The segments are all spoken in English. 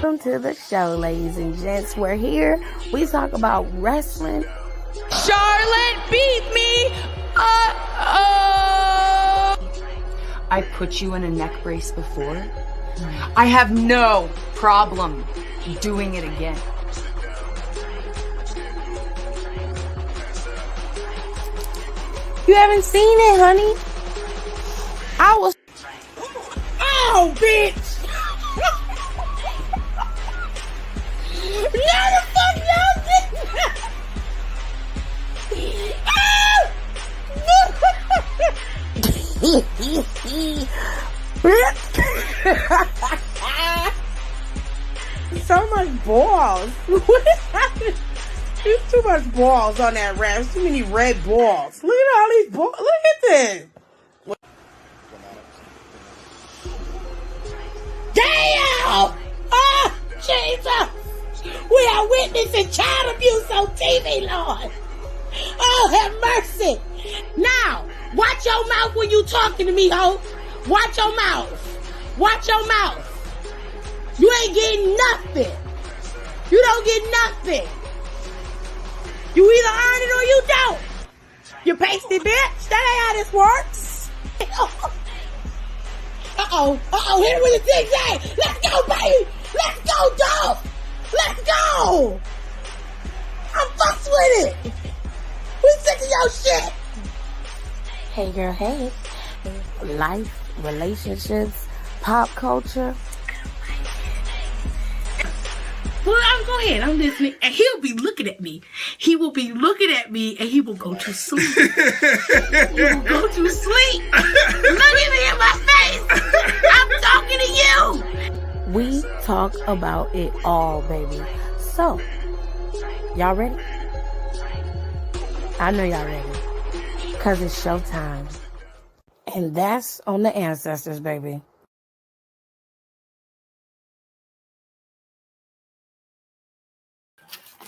Welcome to the show, ladies and gents. We're here. We talk about wrestling. Charlotte beat me. I put you in a neck brace before. I have no problem doing it again. You haven't seen it, honey? Oh, bitch! No, the fuck y'all did. So much balls. There's too much balls on that ref. Too many red balls. Look at all these balls. Look at this. Damn! Oh, Jesus! We are witnessing child abuse on TV, Lord. Oh, have mercy. Now, watch your mouth when you talking to me, ho. Watch your mouth. Watch your mouth. You ain't getting nothing. You don't get nothing. You either earn it or you don't. You pasty bitch. That ain't how this works. Uh-oh, hit him with a zigzag. Let's go, baby. Let's go, dog. Let's go. I'm fucked with it. We sick of your shit. Hey, girl, hey. Life, relationships, pop culture. Well, go ahead. I'm listening. And he'll be looking at me. He will be looking at me and he will go to sleep. He will go to sleep. Look at me in my face. I'm talking to you. We talk about it all, baby. So, y'all ready? I know y'all ready. Because it's showtime. And that's on the ancestors, baby.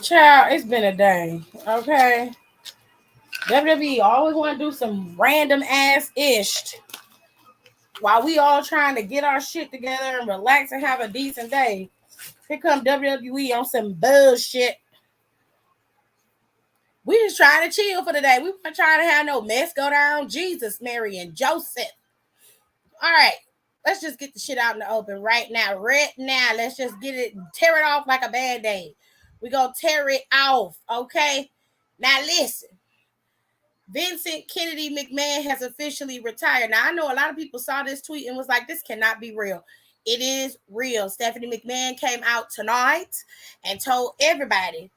Child, it's been a day, okay? WWE always want to do some random ass ish while we all trying to get our shit together and relax and have a decent day. Here come WWE on some bullshit. We just trying to chill for the day. We weren't trying to have no mess go down. Jesus, Mary, and Joseph. All right, let's just get the shit out in the open right now. Let's just get it, tear it off like a Band-Aid. We're going to tear it off, okay? Now, listen. Vincent Kennedy McMahon has officially retired. Now, I know a lot of people saw this tweet and was like, this cannot be real. It is real. Stephanie McMahon came out tonight and told everybody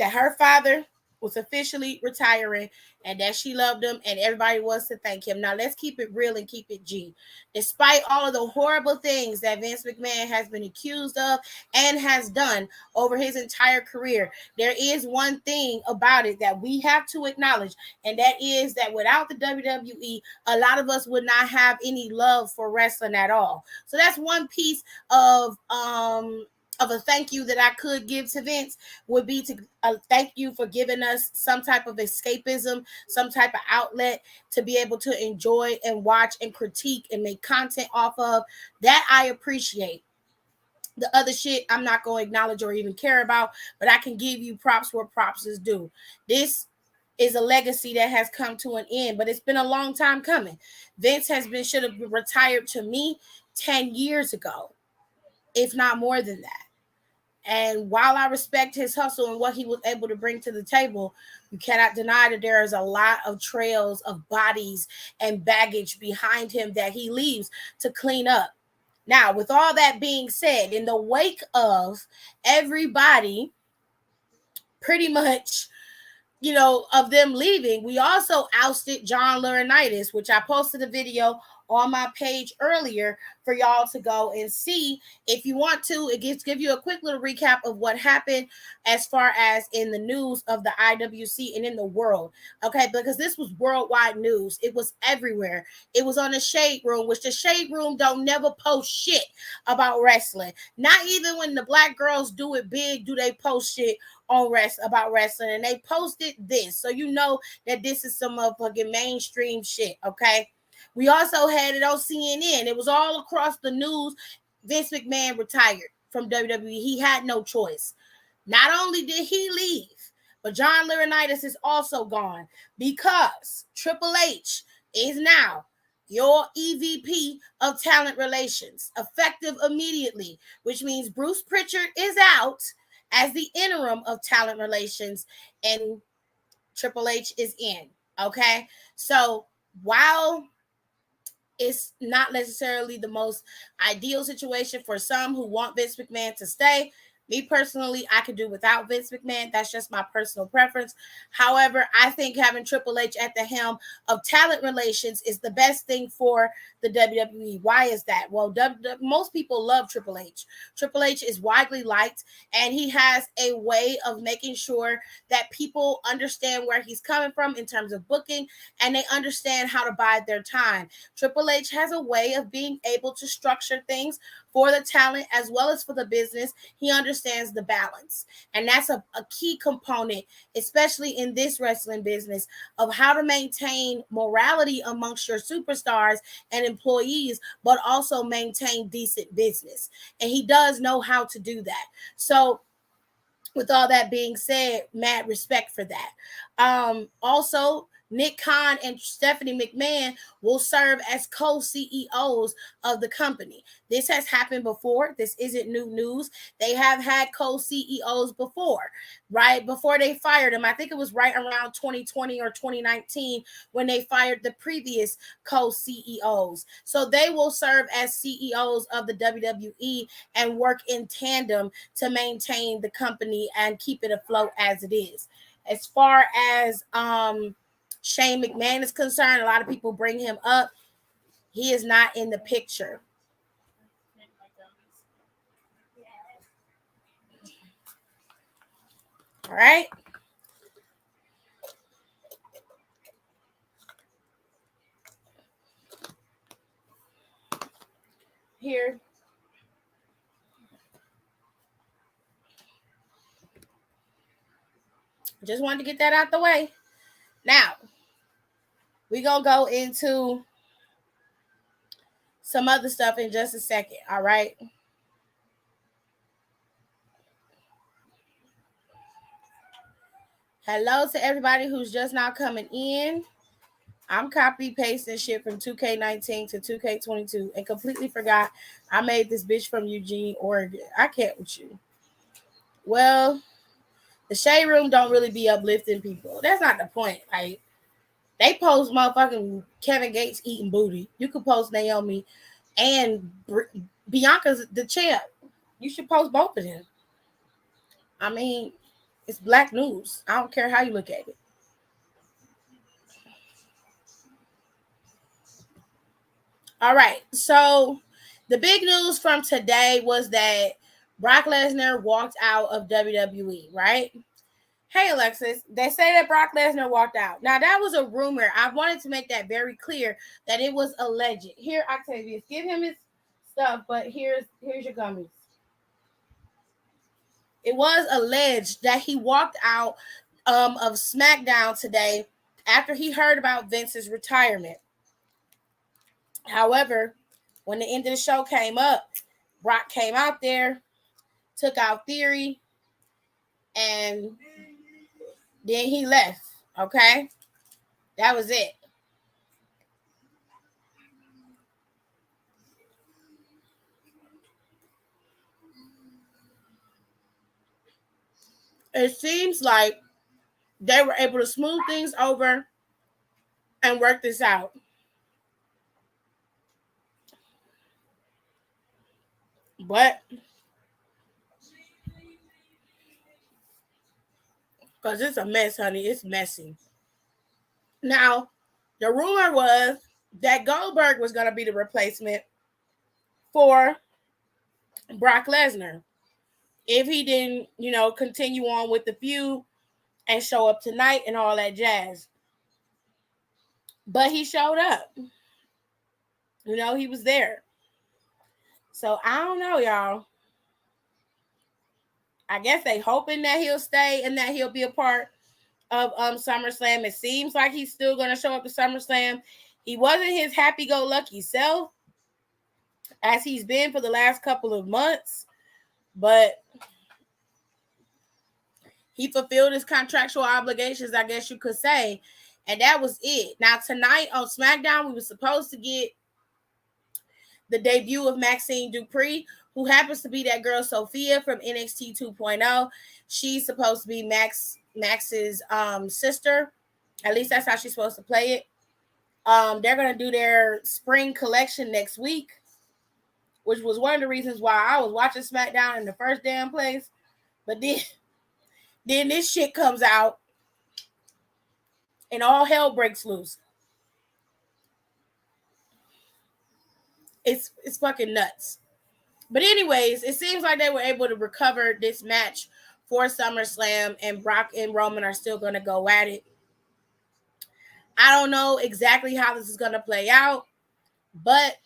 that her father was officially retiring and that she loved him and everybody wants to thank him. Now, let's keep it real and keep it G. Despite all of the horrible things that Vince McMahon has been accused of and has done over his entire career, there is one thing about it that we have to acknowledge, and that is that without the WWE, a lot of us would not have any love for wrestling at all. So that's one piece of a thank you that I could give to Vince would be to thank you for giving us some type of escapism, some type of outlet to be able to enjoy and watch and critique and make content off of. That I appreciate. The other shit I'm not going to acknowledge or even care about, but I can give you props where props is due. This is a legacy that has come to an end, but it's been a long time coming. Vince should have been retired to me 10 years ago, if not more than that. And while I respect his hustle and what he was able to bring to the table, you cannot deny that there is a lot of trails of bodies and baggage behind him that he leaves to clean up. Now, with all that being said, in the wake of everybody pretty much, of them leaving, we also ousted John Laurinaitis, which I posted a video on my page earlier for y'all to go and see if you want to. It give you a quick little recap of what happened as far as in the news of the IWC and in the world, okay? Because this was worldwide news. It was everywhere. It was on the Shade Room, which the Shade Room don't never post shit about wrestling. Not even when the black girls do it big do they post shit on about wrestling, and they posted this, so you know that this is some motherfucking mainstream shit, okay? We also had it on CNN. It was all across the news. Vince McMahon retired. from WWE. He had no choice. Not only did he leave, but John Laurinaitis is also gone because Triple H is now your EVP of talent relations, effective immediately, which means Bruce Pritchard is out as the interim of talent relations and Triple H is in. Okay. So while it's not necessarily the most ideal situation for some who want Vince McMahon to stay, me personally, I could do without Vince McMahon. That's just my personal preference. However, I think having Triple H at the helm of talent relations is the best thing for the WWE. Why is that? Well, most people love Triple H. Triple H is widely liked, and he has a way of making sure that people understand where he's coming from in terms of booking, and they understand how to bide their time. Triple H has a way of being able to structure things for the talent as well as for the business. He understands the balance. And that's a key component, especially in this wrestling business, of how to maintain morality amongst your superstars and employees, but also maintain decent business. And he does know how to do that. So with all that being said, mad respect for that. Also, Nick Khan and Stephanie McMahon will serve as co-CEOs of the company. This has happened before. This isn't new news. They have had co-CEOs before, right? Before they fired him. I think it was right around 2020 or 2019 when they fired the previous co-CEOs. So they will serve as CEOs of the WWE and work in tandem to maintain the company and keep it afloat as it is. As far as Shane McMahon is concerned, a lot of people bring him up. He is not in the picture. All right. Here. Just wanted to get that out the way. Now, we're going to go into some other stuff in just a second. All right. Hello to everybody who's just now coming in. I'm copy pasting shit from 2K19 to 2K22 and completely forgot I made this bitch from Eugene, Oregon. I can't with you. Well, the Shade Room don't really be uplifting people. That's not the point. Like, they post motherfucking Kevin Gates eating booty. You could post Naomi and Bianca's the champ. You should post both of them. I mean, it's black news. I don't care how you look at it. All right. So the big news from today was that Brock Lesnar walked out of WWE, right? Hey, Alexis, they say that Brock Lesnar walked out. Now, that was a rumor. I wanted to make that very clear that it was alleged. Here, Octavius, give him his stuff, but here's your gummies. It was alleged that he walked out of Smackdown today after he heard about Vince's retirement. However, when the end of the show came up, Brock came out there, took out Theory, and then he left. Okay? That was it. It seems like they were able to smooth things over and work this out. But because it's a mess, honey. It's messy. Now, the rumor was that Goldberg was going to be the replacement for Brock Lesnar if he didn't, continue on with the feud and show up tonight and all that jazz. But he showed up. He was there. So I don't know, y'all. I guess they hoping that he'll stay and that he'll be a part of SummerSlam. It seems like he's still going to show up to SummerSlam. He wasn't his happy-go-lucky self as he's been for the last couple of months. But he fulfilled his contractual obligations, I guess you could say. And that was it. Now, tonight on Smackdown, we were supposed to get the debut of Maxine Dupree, who happens to be that girl Sophia from NXT 2.0. She's supposed to be Max's sister. At least that's how she's supposed to play it. They're going to do their spring collection next week, which was one of the reasons why I was watching SmackDown in the first damn place. But then this shit comes out and all hell breaks loose. It's fucking nuts. But anyways, it seems like they were able to recover this match for SummerSlam, and Brock and Roman are still going to go at it. I don't know exactly how this is going to play out, but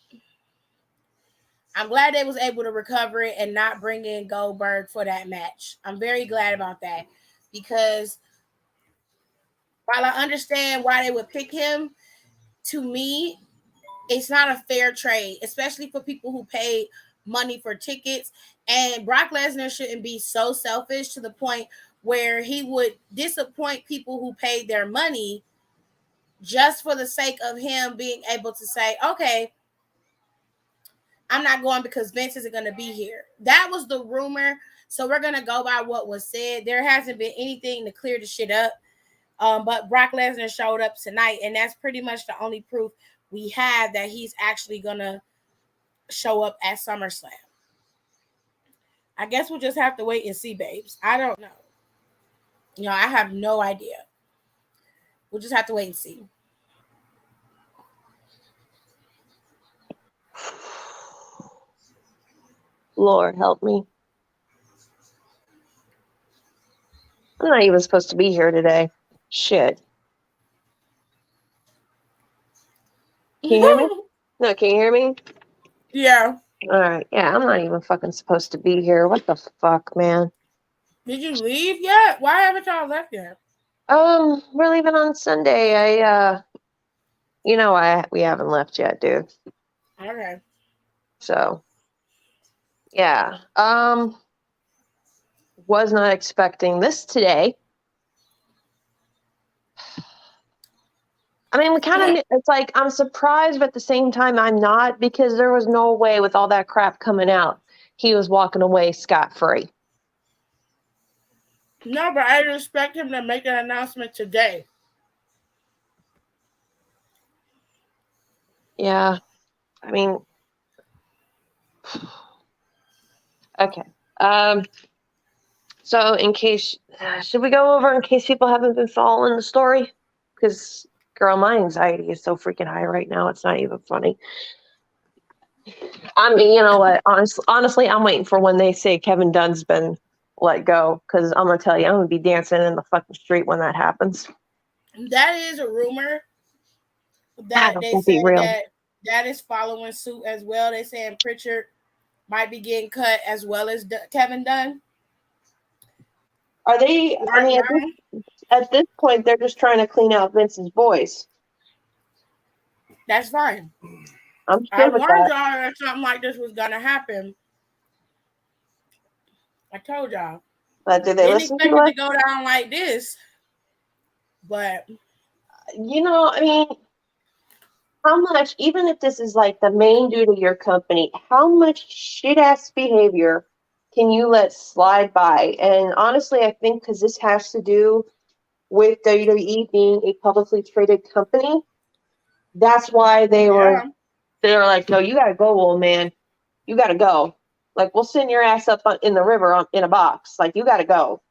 I'm glad they was able to recover it and not bring in Goldberg for that match. I'm very glad about that, because while I understand why they would pick him, to me, it's not a fair trade, especially for people who paid money for tickets. And Brock Lesnar shouldn't be so selfish to the point where he would disappoint people who paid their money just for the sake of him being able to say, okay, I'm not going because Vince isn't going to be here. That was the rumor. So we're going to go by what was said. There hasn't been anything to clear the shit up. But Brock Lesnar showed up tonight, and that's pretty much the only proof we have that he's actually going to show up at SummerSlam. I guess we'll just have to wait and see, babes. I don't know. You know, I have no idea. We'll just have to wait and see. Lord, help me. I'm not even supposed to be here today. Shit. Can you hear me? No, can you hear me? Yeah. All right. Yeah, I'm not even fucking supposed to be here. What the fuck, man? Did you leave yet? Why haven't y'all left yet? We're leaving on Sunday. We haven't left yet, dude. Okay. So, yeah. Was not expecting this today. I mean, it's like I'm surprised, but at the same time, I'm not, because there was no way with all that crap coming out, he was walking away scot-free. No, but I didn't expect him to make an announcement today. Yeah. I mean, okay. So in case, should we go over in case people haven't been following the story? Because, girl, my anxiety is so freaking high right now. It's not even funny. I mean, you know what? Honestly, I'm waiting for when they say Kevin Dunn's been let go, because I'm going to tell you, I'm going to be dancing in the fucking street when that happens. That is a rumor that they said that is following suit as well. They saying Pritchard might be getting cut as well as Kevin Dunn. Are they? I mean, at this point, they're just trying to clean out Vince's voice. That's fine. I warned y'all that something like this was gonna happen. I told y'all. But did they listen to it to go down like this? But I mean, how much? Even if this is like the main dude of your company, how much shit ass behavior can you let slide by? And honestly, I think because this has to do with WWE being a publicly traded company, that's why they're like, no, you gotta go, old man. You gotta go. Like, we'll send your ass up in the river in a box. Like, you gotta go.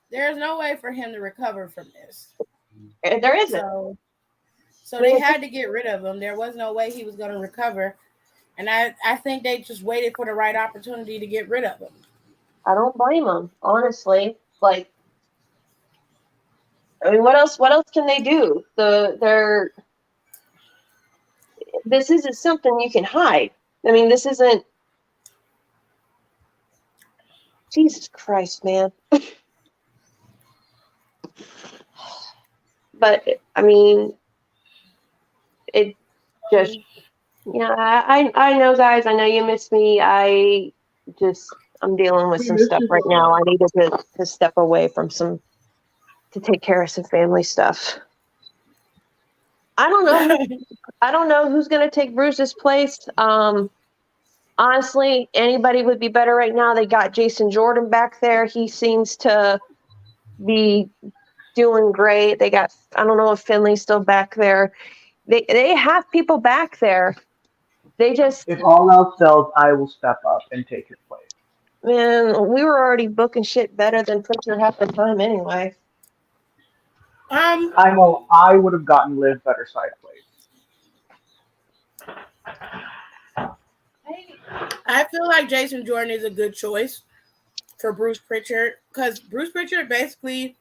There's no way for him to recover from this. There isn't. So they had to get rid of him. There was no way he was going to recover. And I think they just waited for the right opportunity to get rid of him. I don't blame them, honestly. Like, I mean, what else can they do? This isn't something you can hide. I mean, this isn't. Jesus Christ, man. But I mean, it just Yeah, I know, guys. I know you miss me. I'm dealing with We some miss stuff you, right now. Lauren. I needed to step away from to take care of some family stuff. I don't know. I don't know who's going to take Bruce's place. Honestly, anybody would be better right now. They got Jason Jordan back there. He seems to be doing great. They got, I don't know if Finley's still back there. They have people back there. They just, If all else fails, I will step up and take his place. man, we were already booking shit better than Pritchard half the time anyway. Um, I know I would have gotten Liv better side plays. I feel like Jason Jordan is a good choice for Bruce Pritchard because Bruce Pritchard basically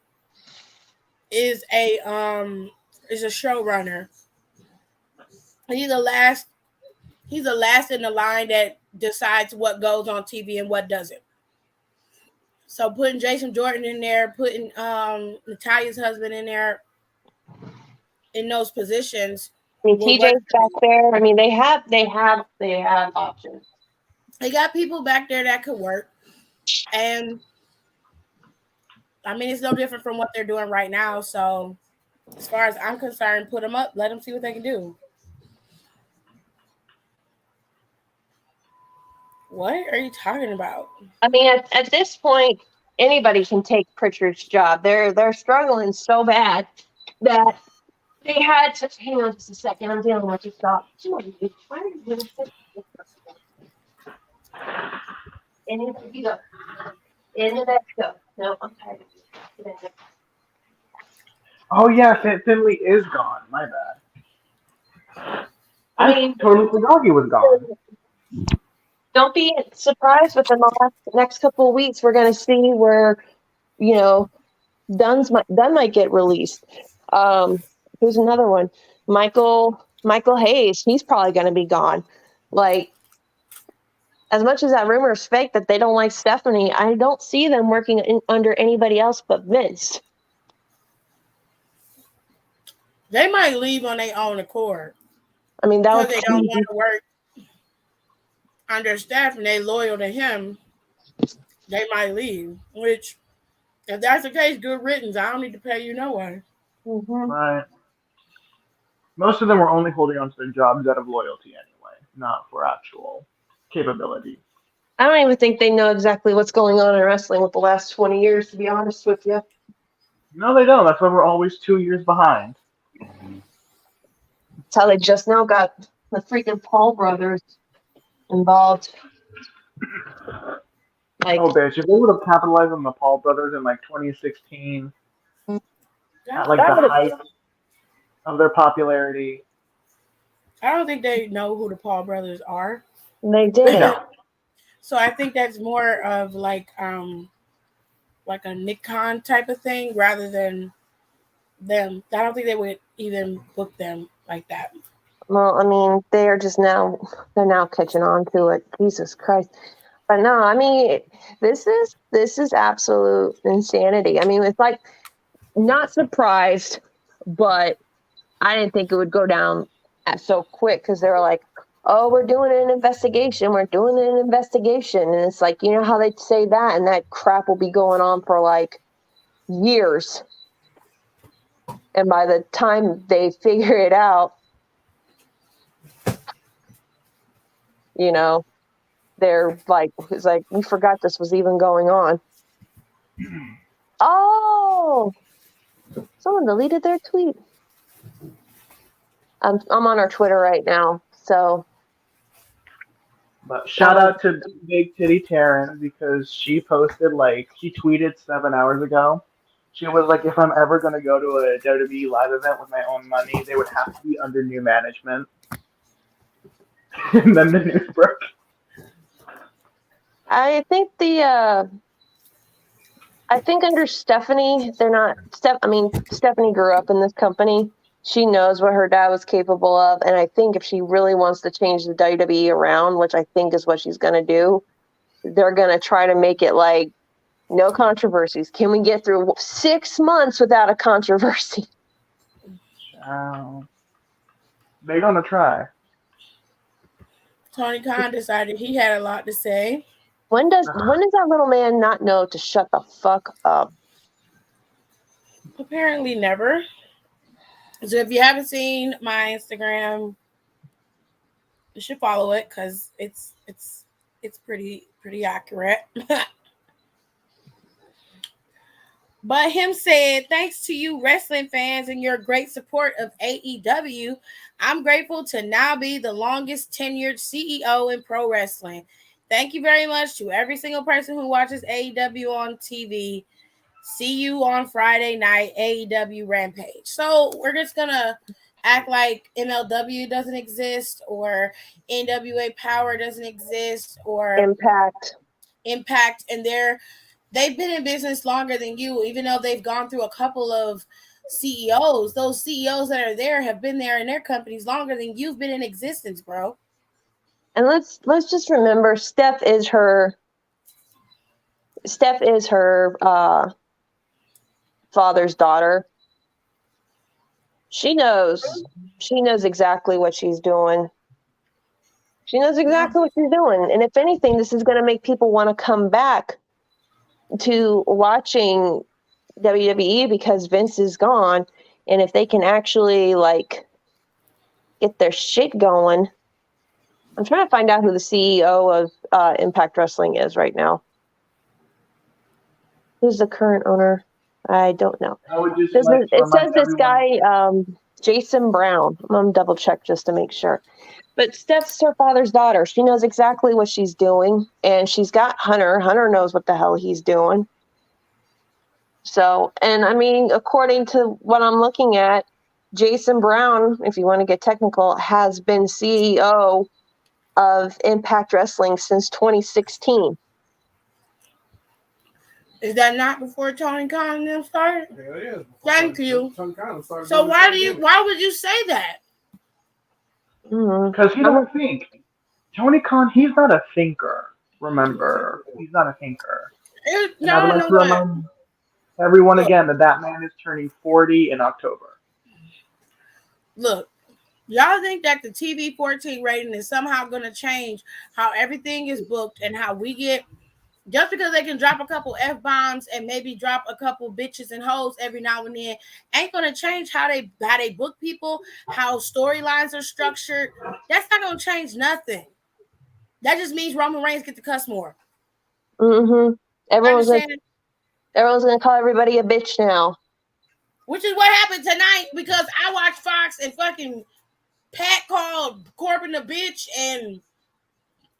is a showrunner. He's the last in the line that decides what goes on TV and what doesn't. So putting Jason Jordan in there, putting Natalia's husband in there in those positions I mean, will work. TJ's back there. I mean, they have options. They got people back there that could work. And I mean, it's no different from what they're doing right now. So as far as I'm concerned, put them up, let them see what they can do. What are you talking about? I mean, at this point, anybody can take Pritchard's job. They're struggling so bad that they had to. Hang on just a second. I'm dealing with your stop. Why are you doing this? You go. Into that go. No, I'm tired of you. Oh yeah, Finley is gone. My bad. I totally forgot he was gone. Don't be surprised within the next couple of weeks. We're going to see where, Dunn might get released. Here's another one. Michael Hayes. He's probably going to be gone. Like, as much as that rumor is fake that they don't like Stephanie, I don't see them working under anybody else but Vince. They might leave on their own accord. I mean, that because would they don't want to work under staff and they loyal to him. They might leave. Which, if that's the case, good riddance. I don't need to pay you no way. Mm-hmm. Right. Most of them were only holding on to their jobs out of loyalty anyway, not for actual capability. I don't even think they know exactly what's going on in wrestling with the last 20 years, to be honest with you. No, they don't. That's why we're always 2 years behind. That's how they just now got the freaking Paul brothers involved. Like, oh, bitch. If they would have capitalized on the Paul brothers in, 2016, at, the height of their popularity. I don't think they know who the Paul brothers are. They didn't. So I think that's more of like a Nick Khan type of thing rather than them. I don't think they would even book them like that. Well, I mean, they're now catching on to it. Jesus Christ. But no, I mean, this is absolute insanity. I mean, it's like, not surprised, but I didn't think it would go down so quick because they were like, oh, we're doing an investigation. We're doing an investigation. And it's like, you know how they say that, and that crap will be going on for years. And by the time they figure it out, they're like, it's like, we forgot this was even going on. Oh, someone deleted their tweet. I'm on our Twitter right now, so. But shout out to Big Titty Taryn because she posted, she tweeted 7 hours ago. She was like, if I'm ever going to go to a WWE live event with my own money, they would have to be under new management. And then the news broke. I think under Stephanie, Stephanie grew up in this company. She knows what her dad was capable of. And I think if she really wants to change the WWE around, which I think is what she's going to do, they're going to try to make it no controversies. Can we get through 6 months without a controversy? They're going to try. Tony Khan decided he had a lot to say. When does that little man not know to shut the fuck up? Apparently never. So if you haven't seen my Instagram, you should follow it because it's pretty accurate. But him said, thanks to you wrestling fans and your great support of AEW, I'm grateful to now be the longest tenured CEO in pro wrestling. Thank you very much to every single person who watches AEW on TV. See you on Friday night, AEW Rampage. So we're just going to act like MLW doesn't exist or NWA Power doesn't exist or Impact, and they've been in business longer than you, even though they've gone through a couple of CEOs. Those CEOs that are there have been there in their companies longer than you've been in existence, bro. And let's just remember, Steph is her father's daughter. She knows exactly what she's doing. She knows exactly what she's doing. And if anything, this is going to make people want to come back to watching WWE because Vince is gone. And if they can actually like get their shit going. I'm trying to find out who the CEO of Impact Wrestling is right now. Who's the current owner? I don't know. It says this guy, Jason Brown. I'm going to double check just to make sure. But Steph's her father's daughter. She knows exactly what she's doing. And she's got Hunter. Hunter knows what the hell he's doing. So, and I mean, according to what I'm looking at, Jason Brown, if you want to get technical, has been CEO of Impact Wrestling since 2016. Is that not before Tony Khan and them started? Yeah, it is. Thank you. Tony Khan started. So why would you say that? Because he doesn't think. Tony Khan, he's not a thinker. Remember, he's not a thinker. And I would like to remind everyone again that man is turning 40 in October. Look, y'all think that the TV 14 rating is somehow going to change how everything is booked and how we get, just because they can drop a couple F-bombs and maybe drop a couple bitches and hoes every now and then, ain't going to change how they book people, how storylines are structured. That's not going to change nothing. That just means Roman Reigns get to cuss more. Mm-hmm. Everyone's going to call everybody a bitch now. Which is what happened tonight because I watched Fox and fucking Pat called Corbin a bitch and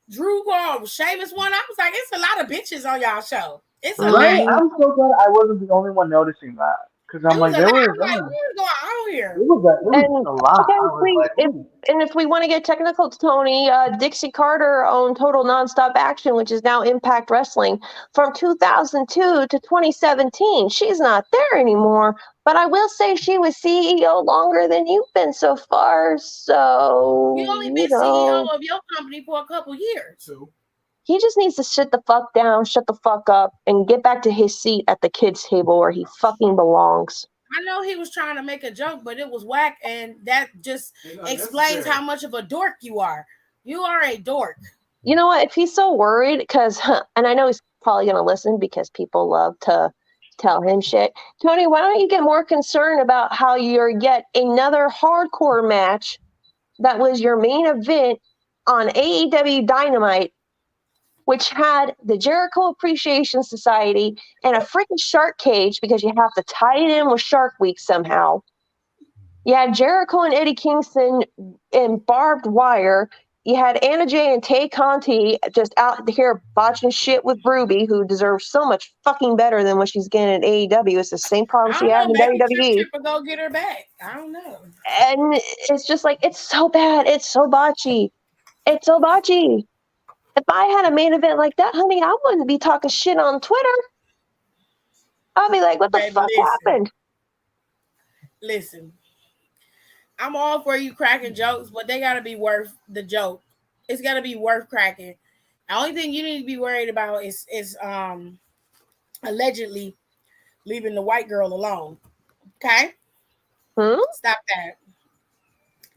Drew called Sheamus one. I was like, it's a lot of bitches on y'all show. It's a lot. I'm so glad I wasn't the only one noticing that. Because I'm like, what is going on here? It was a lot. And if we want to get technical, Tony, Dixie Carter owned Total Nonstop Action, which is now Impact Wrestling, from 2002 to 2017. She's not there anymore, but I will say she was CEO longer than you've been so far. So you only been CEO of your company for a couple years. So he just needs to sit the fuck down, shut the fuck up, and get back to his seat at the kids' table where he fucking belongs. I know he was trying to make a joke, but it was whack, and that just explains how much of a dork you are. You are a dork. You know what? If he's so worried, because, and I know he's probably going to listen because people love to tell him shit. Tony, why don't you get more concerned about how you're yet another hardcore match that was your main event on AEW Dynamite, which had the Jericho Appreciation Society and a freaking shark cage because you have to tie it in with Shark Week somehow. You had Jericho and Eddie Kingston in barbed wire. You had Anna Jay and Tay Conti just out here botching shit with Ruby, who deserves so much fucking better than what she's getting at AEW. It's the same problem she had in WWE. Trip go get her back. I don't know. And it's just like, it's so bad. It's so botchy. It's so botchy. If I had a main event like that, honey, I wouldn't be talking shit on Twitter. I'd be like, what the fuck happened? Listen, I'm all for you cracking jokes, but they got to be worth the joke. It's got to be worth cracking. The only thing you need to be worried about is allegedly leaving the white girl alone. Okay? Hmm? Stop that.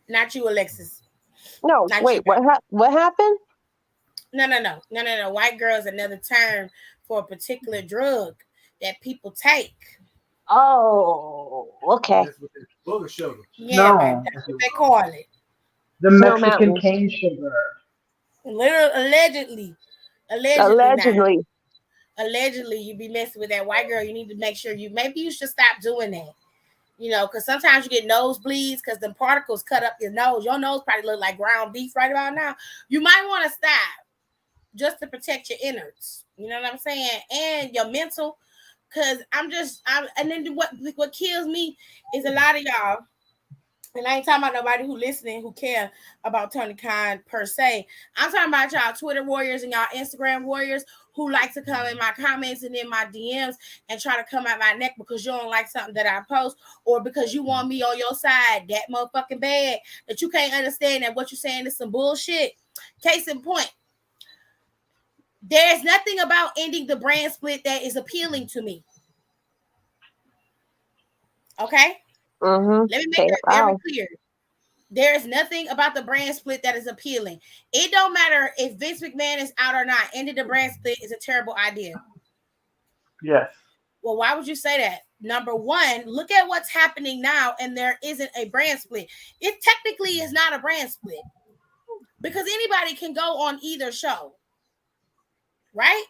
Not you, Alexis. No, Not wait, you. what happened? No. White girl is another term for a particular drug that people take. Oh, okay. Yeah, baby, No, that's what they call it. the Snow Mexican Mountains. cane sugar. Allegedly now. Allegedly. Allegedly, you be messing with that white girl. You need to make sure maybe you should stop doing that. Because sometimes you get nosebleeds because the particles cut up your nose. Your nose probably look like ground beef right about now. You might want to stop just to protect your innards. You know what I'm saying? And your mental. Because and then what kills me is a lot of y'all, and I ain't talking about nobody who listening who care about Tony Khan per se. I'm talking about y'all Twitter warriors and y'all Instagram warriors who like to come in my comments and in my DMs and try to come at my neck because you don't like something that I post or because you want me on your side that motherfucking bad that you can't understand that what you're saying is some bullshit. Case in point, there's nothing about ending the brand split that is appealing to me. Okay? Mm-hmm. Let me make that very clear. There's nothing about the brand split that is appealing. It don't matter if Vince McMahon is out or not. Ending the brand split is a terrible idea. Yes. Well, why would you say that? Number one, look at what's happening now, and there isn't a brand split. It technically is not a brand split because anybody can go on either show, right?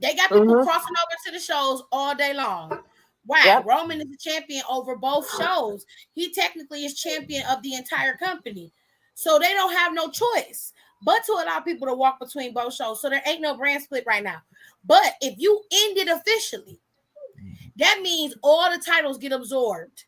They got people crossing over to the shows all day long. Wow, yep. Roman is a champion over both shows. He technically is champion of the entire company. So they don't have no choice but to allow people to walk between both shows. So there ain't no brand split right now. But if you end it officially, that means all the titles get absorbed.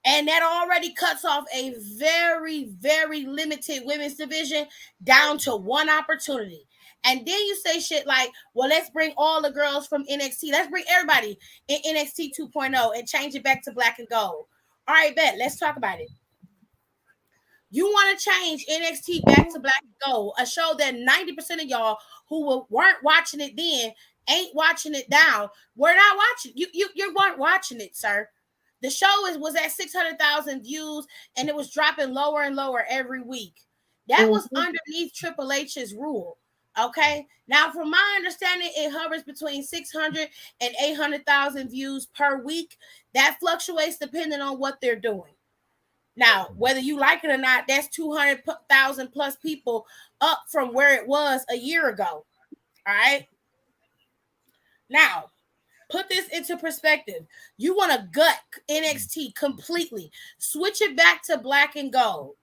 And that already cuts off a very, very limited women's division down to one opportunity. And then you say shit like, well, let's bring all the girls from NXT. Let's bring everybody in NXT 2.0 and change it back to black and gold. All right, bet. Let's talk about it. You want to change NXT back to black and gold, a show that 90% of y'all who weren't watching it then ain't watching it now. We're not watching. You weren't watching it, sir. The show was at 600,000 views, and it was dropping lower and lower every week. That was underneath Triple H's rule. Okay. Now, from my understanding, it hovers between 600 and 800,000 views per week. That fluctuates depending on what they're doing. Now, whether you like it or not, that's 200,000 plus people up from where it was a year ago. All right. Now, put this into perspective. You want to gut NXT completely. Switch it back to black and gold.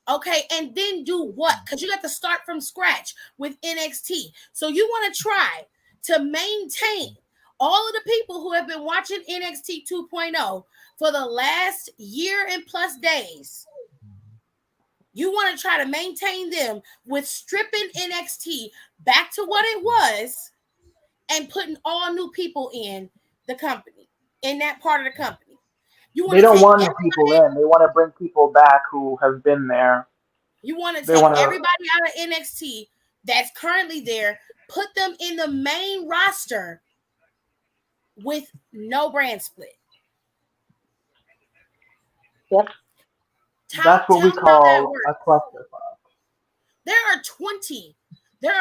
Okay, and then do what? Because you got to start from scratch with NXT. So you want to try to maintain all of the people who have been watching NXT 2.0 for the last year and plus days. You want to try to maintain them with stripping NXT back to what it was and putting all new people in the company, in that part of the company. They don't want new people in. They want to bring people back who have been there. You want to take everybody out of NXT that's currently there, put them in the main roster with no brand split. Yep. That's what we call a clusterfuck. There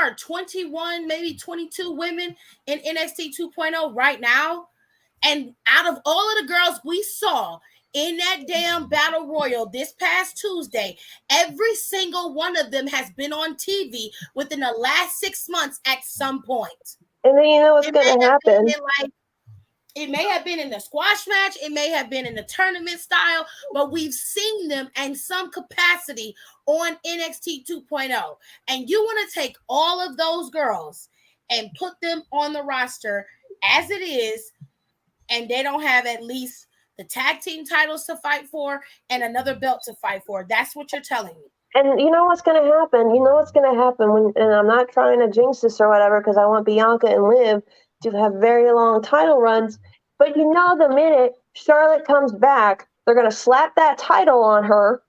are 21, maybe 22 women in NXT 2.0 right now. And out of all of the girls we saw in that damn battle royal this past Tuesday, every single one of them has been on TV within the last 6 months at some point. And then you know what's going to happen. It may have been in the squash match. It may have been in the tournament style, but we've seen them in some capacity on NXT 2.0. And you want to take all of those girls and put them on the roster as it is, and they don't have at least the tag team titles to fight for and another belt to fight for. That's what you're telling me. And you know what's going to happen? And I'm not trying to jinx this or whatever because I want Bianca and Liv to have very long title runs. But you know, the minute Charlotte comes back, they're going to slap that title on her.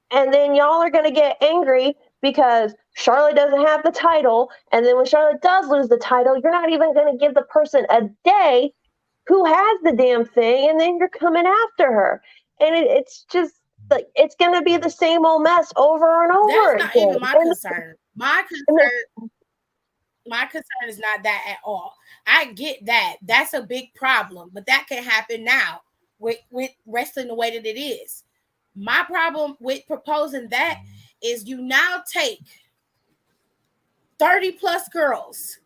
And then y'all are going to get angry because Charlotte doesn't have the title. And then when Charlotte does lose the title, you're not even going to give the person a day who has the damn thing, and then you're coming after her. And it's just, like it's going to be the same old mess over and over That's not again. even my And, concern. My and concern my concern is not that at all. I get that. That's a big problem, but that can happen now with wrestling the way that it is. My problem with proposing that is you now take 30 plus girls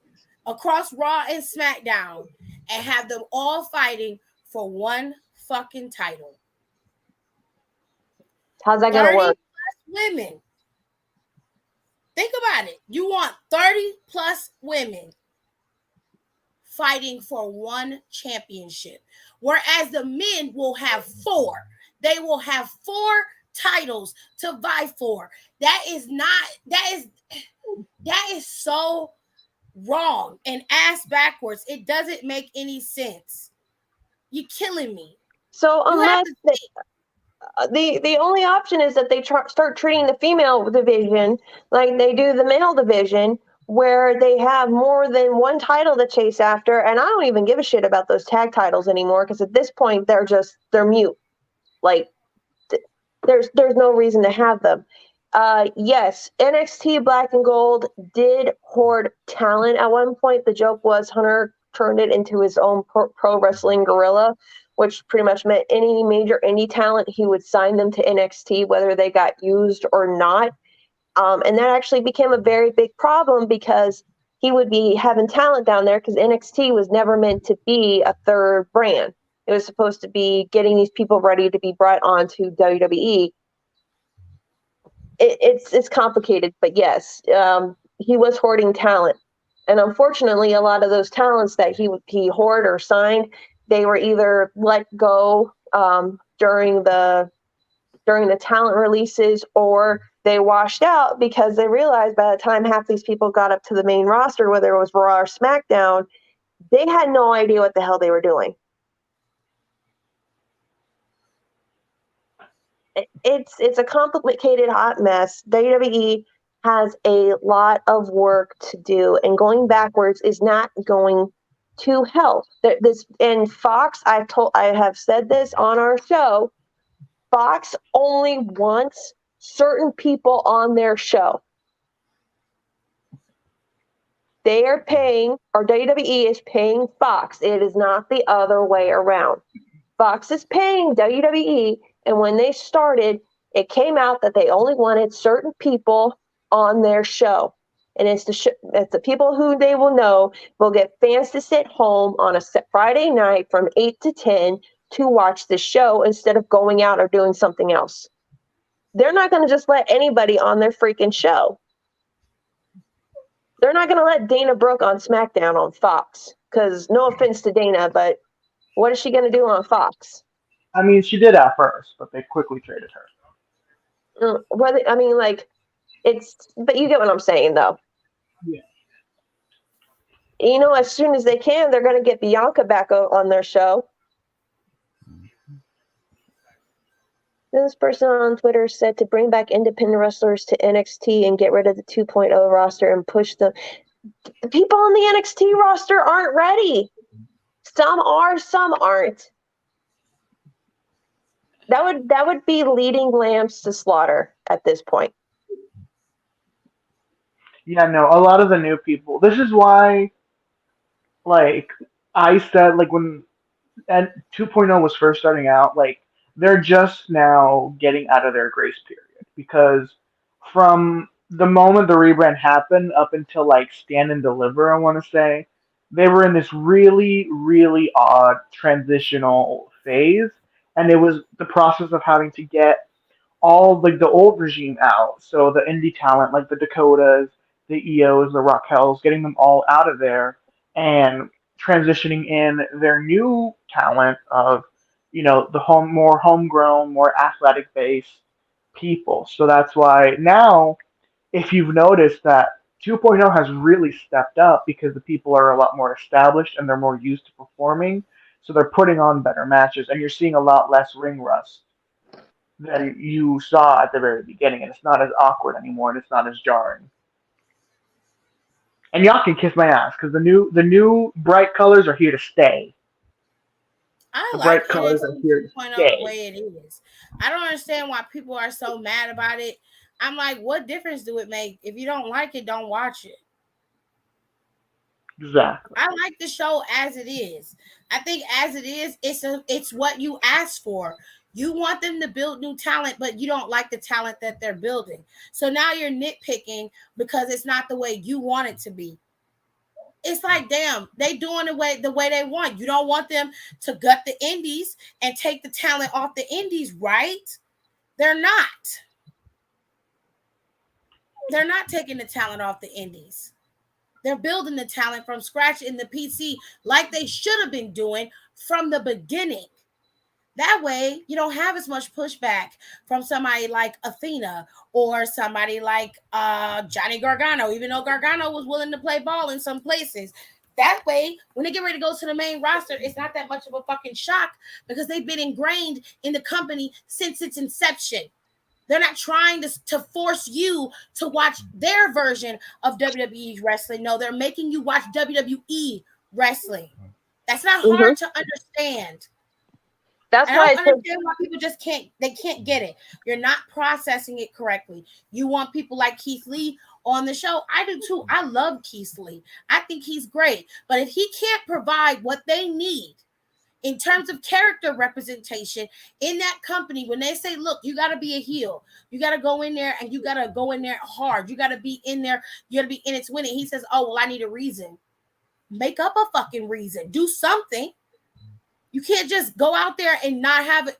across Raw and SmackDown and have them all fighting for one fucking title. how's that going to 30 work? plus women. Think about it. You want 30 plus women fighting for one championship, whereas the men will have 4. They will have 4 titles to vie for. That is so wrong and ass backwards. It doesn't make any sense. You're killing me. So You have unless to the only option is that they start treating the female division like they do the male division, where they have more than one title to chase after. And I don't even give a shit about those tag titles anymore, because at this point they're mute. Like there's no reason to have them. Yes, NXT Black and Gold did hoard talent at one point. The joke was Hunter turned it into his own pro wrestling guerrilla, which pretty much meant any major indie talent, he would sign them to NXT, whether they got used or not. And that actually became a very big problem, because he would be having talent down there, because NXT was never meant to be a third brand. It was supposed to be getting these people ready to be brought onto WWE. It's complicated, but yes, he was hoarding talent, and unfortunately, a lot of those talents that he hoarded or signed, they were either let go during the talent releases, or they washed out because they realized by the time half these people got up to the main roster, whether it was Raw or SmackDown, they had no idea what the hell they were doing. It's a complicated hot mess. WWE has a lot of work to do, and going backwards is not going to help. This and Fox, I have said this on our show. Fox only wants certain people on their show. They are paying, or WWE is paying Fox. It is not the other way around. Fox is paying WWE, and when they started, it came out that they only wanted certain people on their show. And it's the people who they will get fans to sit home on a Friday night from 8 to 10 to watch the show instead of going out or doing something else. They're not going to just let anybody on their freaking show. They're not going to let Dana Brooke on SmackDown on Fox, because no offense to Dana, but what is she going to do on Fox? I mean, she did at first, but they quickly traded her. But you get what I'm saying, though. Yeah. As soon as they can, they're going to get Bianca back on their show. This person on Twitter said to bring back independent wrestlers to NXT and get rid of the 2.0 roster and push them. The people on the NXT roster aren't ready. Some are, some aren't. That would be leading lambs to slaughter at this point. Yeah, no, a lot of the new people. This is why, I said, when and 2.0 was first starting out, they're just now getting out of their grace period, because from the moment the rebrand happened up until Stand and Deliver, I want to say, they were in this really, really odd transitional phase, and it was the process of having to get all the old regime out. So the indie talent, like the Dakotas, the EOs, the Raquels, getting them all out of there and transitioning in their new talent of, the more homegrown, more athletic based people. So that's why now, if you've noticed that 2.0 has really stepped up, because the people are a lot more established and they're more used to performing. So they're putting on better matches, and you're seeing a lot less ring rust than you saw at the very beginning, and it's not as awkward anymore, and it's not as jarring. And y'all can kiss my ass, because the new bright colors are here to stay. I The like bright colors are NXT here to 2.0 the stay. way it is. I don't understand why people are so mad about it. I'm like, what difference do it make? If you don't like it, don't watch it. Exactly. I like the show as it is. I think as it is, it's what you asked for. You want them to build new talent, but you don't like the talent that they're building. So now you're nitpicking because it's not the way you want it to be. It's like, damn, they doing the way they want. You don't want them to gut the indies and take the talent off the indies, right? They're not. They're not taking the talent off the indies. They're building the talent from scratch in the PC like they should have been doing from the beginning. That way, you don't have as much pushback from somebody like Athena or somebody like Johnny Gargano, even though Gargano was willing to play ball in some places. That way, when they get ready to go to the main roster, it's not that much of a fucking shock because they've been ingrained in the company since its inception. They're not trying to force you to watch their version of WWE wrestling. No, they're making you watch WWE wrestling. That's not hard to understand. That's I why don't it took. understand why people just can't get it. You're not processing it correctly. You want people like Keith Lee on the show. I do too. I love Keith Lee. I think he's great. But if he can't provide what they need in terms of character representation in that company, when they say, look, you got to be a heel, you got to go in there and you got to go in there hard, you got to be in there, you got to be in it to win it. He says, oh, well, I need a reason. Make up a fucking reason. Do something. You can't just go out there and not have it.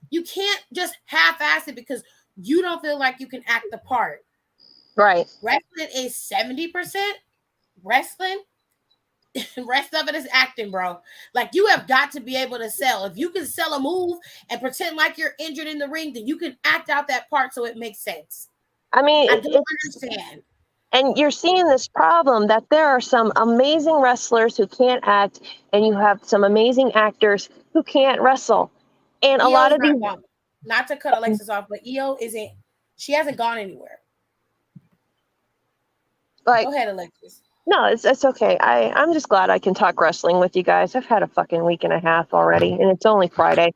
You can't just half-ass it because you don't feel like you can act the part. Right. Wrestling is 70% wrestling. The rest of it is acting, bro. Like, you have got to be able to sell. If you can sell a move and pretend like you're injured in the ring, then you can act out that part so it makes sense. I mean, I don't understand. and you're seeing this problem that there are some amazing wrestlers who can't act, and you have some amazing actors who can't wrestle. And a lot EO's of these, not gone. Not to cut Alexis off, but EO isn't. She hasn't gone anywhere. like, Go ahead, Alexis. no, it's okay. I'm just glad I can talk wrestling with you guys. I've had a fucking week and a half already, and it's only Friday.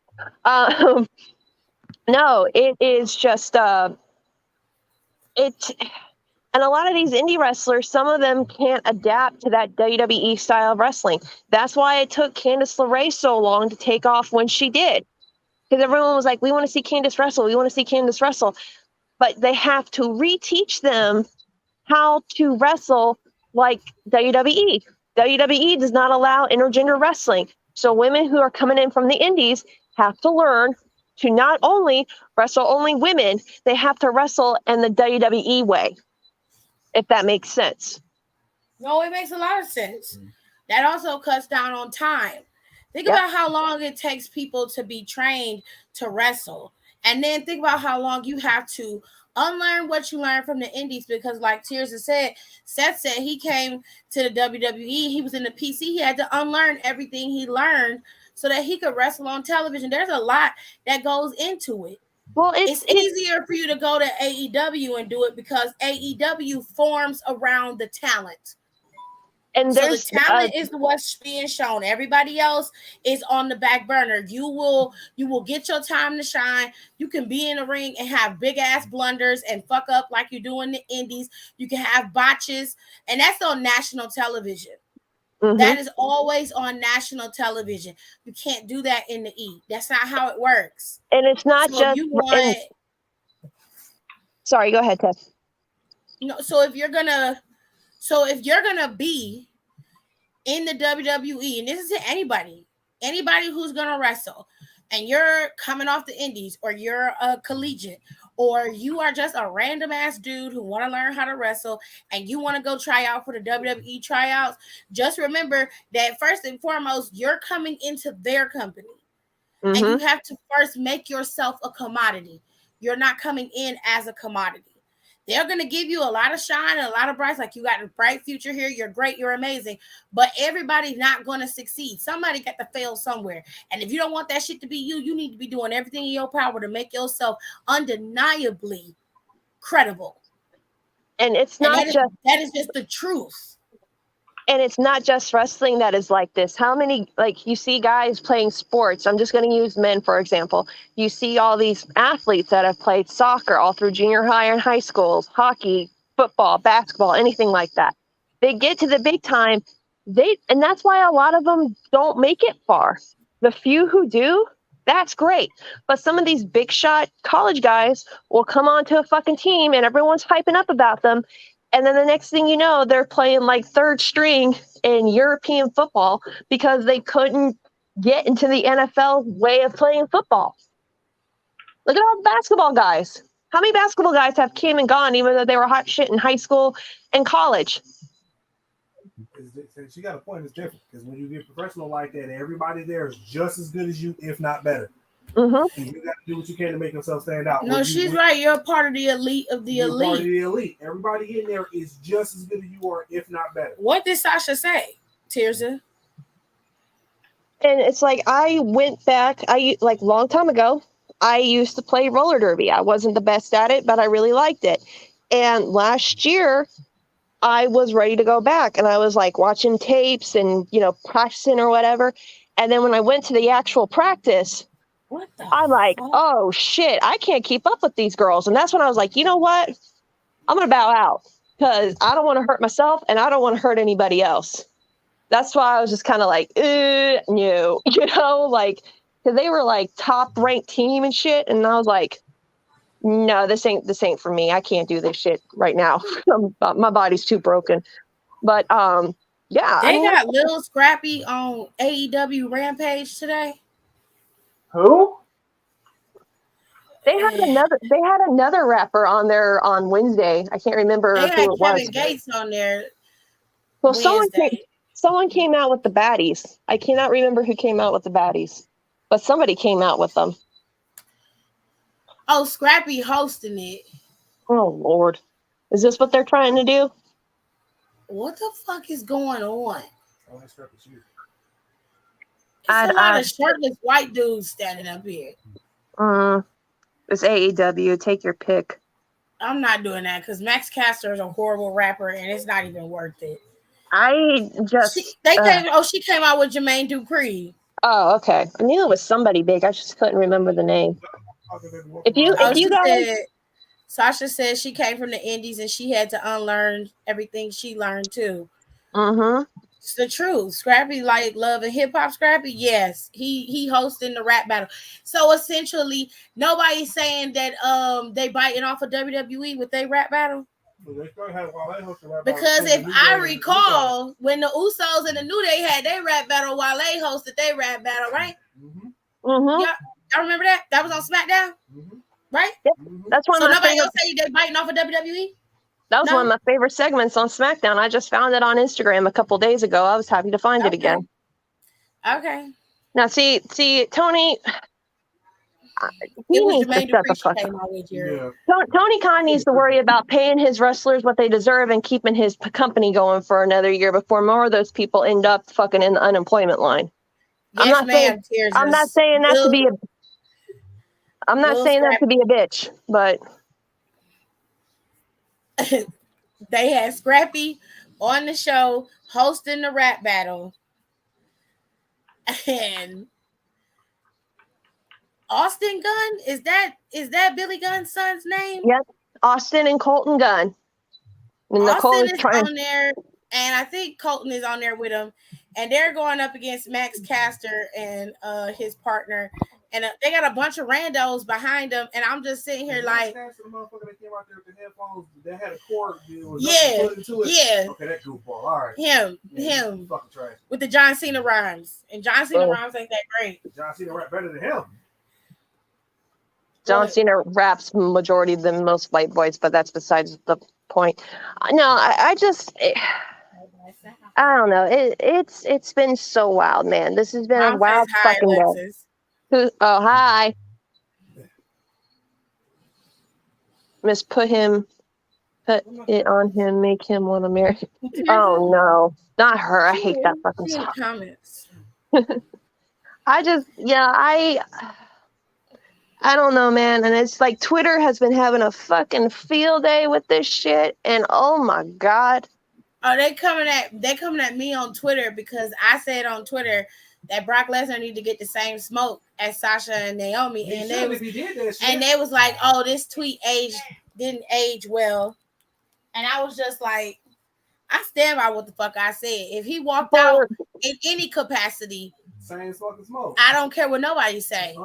No, it is just it. And a lot of these indie wrestlers, some of them can't adapt to that WWE style of wrestling. That's why it took Candice LeRae so long to take off when she did. Because everyone was like, we want to see Candice wrestle. We want to see Candice wrestle. But they have to reteach them how to wrestle like WWE. WWE does not allow intergender wrestling. So women who are coming in from the indies have to learn to not only wrestle only women, they have to wrestle in the WWE way, if that makes sense. No, it makes a lot of sense. That also cuts down on time. Think about how long it takes people to be trained to wrestle. And then think about how long you have to unlearn what you learned from the indies, because like Tears has said, Seth said he came to the WWE, he was in the PC, he had to unlearn everything he learned so that he could wrestle on television. There's a lot that goes into it. Well, it's easier for you to go to AEW and do it because AEW forms around the talent. And so the talent is what's being shown. Everybody else is on the back burner. You will get your time to shine. You can be in the ring and have big ass blunders and fuck up like you do in the indies. You can have botches, and that's on national television. Mm-hmm. That is always on national television. You can't do that in the E. That's not how it works. And it's not so just. You want, sorry, go ahead, Tess. No, so if you're gonna be in the WWE, and this is to anybody who's gonna wrestle, and you're coming off the indies, or you're a collegiate, or you are just a random ass dude who want to learn how to wrestle, and you want to go try out for the WWE tryouts, just remember that first and foremost, you're coming into their company. Mm-hmm. And you have to first make yourself a commodity. You're not coming in as a commodity. They're going to give you a lot of shine and a lot of brights, like you got a bright future here, you're great, you're amazing, but everybody's not going to succeed. Somebody got to fail somewhere. And if you don't want that shit to be you, you need to be doing everything in your power to make yourself undeniably credible. And it's not that is just the truth. And it's not just wrestling that is like this. How many, like, you see guys playing sports? I'm just going to use men, for example. You see all these athletes that have played soccer all through junior high and high schools, hockey, football, basketball, anything like that. They get to the big time, and that's why a lot of them don't make it far. The few who do, that's great. But some of these big shot college guys will come onto a fucking team and everyone's hyping up about them. And then the next thing you know, they're playing like third string in European football because they couldn't get into the NFL way of playing football. Look at all the basketball guys. How many basketball guys have came and gone even though they were hot shit in high school and college? She got a point. It's different because when you get professional like that, everybody there is just as good as you, if not better. Mm-hmm. And you got to do what you can to make yourself stand out. No, she's right. You're a part of the elite of the You're elite. part of the elite. Everybody in there is just as good as you are, if not better. What did Sasha say, Tirza? And it's like I went back, like long time ago, I used to play roller derby. I wasn't the best at it, but I really liked it. And last year, I was ready to go back, and I was like watching tapes and, practicing or whatever. And then when I went to the actual practice, I'm like, oh shit, I can't keep up with these girls. And that's when I was like, you know what? I'm going to bow out because I don't want to hurt myself and I don't want to hurt anybody else. That's why I was just kind of like, no, because they were like top ranked team and shit. And I was like, no, this ain't for me. I can't do this shit right now. My body's too broken. But yeah. They got Lil Scrappy on AEW Rampage today. Who? They had another rapper on there on Wednesday. I can't remember They who had it was. Kevin Gates on there. Well, Wednesday. someone came out with the baddies. I cannot remember who came out with the baddies, but somebody came out with them. Oh, Scrappy hosting it. Oh Lord, is this what they're trying to do? What the fuck is going on? Oh, that's Scrappy's here. It's a lot of shirtless white dudes standing up here. It's AEW. Take your pick. I'm not doing that because Max Caster is a horrible rapper and it's not even worth it. She came out with Jermaine Dupri. Oh, okay. I knew it was somebody big. I just couldn't remember the name. Sasha said she came from the Indies and she had to unlearn everything she learned too. Mm-hmm. It's the truth. Scrappy like love and hip hop. Scrappy, yes, he hosting the rap battle. So essentially, nobody's saying that they biting off of WWE with their rap battle. Because if I recall, when the Usos and the New Day had their rap battle, while they hosted their rap battle, right? Mm-hmm. Yeah, I remember that. That was on Smackdown, right? Yep. That's one. So nobody else say they biting off of WWE. That was one of my favorite segments on SmackDown. I just found it on Instagram a couple days ago. I was happy to find it again. Okay. Now, see, Tony. He needs to shut the fuck up. Tony Khan needs to worry about paying his wrestlers what they deserve and keeping his company going for another year before more of those people end up fucking in the unemployment line. Yes, I'm not saying that to be a bitch, but they had Scrappy on the show hosting the rap battle, and Austin Gunn, is that Billy Gunn's son's name? Yep, Austin and Colton Gunn. And Austin is on there, and I think Colton is on there with him, and they're going up against Max Caster and his partner, and they got a bunch of randos behind them, and I'm just sitting here like, the motherfucker that came out there with the headphones that had a cord. Yeah. Okay, that goofball. All right. Him fucking trash. with the John Cena rhymes, and John Cena rhymes ain't that great. John Cena rap better than him. John Cena raps majority than most white boys, but that's besides the point. No, I don't know. It's been so wild, man. This has been a wild fucking day. Oh, hi. Miss put it on him, make him want to marry. Oh no, not her. I hate that fucking song. Comments. I don't know, man. And it's like Twitter has been having a fucking field day with this shit. And oh my God. Oh, they coming at me on Twitter because I said on Twitter that Brock Lesnar need to get the same smoke as Sasha and Naomi, and they was like, "Oh, this tweet didn't age well," and I was just like, I stand by what the fuck I said. If he walked out in any capacity, same fucking smoke. I don't care what nobody say.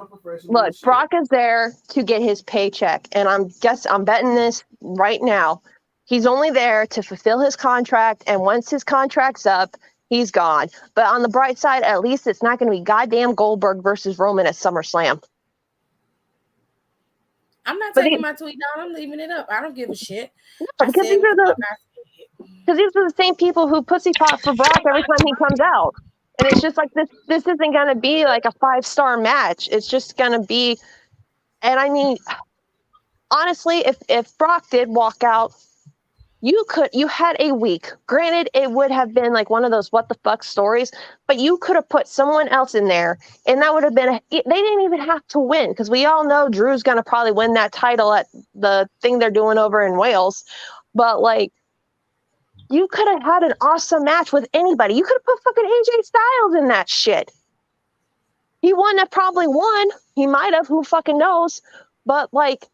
Look, Brock is there to get his paycheck, and I'm betting this right now. He's only there to fulfill his contract, and once his contract's up, he's gone. But on the bright side, at least it's not going to be goddamn Goldberg versus Roman at SummerSlam. I'm not taking my tweet down. I'm leaving it up. I don't give a shit. No, because these are the same people who pussyfoot for Brock every time he comes out. And it's just like this isn't going to be like a 5-star match. It's just going to be, and I mean, honestly, if Brock did walk out, you had a week. Granted, it would have been like one of those what the fuck stories, but you could have put someone else in there, and that would have been, they didn't even have to win, because we all know Drew's going to probably win that title at the thing they're doing over in Wales. But like, you could have had an awesome match with anybody. You could have put fucking AJ Styles in that shit. He wouldn't have probably won. He might have, who fucking knows. But like,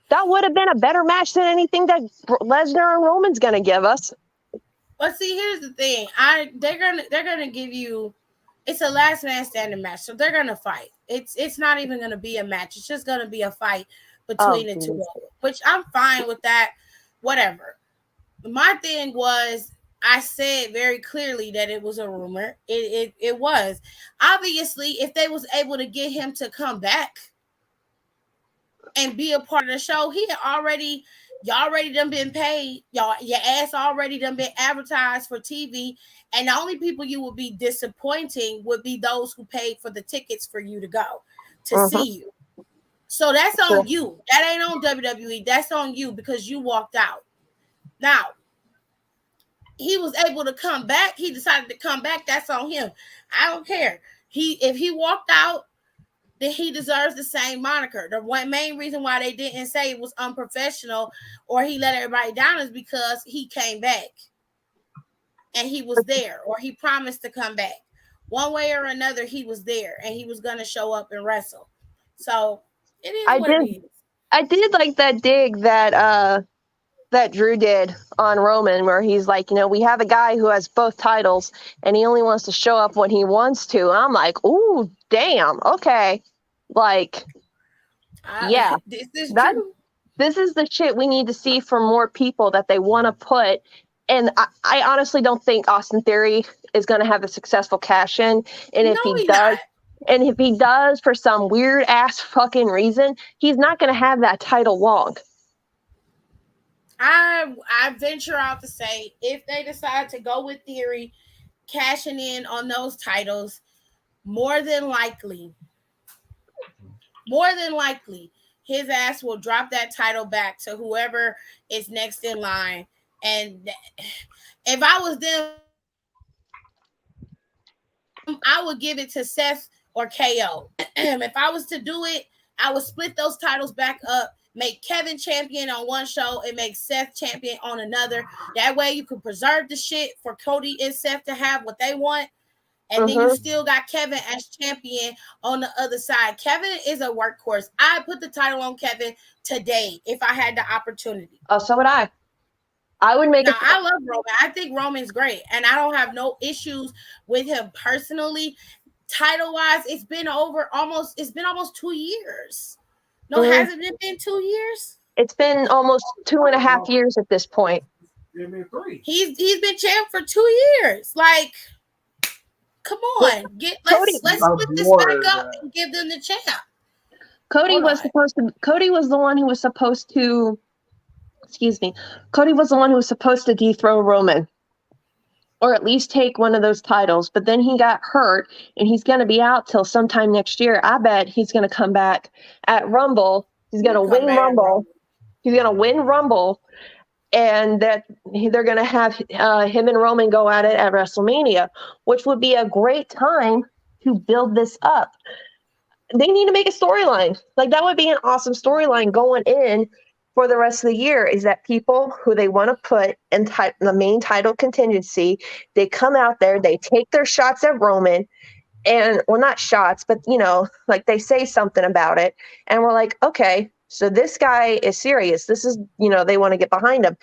that would have been a better match than anything that Lesnar and Roman's gonna give us. But see, here's the thing. They're gonna give you, it's a last man standing match, so they're gonna fight. It's not even gonna be a match. It's just gonna be a fight between the two of them, which I'm fine with that. Whatever. My thing was, I said very clearly that it was a rumor. It was. Obviously, if they was able to get him to come back and be a part of the show, y'all already done been paid. Your ass already done been advertised for TV. And the only people you would be disappointing would be those who paid for the tickets for you to go to see you. So that's on you. That ain't on WWE. That's on you because you walked out. Now, he was able to come back. He decided to come back. That's on him. I don't care. If he walked out, then he deserves the same moniker. The main reason why they didn't say it was unprofessional or he let everybody down is because he came back and he was there, or he promised to come back. One way or another, he was there and he was going to show up and wrestle. So it is what it is. I did like that dig that Drew did on Roman, where he's like, we have a guy who has both titles and he only wants to show up when he wants to. And I'm like, ooh, damn. Okay. Like, yeah, this is true. This is the shit we need to see from more people that they want to put. And I honestly don't think Austin Theory is going to have a successful cash in. And if he does, and if he does for some weird ass fucking reason, he's not going to have that title long. I venture out to say, if they decide to go with Theory, cashing in on those titles, more than likely, his ass will drop that title back to whoever is next in line. And if I was them, I would give it to Seth or KO. If I was to do it, I would split those titles back up, make Kevin champion on one show and make Seth champion on another. That way you can preserve the shit for Cody and Seth to have what they want. And then you still got Kevin as champion on the other side. Kevin is a workhorse. I put the title on Kevin today if I had the opportunity. Oh, so would I. I would make I love Roman. I think Roman's great. And I don't have no issues with him personally. Title-wise, it's been almost 2 years. No, hasn't it been 2 years? It's been almost 2.5 years at this point. It's been 3. He's been champ for 2 years. Like, come on, let's split this back up and give them the champ. Cody was the one who was supposed to. Excuse me. Cody was the one who was supposed to dethrone Roman, or at least take one of those titles. But then he got hurt, and he's going to be out till sometime next year. I bet he's going to come back at Rumble. He's going to win Rumble. He's going to win Rumble. And that they're going to have him and Roman go at it at WrestleMania, which would be a great time to build this up. They need to make a storyline. Like, that would be an awesome storyline going in for the rest of the year is that people who they want to put in the main title contingency, they come out there, they take their shots at Roman, and well, not shots, but like they say something about it, and we're like, okay, so this guy is serious. This is, they want to get behind him.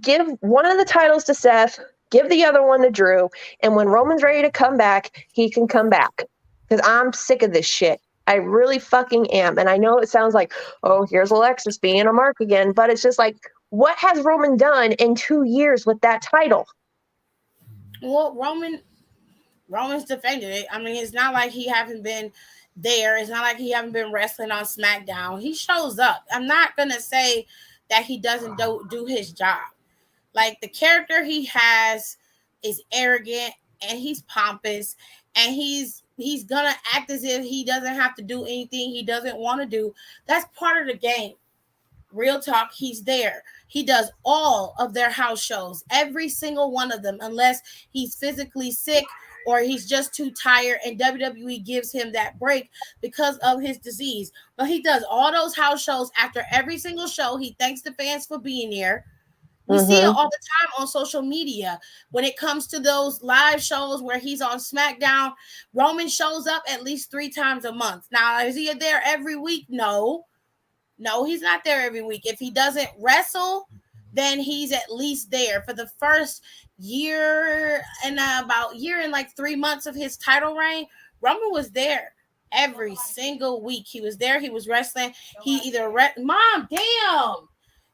Give one of the titles to Seth, give the other one to Drew, and when Roman's ready to come back, he can come back. Because I'm sick of this shit. I really fucking am. And I know it sounds like, oh, here's Alexis being a mark again, but it's just like, what has Roman done in 2 years with that title? Well, Roman's defended it. I mean, it's not like he haven't been there. It's not like he haven't been wrestling on SmackDown. He shows up. I'm not gonna say that he doesn't do his job. Like, the character he has is arrogant and he's pompous, and he's gonna act as if he doesn't have to do anything he doesn't want to do. That's part of the game. Real talk, he's there. He does all of their house shows, every single one of them, unless he's physically sick or he's just too tired and WWE gives him that break because of his disease. But he does all those house shows. After every single show, he thanks the fans for being here. We see it all the time on social media. When it comes to those live shows where he's on SmackDown, Roman shows up at least 3 times a month. Now, is he there every week? No, he's not there every week. If he doesn't wrestle, then he's at least there. For the first year and like 3 months of his title reign, Roman was there every single week. He was there. He was wrestling. He either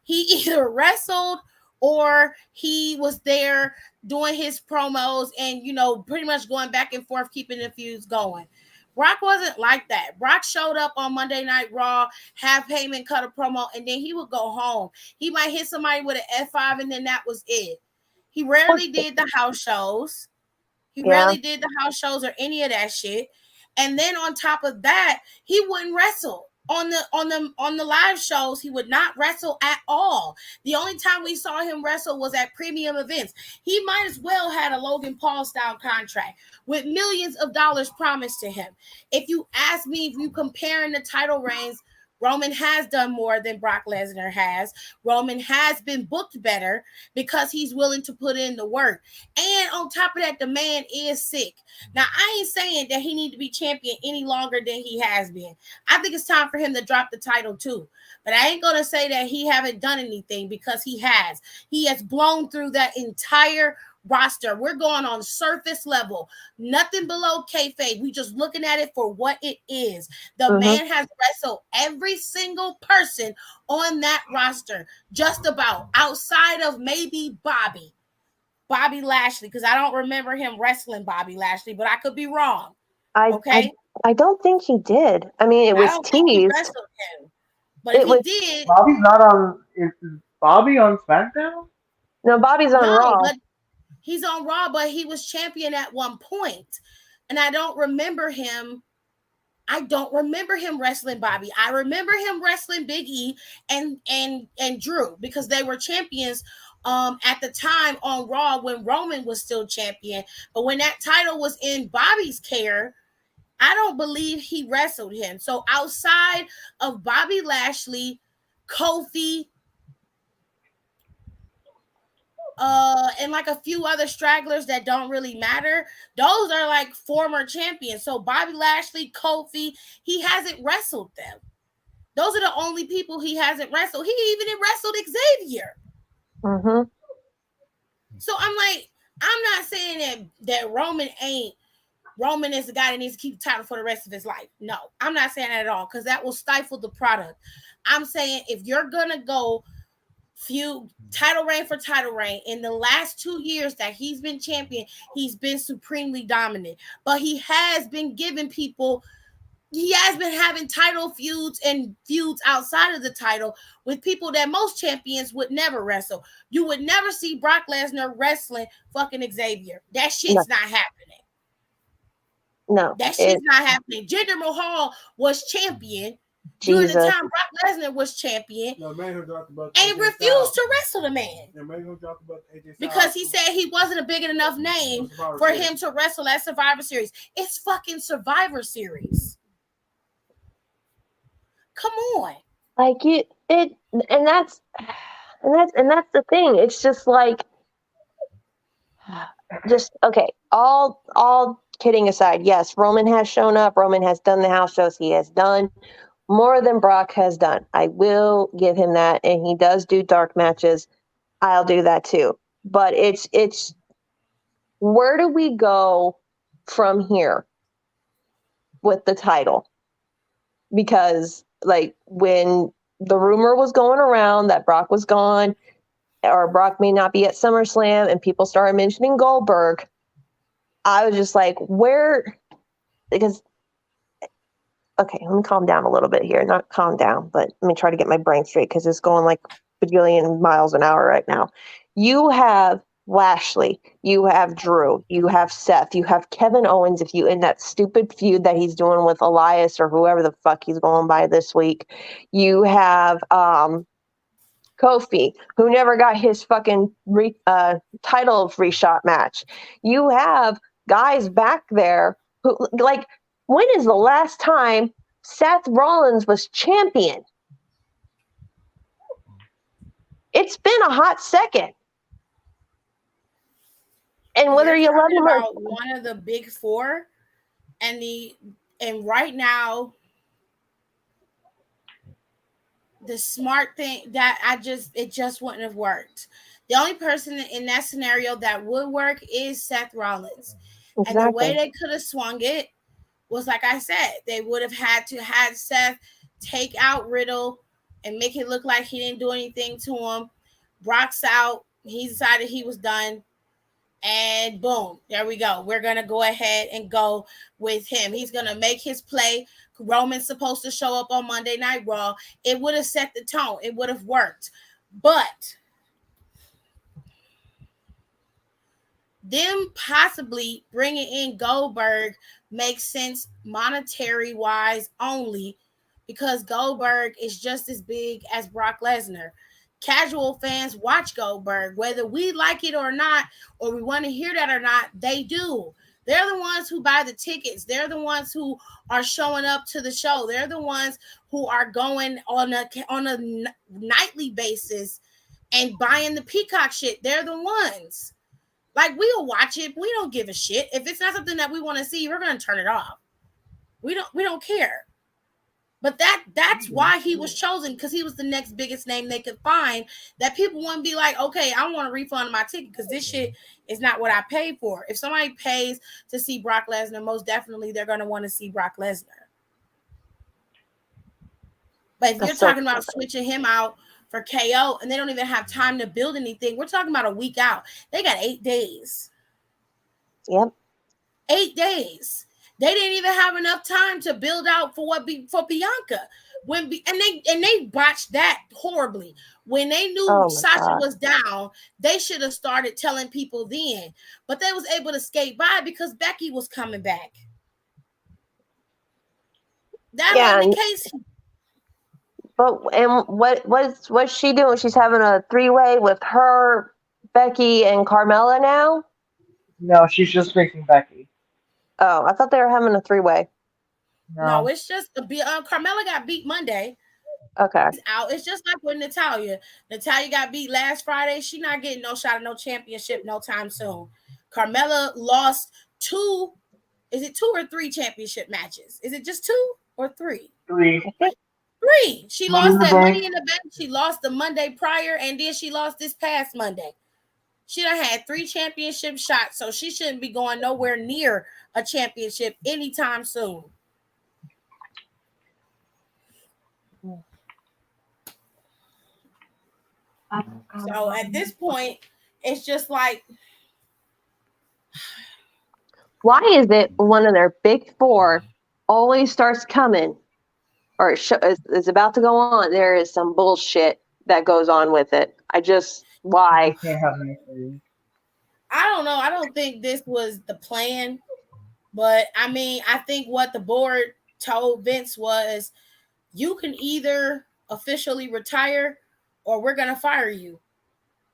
he either wrestled or he was there doing his promos and, pretty much going back and forth, keeping the feuds going. Brock wasn't like that. Brock showed up on Monday Night Raw, have Heyman cut a promo, and then he would go home. He might hit somebody with an F5, and then that was it. He rarely did the house shows. Rarely did the house shows or any of that shit. And then on top of that, he wouldn't wrestle. On the live shows, he would not wrestle at all. The only time we saw him wrestle was at premium events. He might as well had a Logan Paul style contract with millions of dollars promised to him. If you ask me, if you comparing the title reigns, Roman has done more than Brock Lesnar has. Roman has been booked better because he's willing to put in the work. And on top of that, the man is sick. Now, I ain't saying that he need to be champion any longer than he has been. I think it's time for him to drop the title too. But I ain't going to say that he haven't done anything, because he has. He has blown through that entire roster. We're going on surface level, nothing below kayfabe. We just looking at it for what it is. The man has wrestled every single person on that roster, just about, outside of maybe Bobby Lashley, because I don't remember him wrestling Bobby Lashley, but I could be wrong. I don't think he did. I mean, it was teased. He wrestled him, but if he did, Bobby's not on. Is Bobby on SmackDown? No, Bobby's on Raw. But he's on Raw, but he was champion at one point. And I don't remember him wrestling Bobby. I remember him wrestling Big E and Drew, because they were champions at the time on Raw when Roman was still champion. But when that title was in Bobby's care, I don't believe he wrestled him. So outside of Bobby Lashley, Kofi, and like a few other stragglers that don't really matter, those are like former champions. So Bobby Lashley, Kofi, he hasn't wrestled them. Those are the only people he hasn't wrestled. He even wrestled Xavier. So I'm like, I'm not saying that Roman is the guy that needs to keep the title for the rest of his life. No, I'm not saying that at all, because that will stifle the product. I'm saying if you're gonna go feud title reign for title reign, in the last 2 years that he's been champion, he's been supremely dominant. But he has been giving people, he has been having title feuds and feuds outside of the title with people that most champions would never wrestle. You would never see Brock Lesnar wrestling fucking Xavier. That shit's not happening. No, that shit's not happening. Jinder Mahal was champion during the time Brock Lesnar was champion, and refused to wrestle the man because he said he wasn't a big enough name for him to wrestle at Survivor Series. It's fucking Survivor Series. Come on. Like, it and that's the thing. It's just like, just okay. All kidding aside, yes, Roman has shown up. Roman has done the house shows. He has done more than Brock has done. I will give him that, and he does do dark matches. I'll do that too. But it's where do we go from here with the title? Because like when the rumor was going around that Brock was gone or Brock may not be at SummerSlam and people started mentioning Goldberg, I was just like, where? Because, okay, let me calm down a little bit here. Not calm down, but let me try to get my brain straight because it's going like a bajillion miles an hour right now. You have Lashley, you have Drew, you have Seth, you have Kevin Owens if you in that stupid feud that he's doing with Elias or whoever the fuck he's going by this week. You have Kofi, who never got his fucking title reshot match. You have guys back there who, like, when is the last time Seth Rollins was champion? It's been a hot second. And whether you love him or one of the big four, and right now, the smart thing that it just wouldn't have worked. The only person in that scenario that would work is Seth Rollins. Exactly. And the way they could have swung it was, like I said, they would have had to have Seth take out Riddle and make it look like he didn't do anything to him. Brock's out. He decided he was done. And boom, there we go. We're going to go ahead and go with him. He's going to make his play. Roman's supposed to show up on Monday Night Raw. It would have set the tone. It would have worked. But them possibly bringing in Goldberg makes sense monetary-wise only because Goldberg is just as big as Brock Lesnar. Casual fans watch Goldberg, whether we like it or not, or we want to hear that or not, they do. They're the ones who buy the tickets. They're the ones who are showing up to the show. They're the ones who are going on a nightly basis and buying the Peacock shit. They're the ones. Like, we'll watch it. We don't give a shit. If it's not something that we want to see, we're going to turn it off. We don't care. But that's why he was chosen, because he was the next biggest name they could find that people wouldn't be like, okay, I want a refund of my ticket because this shit is not what I paid for. If somebody pays to see Brock Lesnar, most definitely they're going to want to see Brock Lesnar. But if you're talking about switching him out for KO and they don't even have time to build anything, we're talking about a week out. They got 8 days. Yep. 8 days. They didn't even have enough time to build out for Bianca. And they botched that horribly. When they knew Sasha was down, they should have started telling people then. But they was able to skate by because Becky was coming back. That wasn't the case. But what's she doing? She's having a 3-way with her, Becky, and Carmella now? No, she's just facing Becky. Oh, I thought they were having a 3-way. No, it's just Carmella got beat Monday. Okay. It's just like with Natalya. Natalya got beat last Friday. She's not getting no shot at no championship no time soon. Carmella lost 2. Is it 2 or 3 championship matches? Is it just 2 or 3? 3. 3. She lost that Money in the Bank. She lost the Monday prior, and then she lost this past Monday. She done had 3 championship shots, so she shouldn't be going nowhere near a championship anytime soon. So at this point, it's just like, why is it one of their big 4 always starts coming or is about to go on? There is some bullshit that goes on with it. Why? I don't know. I don't think this was the plan, but I mean, I think what the board told Vince was, you can either officially retire or we're going to fire you,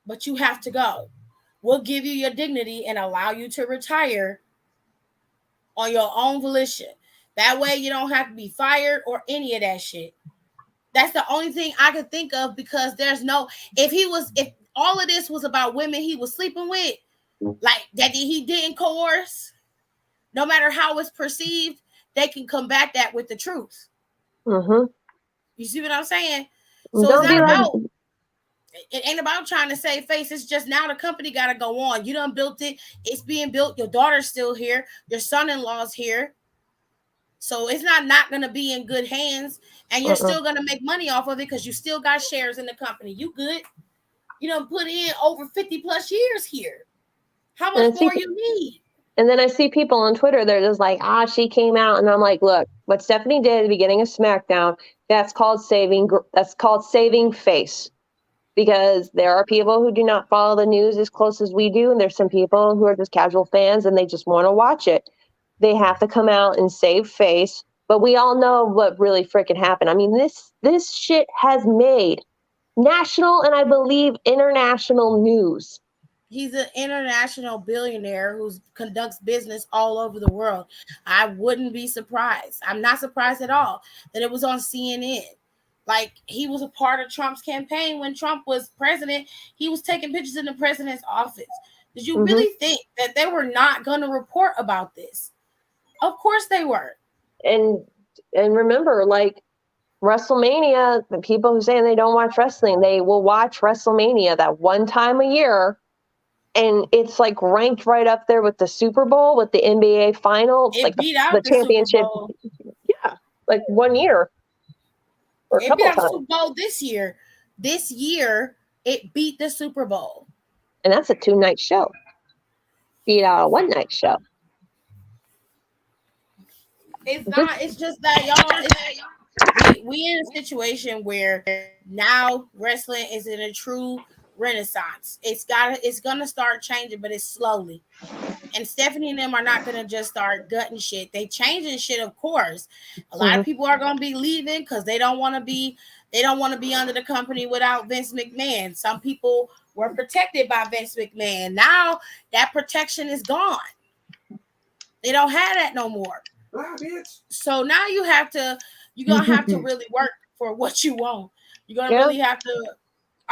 but you have to go. We'll give you your dignity and allow you to retire on your own volition. That way you don't have to be fired or any of that shit. That's the only thing I could think of, because there's no, if all of this was about women he was sleeping with, like that he didn't coerce, no matter how it's perceived, they can combat that with the truth. Mm-hmm. You see what I'm saying? So it's Don't not be like, about, it ain't about trying to save face. It's just now the company got to go on. You done built it. It's being built. Your daughter's still here. Your son-in-law's here. So it's not going to be in good hands, and you're still going to make money off of it because you still got shares in the company. You good. You done put in over 50 plus years here. How much more you need? And then I see people on Twitter, they're just like, she came out. And I'm like, look, what Stephanie did at the beginning of Smackdown, that's called saving face. Because there are people who do not follow the news as close as we do. And there's some people who are just casual fans and they just want to watch it. They have to come out and save face. But we all know what really freaking happened. I mean, this shit has made national and I believe international news. He's an international billionaire who conducts business all over the world. I wouldn't be surprised. I'm not surprised at all that it was on CNN. Like, he was a part of Trump's campaign when Trump was president. He was taking pictures in the president's office. Did you really think that they were not going to report about this? Of course they were. And remember, like, WrestleMania, the people who say they don't watch wrestling, they will watch WrestleMania that one time a year. And it's like ranked right up there with the Super Bowl, with the NBA final. It like beat out the the championship. Super Bowl. Yeah, like 1 year. Or it beat out the Super Bowl this year. This year, it beat the Super Bowl. And that's a 2-night show. Beat out a 1-night show. It's not. It's just that y'all. We in a situation where now wrestling is in a true renaissance. It's gonna start changing, but it's slowly. And Stephanie and them are not gonna just start gutting shit. They changing shit, of course. A lot of people are gonna be leaving because they don't want to be under the company without Vince McMahon. Some people were protected by Vince McMahon. Now that protection is gone. They don't have that no more. So now you're gonna have to really work for what you want. You're gonna really have to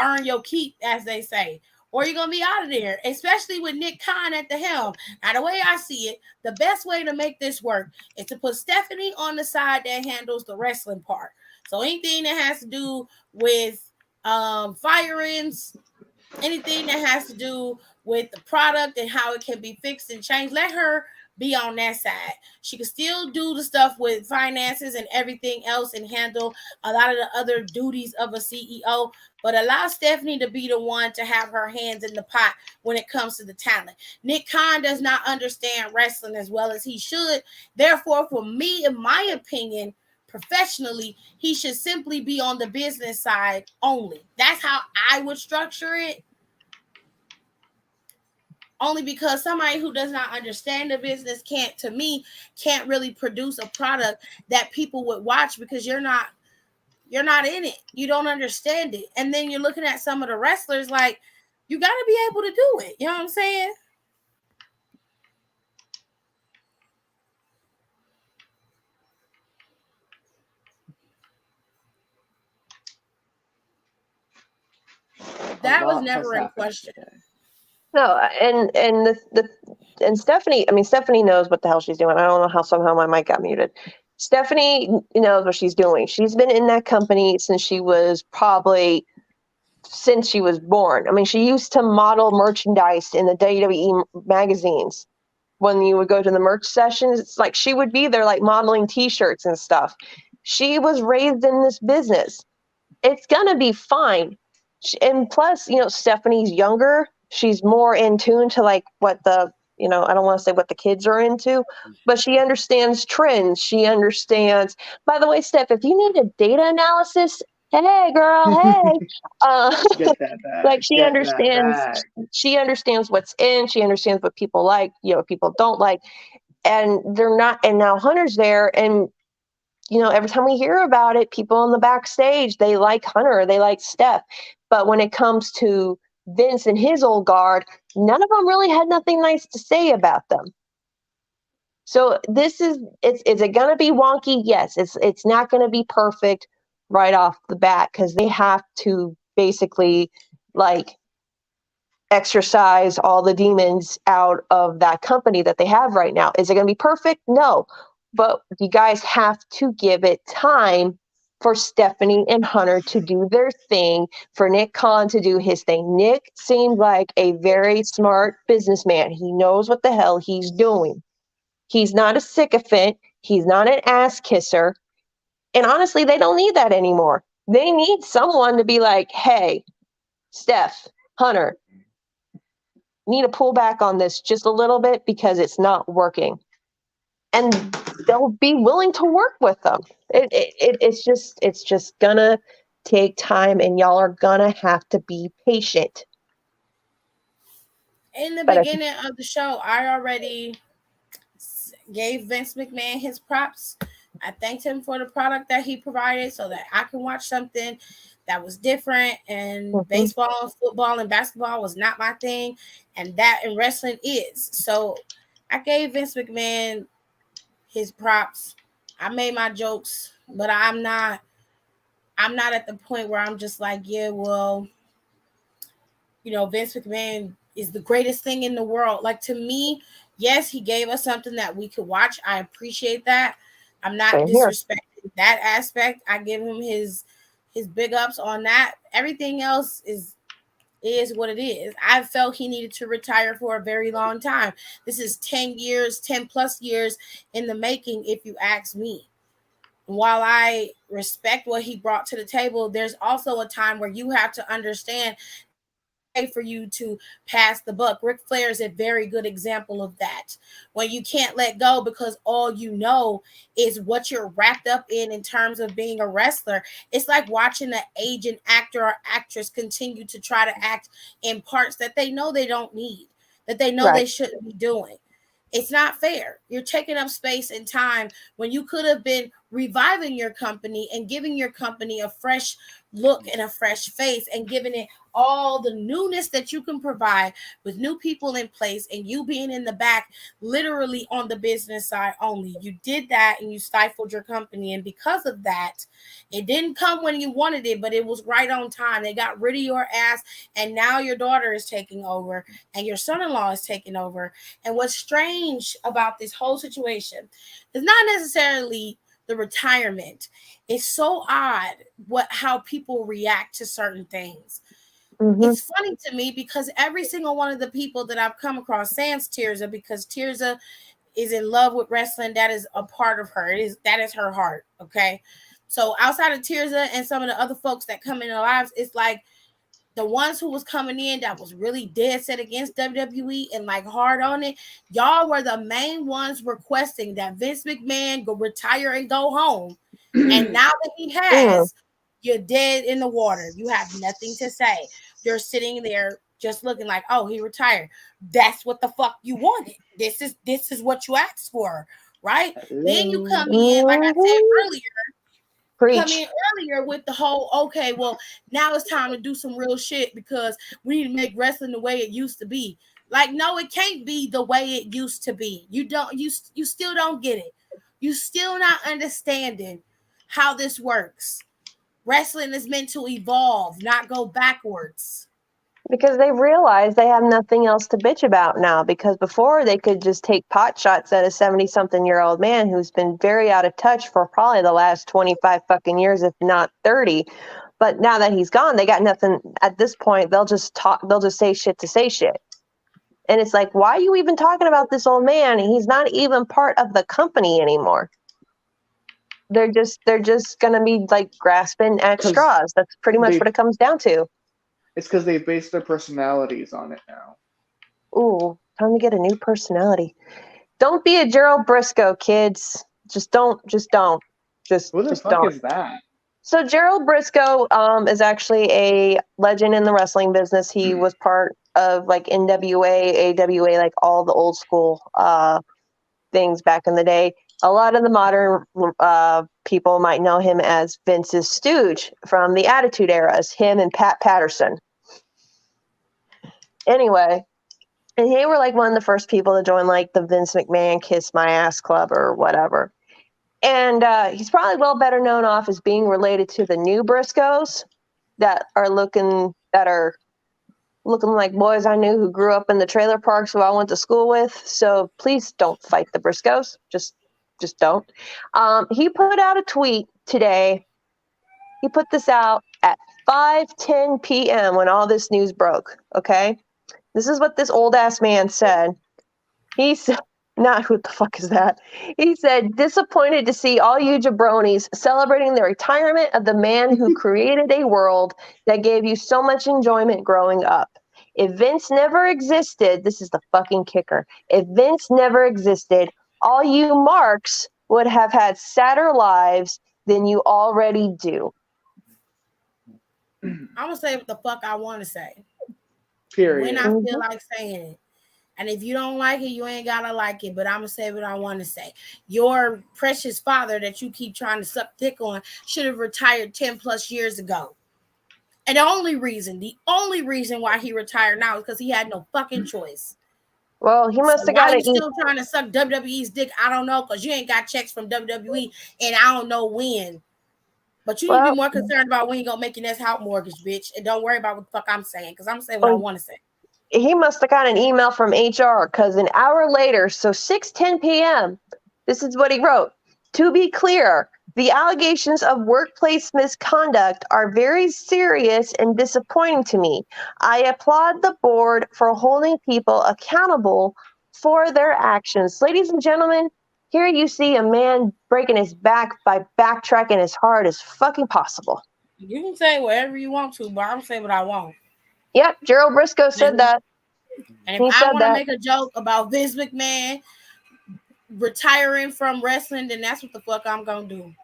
earn your keep, as they say, or you're gonna be out of there, especially with Nick Khan at the helm. Now, the way I see it, the best way to make this work is to put Stephanie on the side that handles the wrestling part. So anything that has to do with firings, anything that has to do with the product and how it can be fixed and changed, let her be on that side. She can still do the stuff with finances and everything else and handle a lot of the other duties of a CEO, but allow Stephanie to be the one to have her hands in the pot when it comes to the talent. Nick Khan does not understand wrestling as well as he should. Therefore, for me, in my opinion, professionally, he should simply be on the business side only. That's how I would structure it. Only because somebody who does not understand the business can't really produce a product that people would watch, because you're not in it. You don't understand it. And then you're looking at some of the wrestlers, like, you got to be able to do it. You know what I'm saying? That was never in question. No, and Stephanie, I mean, Stephanie knows what the hell she's doing. I don't know how somehow my mic got muted. Stephanie knows what she's doing. She's been in that company since she was born. I mean, she used to model merchandise in the WWE magazines. When you would go to the merch sessions, it's like she would be there like modeling t-shirts and stuff. She was raised in this business. It's gonna be fine. And plus, Stephanie's younger. She's more in tune to like what I don't want to say what the kids are into, but she understands trends. She understands, by the way, Steph, if you need a data analysis, hey girl, hey. Get that back. Like she understands what's in, she understands what people like, what people don't like. And now Hunter's there, and every time we hear about it, people in the backstage, they like Hunter, they like Steph. But when it comes to Vince and his old guard, none of them really had nothing nice to say about them. So is it going to be wonky? Yes. It's not going to be perfect, right off the bat because they have to basically like exercise all the demons out of that company that they have right now. Is it going to be perfect? No. But you guys have to give it time for Stephanie and Hunter to do their thing, for Nick Khan to do his thing. Nick seemed like a very smart businessman. He knows what the hell he's doing. He's not a sycophant. He's not an ass kisser. And honestly, they don't need that anymore. They need someone to be like, hey, Steph, Hunter, need to pull back on this just a little bit because it's not working. And they'll be willing to work with them. It's just gonna take time, and y'all are gonna have to be patient. In the But beginning of the show, I already gave Vince McMahon his props. I thanked him for the product that he provided so that I can watch something that was different. And baseball, football, and basketball was not my thing, and that in wrestling is. So I gave Vince McMahon his props. I made my jokes, but I'm not at the point where I'm just like, yeah, well, Vince McMahon is the greatest thing in the world. Like, to me, yes, he gave us something that we could watch. I appreciate that. I'm not disrespecting that aspect. I give him his big ups on that. Everything else is what it is. I felt he needed to retire for a very long time. This is 10 plus years in the making, if you ask me. While I respect what he brought to the table, there's also a time where you have to understand for you to pass the buck. Ric Flair is a very good example of that. When you can't let go because all you know is what you're wrapped up in terms of being a wrestler. It's like watching an aging actor or actress continue to try to act in parts that they know they don't need, that they know they shouldn't be doing. It's not fair. You're taking up space and time when you could have been reviving your company and giving your company a fresh look and a fresh face and giving it all the newness that you can provide with new people in place and you being in the back, literally on the business side only. You did that and you stifled your company. And because of that, it didn't come when you wanted it, but it was right on time. They got rid of your ass, and now your daughter is taking over and your son-in-law is taking over. And what's strange about this whole situation is not necessarily the retirement. It's so odd how people react to certain things. It's funny to me because every single one of the people that I've come across, sans Tirza, because Tirza is in love with wrestling. That is a part of her. That is her heart. Okay. So outside of Tirza and some of the other folks that come in their lives, it's like the ones who was coming in that was really dead set against WWE and like hard on it. Y'all were the main ones requesting that Vince McMahon go retire and go home. And now that he has, you're dead in the water. You have nothing to say. You're sitting there just looking like, oh, he retired. That's what the fuck you wanted. This is what you asked for, right? Then you come in, like I said earlier, come in earlier with the whole, okay, well, now it's time to do some real shit because we need to make wrestling the way it used to be. Like, no, it can't be the way it used to be. You still don't get it. You still not understanding how this works. Wrestling is meant to evolve, not go backwards. Because they realize they have nothing else to bitch about now. Because before they could just take pot shots at a 70-something-year-old man who's been very out of touch for probably the last 25 fucking years, if not 30. But now that he's gone, they got nothing. At this point, they'll just talk. They'll just say shit to say shit. And it's like, why are you even talking about this old man? He's not even part of the company anymore. They're just gonna be like grasping at straws. That's pretty much what it comes down to. It's because they base their personalities on it now. Ooh, time to get a new personality. Don't be a Gerald Briscoe, kids. Just don't. Who the fuck don't. is that? So Gerald Briscoe is actually a legend in the wrestling business. He was part of like NWA, AWA, like all the old school things back in the day. A lot of the modern people might know him as Vince's stooge from the Attitude Era, as him and Pat Patterson. Anyway, and they were like one of the first people to join like the Vince McMahon Kiss My Ass Club or whatever. And he's probably well better known off as being related to the new Briscoes that are looking like boys I knew who grew up in the trailer parks who I went to school with. So please don't fight the Briscoes. Just don't. He put out a tweet today. He put this out at 5:10 p.m. when all this news broke. Okay, this is what this old ass man said. He said, "Not who the fuck is that?" He said, "Disappointed to see all you jabronis celebrating the retirement of the man who created a world that gave you so much enjoyment growing up. If Vince never existed," this is the fucking kicker, "if Vince never existed, all you marks would have had sadder lives than you already do." I'm gonna say what the fuck I want to say Period. when I feel like saying it. And if you don't like it, you ain't gotta like it. But I'm gonna say what I want to say. Your precious father that you keep trying to suck dick on should have retired 10 plus years ago. And the only reason why he retired now is because he had no fucking choice. Well, he must So have why got you it. still trying to suck WWE's dick? I don't know, because you ain't got checks from WWE, and I don't know when. But you need to Well, be more concerned about when you gonna make your next house mortgage, bitch. And don't worry about what the fuck I'm saying, because I'm saying what I want to say. he must have got an email from HR because an hour later, so 6:10 p.m., this is what he wrote. "To be clear, the allegations of workplace misconduct are very serious and disappointing to me. I applaud the board for holding people accountable for their actions." Ladies and gentlemen, here you see a man breaking his back by backtracking as hard as fucking possible. You can say whatever you want to, but I'm saying what I want. Yep, Gerald Briscoe said that. And if He I said want to that. make a joke about Vince McMahon retiring from wrestling, then that's what the fuck I'm gonna do.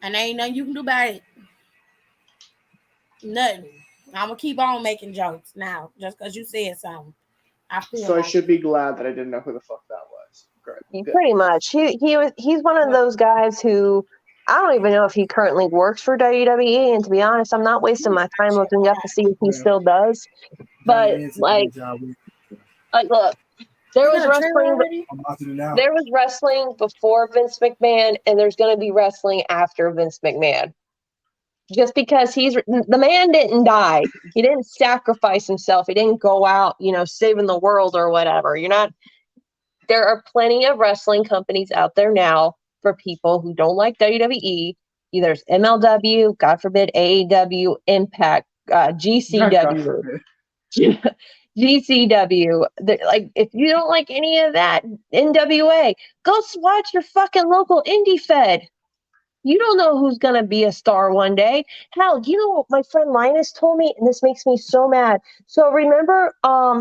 And there ain't nothing you can do about it. Nothing. I'm gonna keep on making jokes now, just because you said something. I feel So I like should be glad that I didn't know who the fuck that was. Great. Good. Pretty much. He's one of those guys who I don't even know if he currently works for WWE. And to be honest, I'm not wasting my time looking up to see if he still does. But like look, there was wrestling. I'm about to do now. There was wrestling before Vince McMahon, and there's going to be wrestling after Vince McMahon. Just because the man didn't die, he didn't sacrifice himself. He didn't go out, saving the world or whatever. There are plenty of wrestling companies out there now for people who don't like WWE. There's MLW, God forbid, AEW, Impact, GCW, GCW. Like, if you don't like any of that, NWA, go watch your fucking local indie fed. You don't know who's going to be a star one day. Hell, you know what my friend Linus told me? And this makes me so mad. So remember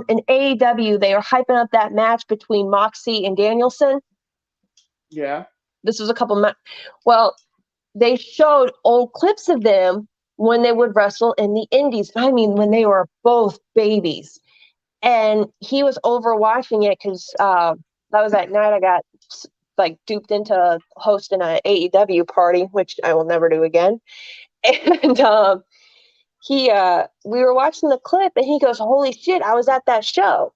in AEW, they were hyping up that match between Moxie and Danielson? Yeah. This was a couple months. Well, they showed old clips of them when they would wrestle in the indies. I mean, when they were both babies. And he was over watching it because that was that night I got duped into hosting an AEW party, which I will never do again. And we were watching the clip and he goes, "Holy shit, I was at that show."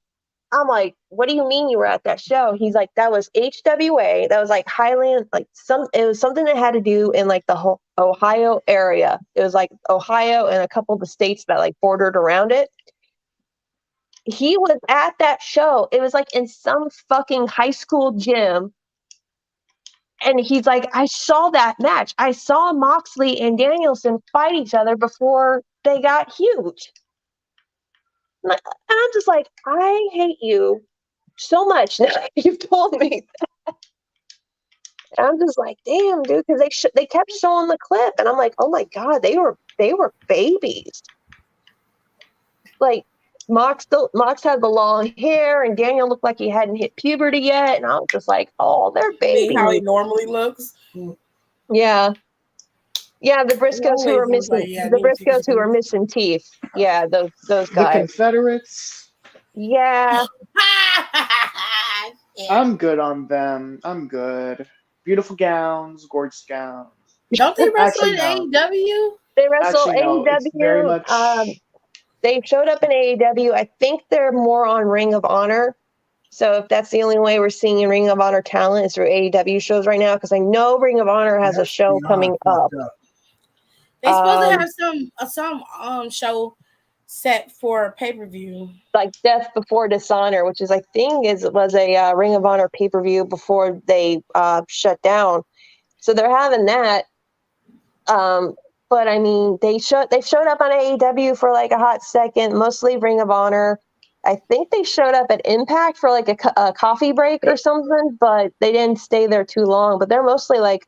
I'm like, "What do you mean you were at that show?" He's like, "That was HWA. That was like Highland, it was something that had to do in like the whole Ohio area. It was like Ohio and a couple of the states that like bordered around it." He was at that show. It was like in some fucking high school gym. And he's like, "I saw that match. I saw Moxley and Danielson fight each other before they got huge." And I'm just like, I hate you so much now you've told me that. And I'm just like, damn, dude, because they kept showing the clip, and I'm like, oh my god, they were babies. Like Mox had the long hair, and Daniel looked like he hadn't hit puberty yet, and I was just like, oh, they're babies. How he normally looks. Yeah. Yeah, the Briscoes who are missing teeth. Yeah, those guys. The Confederates. Yeah. I'm good on them. I'm good. Beautiful gowns, gorgeous gowns. Don't they wrestle in AEW? They wrestle AEW. It's very much. They showed up in AEW. I think they're more on Ring of Honor. So if that's the only way we're seeing Ring of Honor talent is through AEW shows right now, because I know Ring of Honor has a That's show beyond coming up. fucked up. They supposed to Um, have some show set for pay-per-view. like Death Before Dishonor, which is I think was a Ring of Honor pay-per-view before they shut down. So they're having that. But I mean, they showed up on AEW for like a hot second, mostly Ring of Honor. I think they showed up at Impact for like a coffee break or something, but they didn't stay there too long. But they're mostly like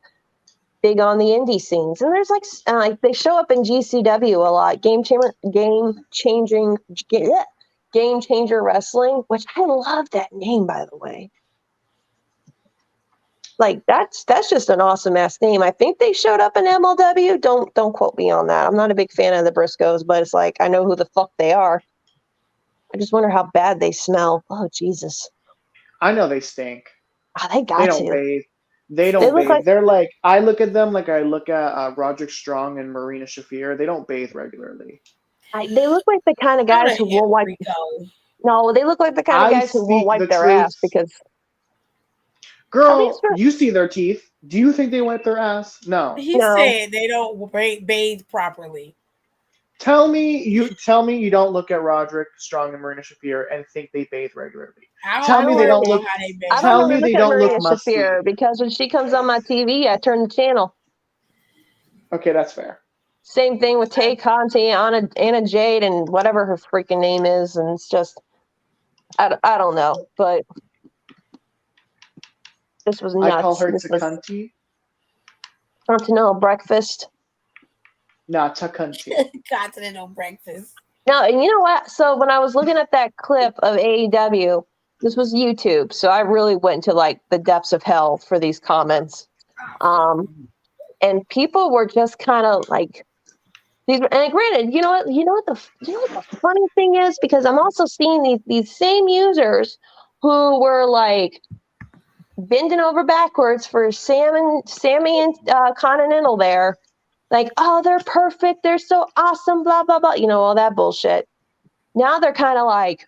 big on the indie scenes, and there's like they show up in GCW a lot. Game Changer Wrestling, which I love that name, by the way. Like that's just an awesome ass name. I think they showed up in MLW. Don't quote me on that. I'm not a big fan of the Briscoes, but it's like I know who the fuck they are. I just wonder how bad they smell. Oh Jesus. I know they stink. Oh, they got They don't to. bathe. They They don't look bathe. like They're like, I look at them like I look at Roderick Strong and Marina Shafir. They don't bathe regularly. they look like the kind of How guys the who won't hell wipe. we go? No, they look like the kind of I guys who won't speak wipe the their truth. ass because I mean, Girl, you see their teeth. Do you think they wipe their ass? No. He No. said they don't bathe properly. Tell me you don't look at Roderick Strong and Marina Shafir and think they bathe regularly. Tell me they don't know look. how they I bathe. don't Tell really me look they at don't look Maria musty. Shafir because when she comes on my TV, I turn the channel. Okay, that's fair. Same thing with Tay Conti, Anna Jade, and whatever her freaking name is, and it's just I don't know, but this was nuts. I call her This was Takunti. Continental breakfast. Nah, Takunti. Continental breakfast. No, and you know what? So when I was looking at that clip of AEW, this was YouTube, so I really went into like the depths of hell for these comments. And people were just kind of like these. And granted, you know what the funny thing is, because I'm also seeing these same users who were like bending over backwards for Sammy and Continental there. Like, oh, they're perfect. They're so awesome, blah, blah, blah. You know, all that bullshit. Now they're kind of like,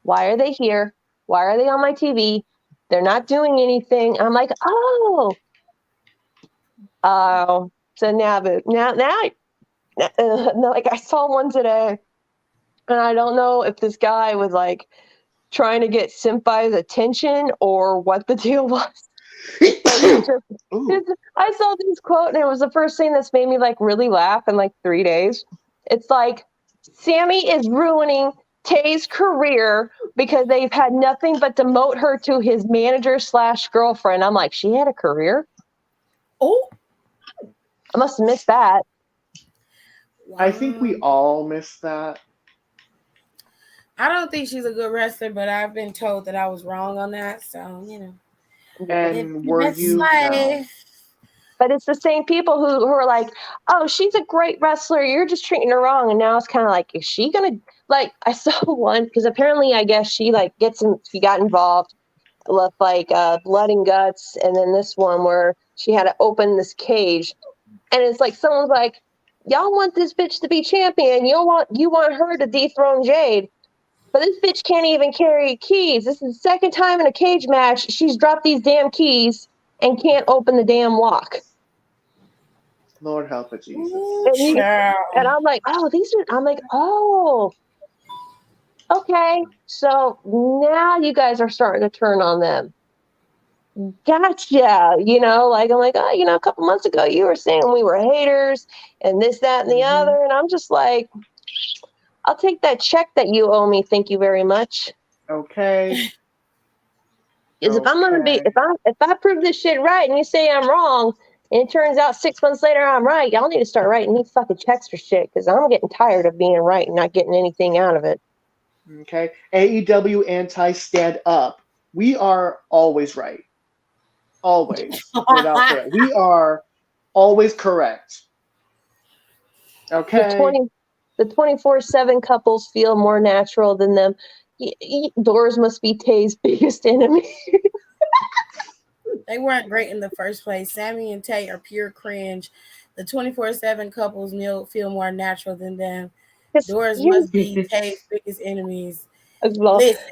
why are they here? Why are they on my TV? They're not doing anything. I'm like, oh. So now, like I saw one today, and I don't know if this guy was like trying to get Senpai's attention or what the deal was. I saw this quote, and it was the first thing that's made me like really laugh in like 3 days. It's like, Sammy is ruining Tay's career because they've had nothing but demote her to his manager / girlfriend. I'm like, she had a career? Oh, I must have missed that. I think we all missed that. I don't think she's a good wrestler, but I've been told that I was wrong on that. So, you know. And were you? No. But it's the same people who are like, oh, she's a great wrestler. You're just treating her wrong. And now it's kind of like, is she going to, like, I saw one, because apparently I guess she, like, she got involved with, like, blood and guts. And then this one where she had to open this cage. And it's like, someone's like, y'all want this bitch to be champion. You want her to dethrone Jade. But this bitch can't even carry keys. This is the second time in a cage match she's dropped these damn keys and can't open the damn lock. Lord help it, Jesus. And I'm like, oh, okay. So now you guys are starting to turn on them. Gotcha. You know, like, I'm like, oh, you know, a couple months ago you were saying we were haters and this, that, and the other. And I'm just like, I'll take that check that you owe me. Thank you very much. Okay. Because if I'm gonna be, if I prove this shit right and you say I'm wrong, and it turns out 6 months later I'm right, y'all need to start writing me fucking checks for shit. Because I'm getting tired of being right and not getting anything out of it. Okay. AEW anti-stand up. We are always right. Always. Without fail. We are always correct. Okay. The 24/7 couples feel more natural than them. Doors must be Tay's biggest enemy. They weren't great in the first place. Sammy and Tay are pure cringe. The 24/7 couples feel more natural than them. Doors must be Tay's biggest enemies. Well, Listen,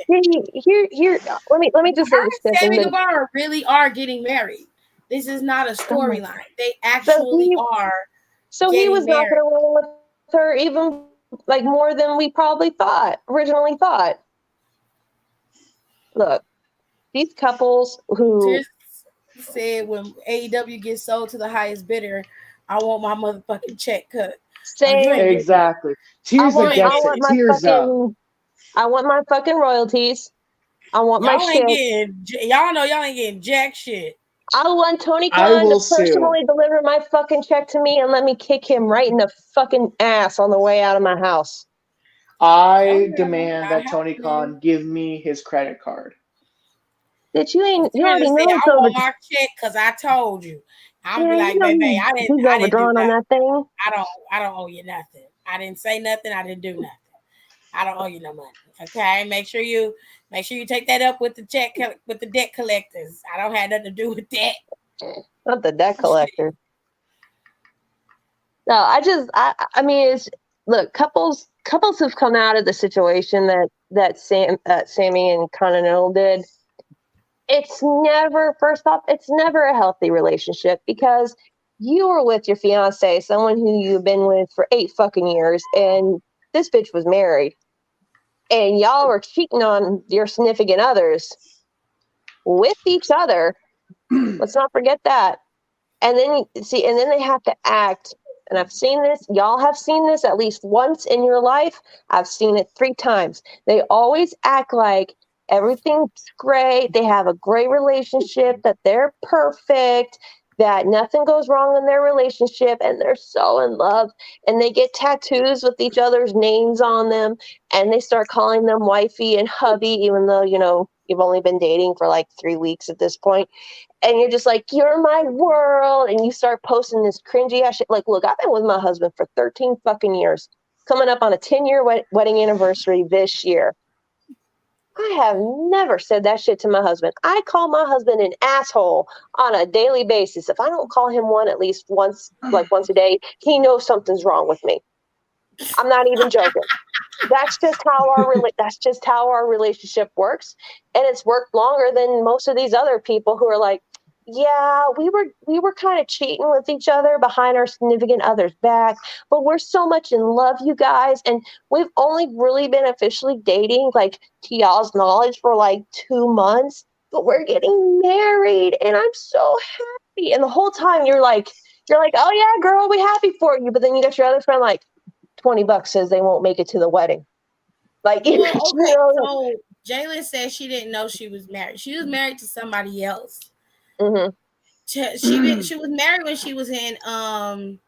here. Let me just say her this, and Sammy Stephanie. Guevara really are getting married. This is not a storyline. They So actually he, are so he getting was not married. going to roll with her even like more than we probably originally thought. Look, these couples who Just said when AEW gets sold to the highest bidder, I want my motherfucking check cut. You say ain't getting it. Exactly. Tears You that ain't I gets getting it. want it. my Tears up. fucking royalties. I want my Y'all ain't shit. getting. Y'all know y'all ain't getting jack shit. I want Tony I Khan to will sue. personally deliver my fucking check to me and let me kick him right in the fucking ass on the way out of my house. Oh, I no, demand not that Tony happening. Khan give me his credit card. You You already just say know I want my check because I told you. I'm gonna be like, baby, he's I didn't do overdrawn on nothing. that thing. I don't owe you nothing. I didn't say nothing. I didn't do nothing. I don't owe you no money. Okay, make sure you take that up with the debt collectors. I don't have nothing to do with that. Not the debt collector. No, I mean, it's look, couples have come out of the situation that Sammy and Continental did. It's never, first off, it's never a healthy relationship because you were with your fiance, someone who you've been with for 8 fucking years, and this bitch was married, and y'all were cheating on your significant others with each other. Let's not forget that. And then and then they have to act. And I've seen this. Y'all have seen this at least once in your life. I've seen it 3 times. They always act like everything's great. They have a great relationship, that they're perfect, that nothing goes wrong in their relationship, and they're so in love. And they get tattoos with each other's names on them, and they start calling them wifey and hubby, even though, you've only been dating for like 3 weeks at this point, and you're just like, you're my world, and you start posting this cringy ass shit. Like, look, I've been with my husband for 13 fucking years, coming up on a 10-year wedding anniversary this year. I have never said that shit to my husband. I call my husband an asshole on a daily basis. If I don't call him one at least once a day, he knows something's wrong with me. I'm not even joking. That's just how our relationship works, and it's worked longer than most of these other people who are like, yeah, we were kind of cheating with each other behind our significant other's back, but we're so much in love, you guys, and we've only really been officially dating, like, to y'all's knowledge, for like 2 months, but we're getting married, and I'm so happy. And the whole time you're like, oh yeah, girl, we happy for you, but then you got your other friend like, $20 says they won't make it to the wedding. Like, Well, okay, so Jayla said she didn't know she was married. She was married to somebody else. mm-hmm. She was married when she was in WWE.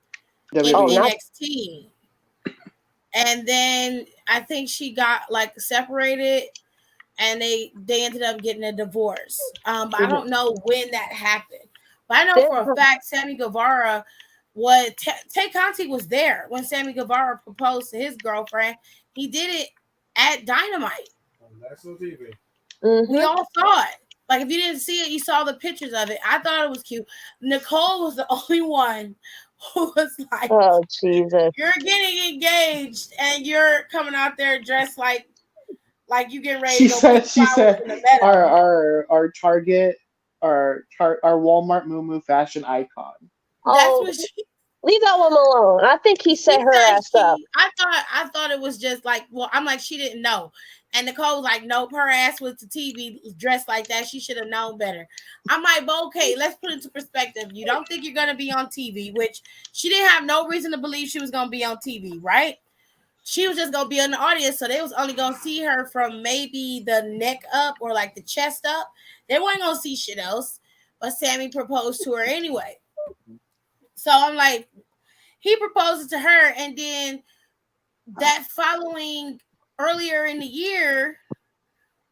NXT, and then I think she got like separated, and they ended up getting a divorce. But I don't know when that happened. But I know for a fact Sammy Guevara Tay Conti was there when Sammy Guevara proposed to his girlfriend. He did it at Dynamite. On national TV. Mm-hmm. We all saw it. Like, if you didn't see it, you saw the pictures of it. I thought it was cute. Nicole was the only one who was like, oh Jesus, you're getting engaged and you're coming out there dressed like you getting ready to go pick She flowers said in the meadow. our Target, our Walmart Moo fashion icon. That's oh, what she leave that woman alone. I think he set her said. ass up. I thought it was just like, well, I'm like, she didn't know. And Nicole was like, nope, her ass was to TV dressed like that. She should have known better. I'm like, but okay, let's put it into perspective. You don't think you're going to be on TV, which she didn't have no reason to believe she was going to be on TV, right? She was just going to be in the audience. So they was only going to see her from maybe the neck up or like the chest up. They weren't going to see shit else. But Sammy proposed to her anyway. So I'm like, he proposed to her, and then that following earlier in the year,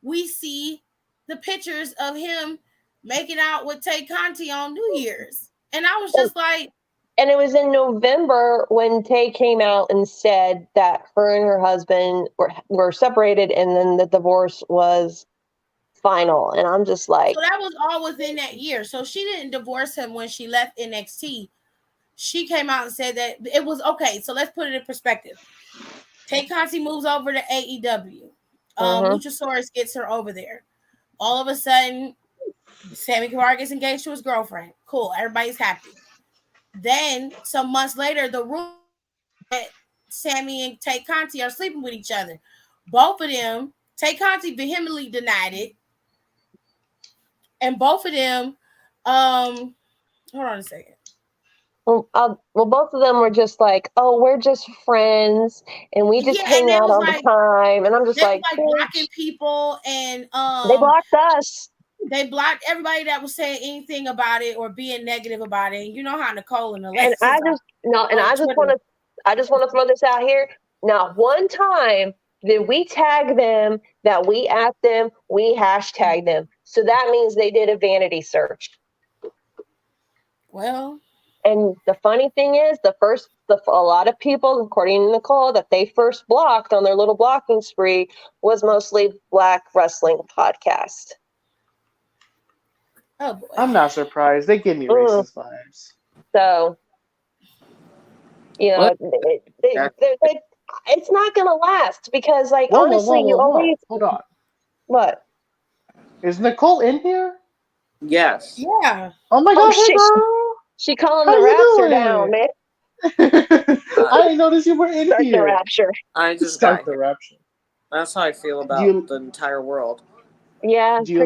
we see the pictures of him making out with Tay Conti on New Year's. And I was just like, and it was in November when Tay came out and said that her and her husband were separated, and then the divorce was final. And I'm just like, so that was all within that year. So she didn't divorce him when she left NXT. She came out and said that it was okay. So let's put it in perspective. Tay Conti moves over to AEW. Luchasaurus gets her over there. All of a sudden, Sammy Guevara gets engaged to his girlfriend. Cool, everybody's happy. Then some months later, the rumor that Sammy and Tay Conti are sleeping with each other. Both of them, Tay Conti vehemently denied it, and both of them, hold on a second. Well, both of them were just like, "Oh, we're just friends, and we just hang out all the time." And I'm just they like, were like blocking people, and they blocked us. They blocked everybody that was saying anything about it or being negative about it. You know how Nicole and Alexis. And I just want to throw this out here. Not one time did we tag them, that we at them, we hashtag them. So that means they did a vanity search. Well, and the funny thing is, a lot of people, according to Nicole, that they first blocked on their little blocking spree was mostly Black wrestling podcast. Oh boy. I'm not surprised. They give me racist vibes. So, you know, it's not going to last because, like, honestly, you always... Hold on. What? Is Nicole in here? Yes. Yeah. Oh my God, hey girl. She calling the rapture down, man. I didn't notice you were in Start here. The rapture. I just Start the rapture. That's how I feel about the entire world. Yeah. Do you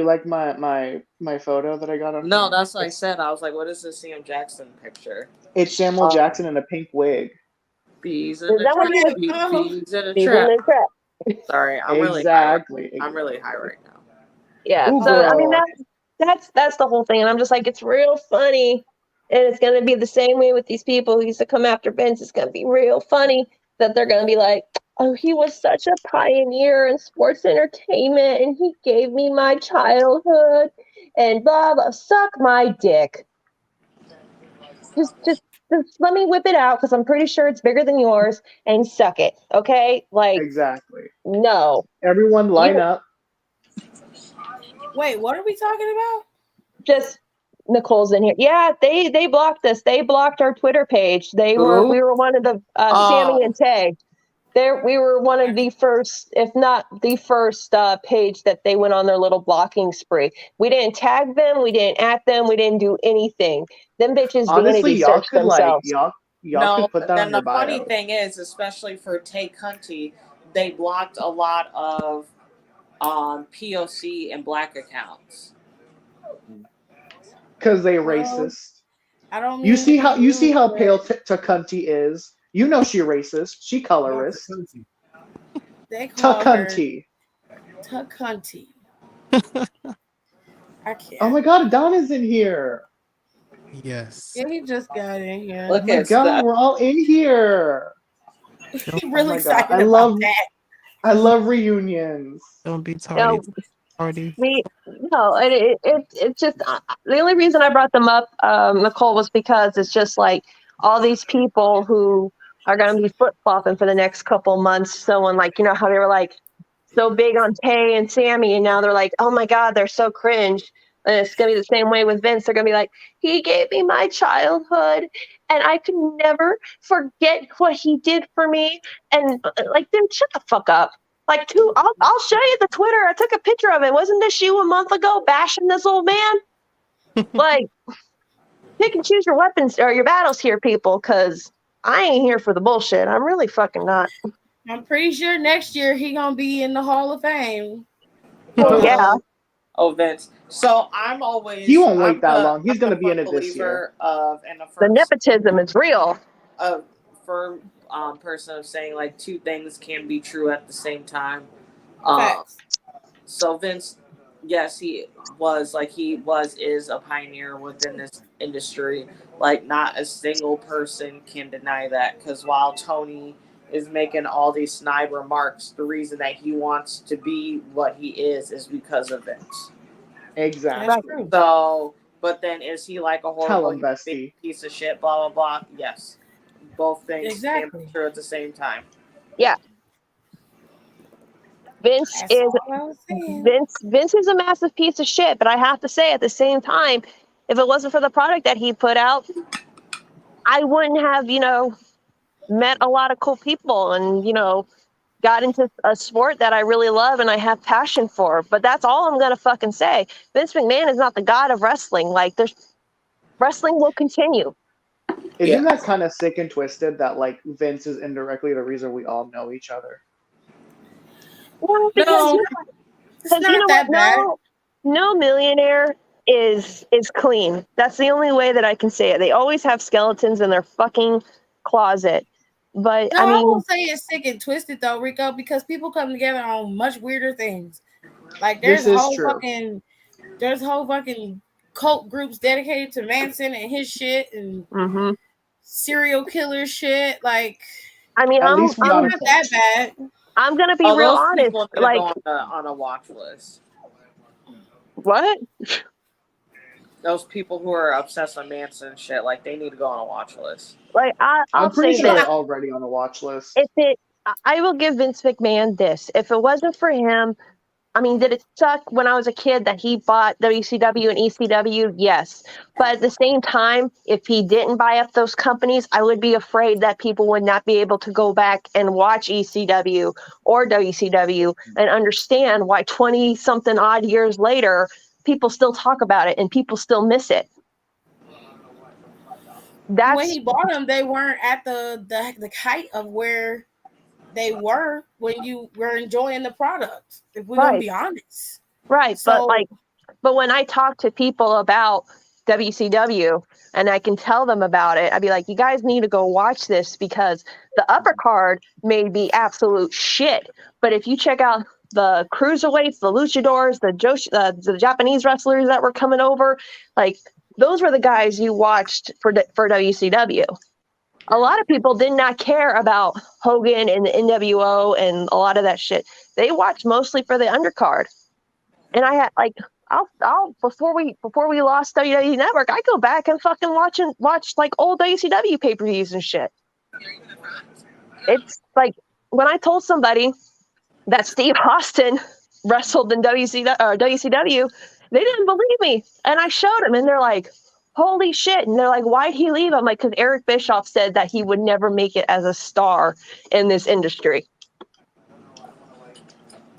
like my photo that I got on? No, that's what I said. I was like, what is this Sam Jackson picture? It's Samuel Jackson in a pink wig. Bees in a trap. Bees in a trap. Sorry, I'm really high right now. Yeah. Ooh, so girl. I mean that's the whole thing. And I'm just like, it's real funny. And it's gonna be the same way with these people who used to come after Vince. It's gonna be real funny that they're gonna be like, oh, he was such a pioneer in sports entertainment and he gave me my childhood and blah blah. Suck my dick. Just let me whip it out because I'm pretty sure it's bigger than yours and suck it. Okay? Like, exactly. No. Everyone line up. Wait, what are we talking about? Just Nicole's in here. Yeah, they blocked us. They blocked our Twitter page. We were one of the Sammy and Tay. We were one of the first, if not the first page that they went on their little blocking spree. We didn't tag them. We didn't at them. We didn't do anything. Them bitches Honestly, y'all could themselves. y'all could put that on your bio. The funny thing is, especially for Tay Conti, they blocked a lot of POC and Black accounts. Because they racist. I don't. You see how pale Takunti is. You know she racist. She colorist. They call Takunti. Takunti. I can't. Oh my God, Donna's in here. Yes. Yeah, he just got in here. Oh my God, we're all in here. He's really excited I about love that. I love reunions. Don't be tardy. Party. It's just the only reason I brought them up, Nicole, was because it's just like all these people who are going to be flip flopping for the next couple months. So, and like, you know how they were like so big on Tay and Sammy, and now they're like, oh my God, they're so cringe. And it's going to be the same way with Vince. They're going to be like, he gave me my childhood and I could never forget what he did for me. And like, dude, shut the fuck up. Like, I'll show you the Twitter. I took a picture of it. Wasn't this you a month ago bashing this old man? Like, pick and choose your weapons or your battles here, people, because I ain't here for the bullshit. I'm really fucking not. I'm pretty sure next year he gonna be in the Hall of Fame. Well, yeah. Oh, Vince. So I'm always. He won't wait that long. He's gonna be in it this year. The nepotism is real. A firm person of saying like two things can be true at the same time. So Vince, yes, he is a pioneer within this industry. Like, not a single person can deny that, because while Tony is making all these snide remarks, the reason that he wants to be what he is because of Vince. Exactly. So, but then is he like a horrible bestie. Piece of shit, blah, blah, blah? Yes. Both things can be true at the same time. Yeah. Vince is a massive piece of shit, but I have to say at the same time, if it wasn't for the product that he put out, I wouldn't have, met a lot of cool people and, got into a sport that I really love and I have passion for. But that's all I'm gonna fucking say. Vince McMahon is not the god of wrestling. Like, wrestling will continue. Isn't that kind of sick and twisted that like Vince is indirectly the reason we all know each other? Well, No, it's because you not know that what? bad. No millionaire is clean. That's the only way that I can say it. They always have skeletons in their fucking closet. But No, I I mean, won't say it's sick and twisted though, Rico, because people come together on much weirder things. Like This is true. there's whole fucking cult groups dedicated to Manson and his shit and serial killer shit. Like, I mean, At least it's we got not a that bad. I'm gonna be Oh, real those honest. people need to Like, go on a watch list. what? Those people who are obsessed with Manson and shit, like they need to go on a watch list. Like, I'll I'm pretty say sure this. they're already on the watch list. I will give Vince McMahon this. If it wasn't for him, I mean, did it suck when I was a kid that he bought WCW and ECW? Yes. But at the same time, if he didn't buy up those companies, I would be afraid that people would not be able to go back and watch ECW or WCW and understand why 20 something odd years later, people still talk about it and people still miss it. When he bought them, they weren't at the height of where they were when you were enjoying the product. If we're gonna be honest, right? So, but when I talk to people about WCW and I can tell them about it, I'd be like, you guys need to go watch this because the upper card may be absolute shit, but if you check out the cruiserweights, the luchadors, the Japanese wrestlers that were coming over, like those were the guys you watched for WCW. A lot of people did not care about Hogan and the NWO and a lot of that shit. They watched mostly for the undercard. And I had like, I'll before we lost WWE Network, I go back and fucking watch like old WCW pay-per-views and shit. It's like when I told somebody that Steve Austin wrestled in WCW, they didn't believe me. And I showed them and they're like, holy shit. And they're like, why'd he leave? I'm like, because Eric Bischoff said that he would never make it as a star in this industry.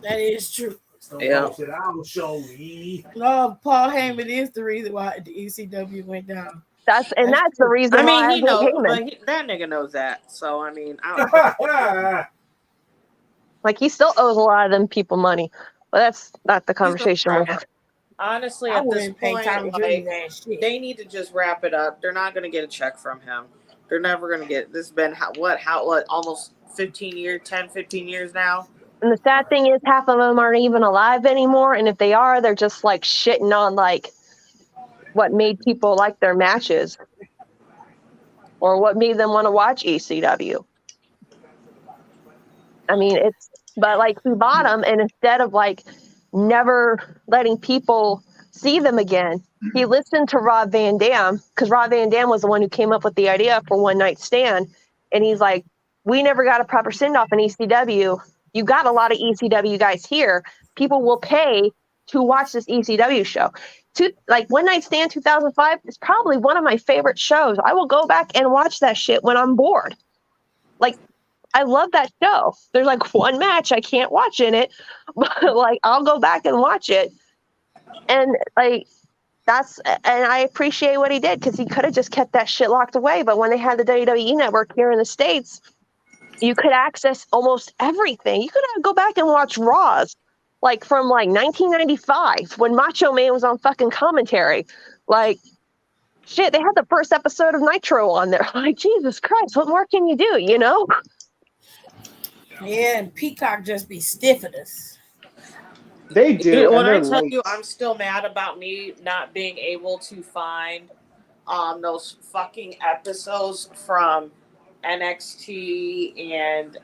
that is true. Yeah. I'll show you. No, Paul Heyman is the reason why the ECW went down. That's the reason I mean, why he knows, Heyman. but that nigga knows that. So I mean, I like he still owes a lot of them people money, but that's not the conversation we're having. Honestly, I at this wouldn't pay point, Tommy Dreamer that shit. they need to just wrap it up. They're not going to get a check from him. They're never going to get. This has been almost 15 years now. And the sad thing is, half of them aren't even alive anymore. And if they are, they're just like shitting on like what made people like their matches or what made them want to watch ECW. I mean, but like we bought them, and instead of like never letting people see them again, he listened to Rob Van Dam because Rob Van Dam was the one who came up with the idea for One Night Stand. And he's like, we never got a proper send off in ECW. You got a lot of ECW guys here. People will pay to watch this ECW show. Like One Night Stand 2005 is probably one of my favorite shows. I will go back and watch that shit when I'm bored. Like, I love that show. There's like one match I can't watch in it, but like I'll go back and watch it. And like and I appreciate what he did because he could have just kept that shit locked away. But when they had the WWE Network here in the States, you could access almost everything. You could go back and watch Raws, like from like 1995 when Macho Man was on fucking commentary. Like, shit, they had the first episode of Nitro on there. Like, Jesus Christ, what more can you do, you know? Yeah, and Peacock just be stiff at us. They do. When I tell you, I'm still mad about me not being able to find those fucking episodes from NXT and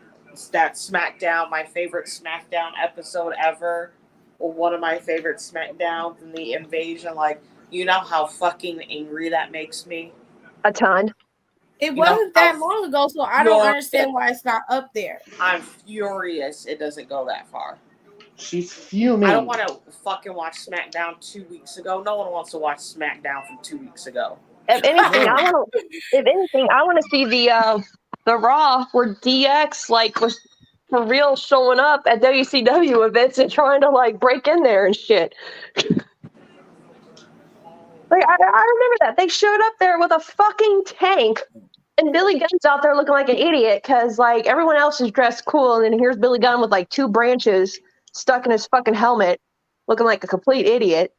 that SmackDown, my favorite SmackDown episode ever, or one of my favorite SmackDowns in the invasion. Like, you know how fucking angry that makes me? A ton. It wasn't that long ago, so I don't understand why it's not up there. I'm furious it doesn't go that far. She's fuming. I don't want to fucking watch SmackDown 2 weeks ago. No one wants to watch SmackDown from 2 weeks ago. If anything, I want to see the Raw where DX like was for real showing up at WCW events and trying to like break in there and shit. Like I remember that they showed up there with a fucking tank, and Billy Gunn's out there looking like an idiot because like everyone else is dressed cool, and then here's Billy Gunn with like 2 branches stuck in his fucking helmet, looking like a complete idiot.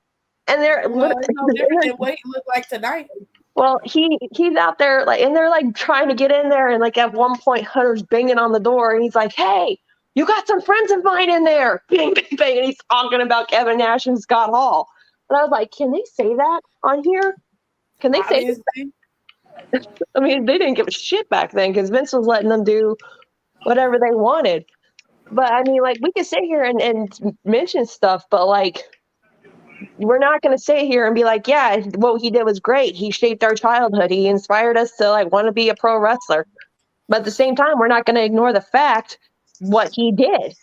And they're Well, it's no different than what he looked like tonight. well, he's out there like, and they're like trying to get in there, and like at one point Hunter's banging on the door, and he's like, "Hey, you got some friends of mine in there!" Bang, bang, bang, and he's talking about Kevin Nash and Scott Hall. And I was like, "Can they say that on here? Can they say?" Obviously. I mean, they didn't give a shit back then because Vince was letting them do whatever they wanted. But I mean, like we could sit here and mention stuff, but like we're not going to sit here and be like, yeah, what he did was great. He shaped our childhood. He inspired us to like want to be a pro wrestler. But at the same time, we're not going to ignore the fact what he did.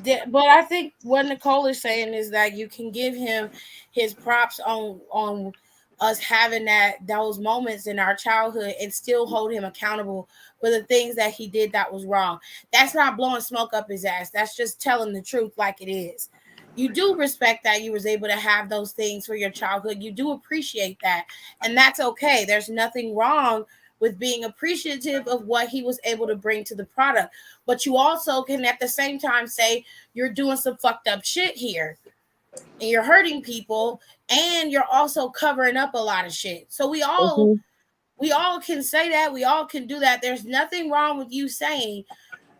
But I think what Nicole is saying is that you can give him his props on us having those moments in our childhood and still hold him accountable for the things that he did that was wrong. That's not blowing smoke up his ass. That's just telling the truth like it is. You do respect that you was able to have those things for your childhood. You do appreciate that. And that's okay. There's nothing wrong with being appreciative of what he was able to bring to the product. But you also can at the same time say you're doing some fucked up shit here. And you're hurting people and you're also covering up a lot of shit. So we all can say that. We all can do that. There's nothing wrong with you saying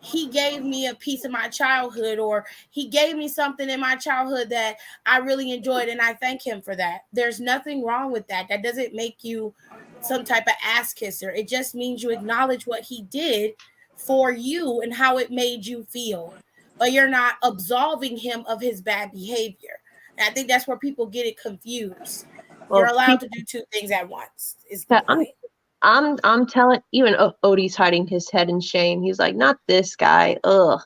he gave me a piece of my childhood, or he gave me something in my childhood that I really enjoyed, and I thank him for that. There's nothing wrong with that. That doesn't make you some type of ass kisser. It just means you acknowledge what he did for you and how it made you feel. But you're not absolving him of his bad behavior. And I think that's where people get it confused. Well, you're allowed to do 2 things at once. Is the point. I'm telling, even Odie's hiding his head in shame. He's like, not this guy. Ugh.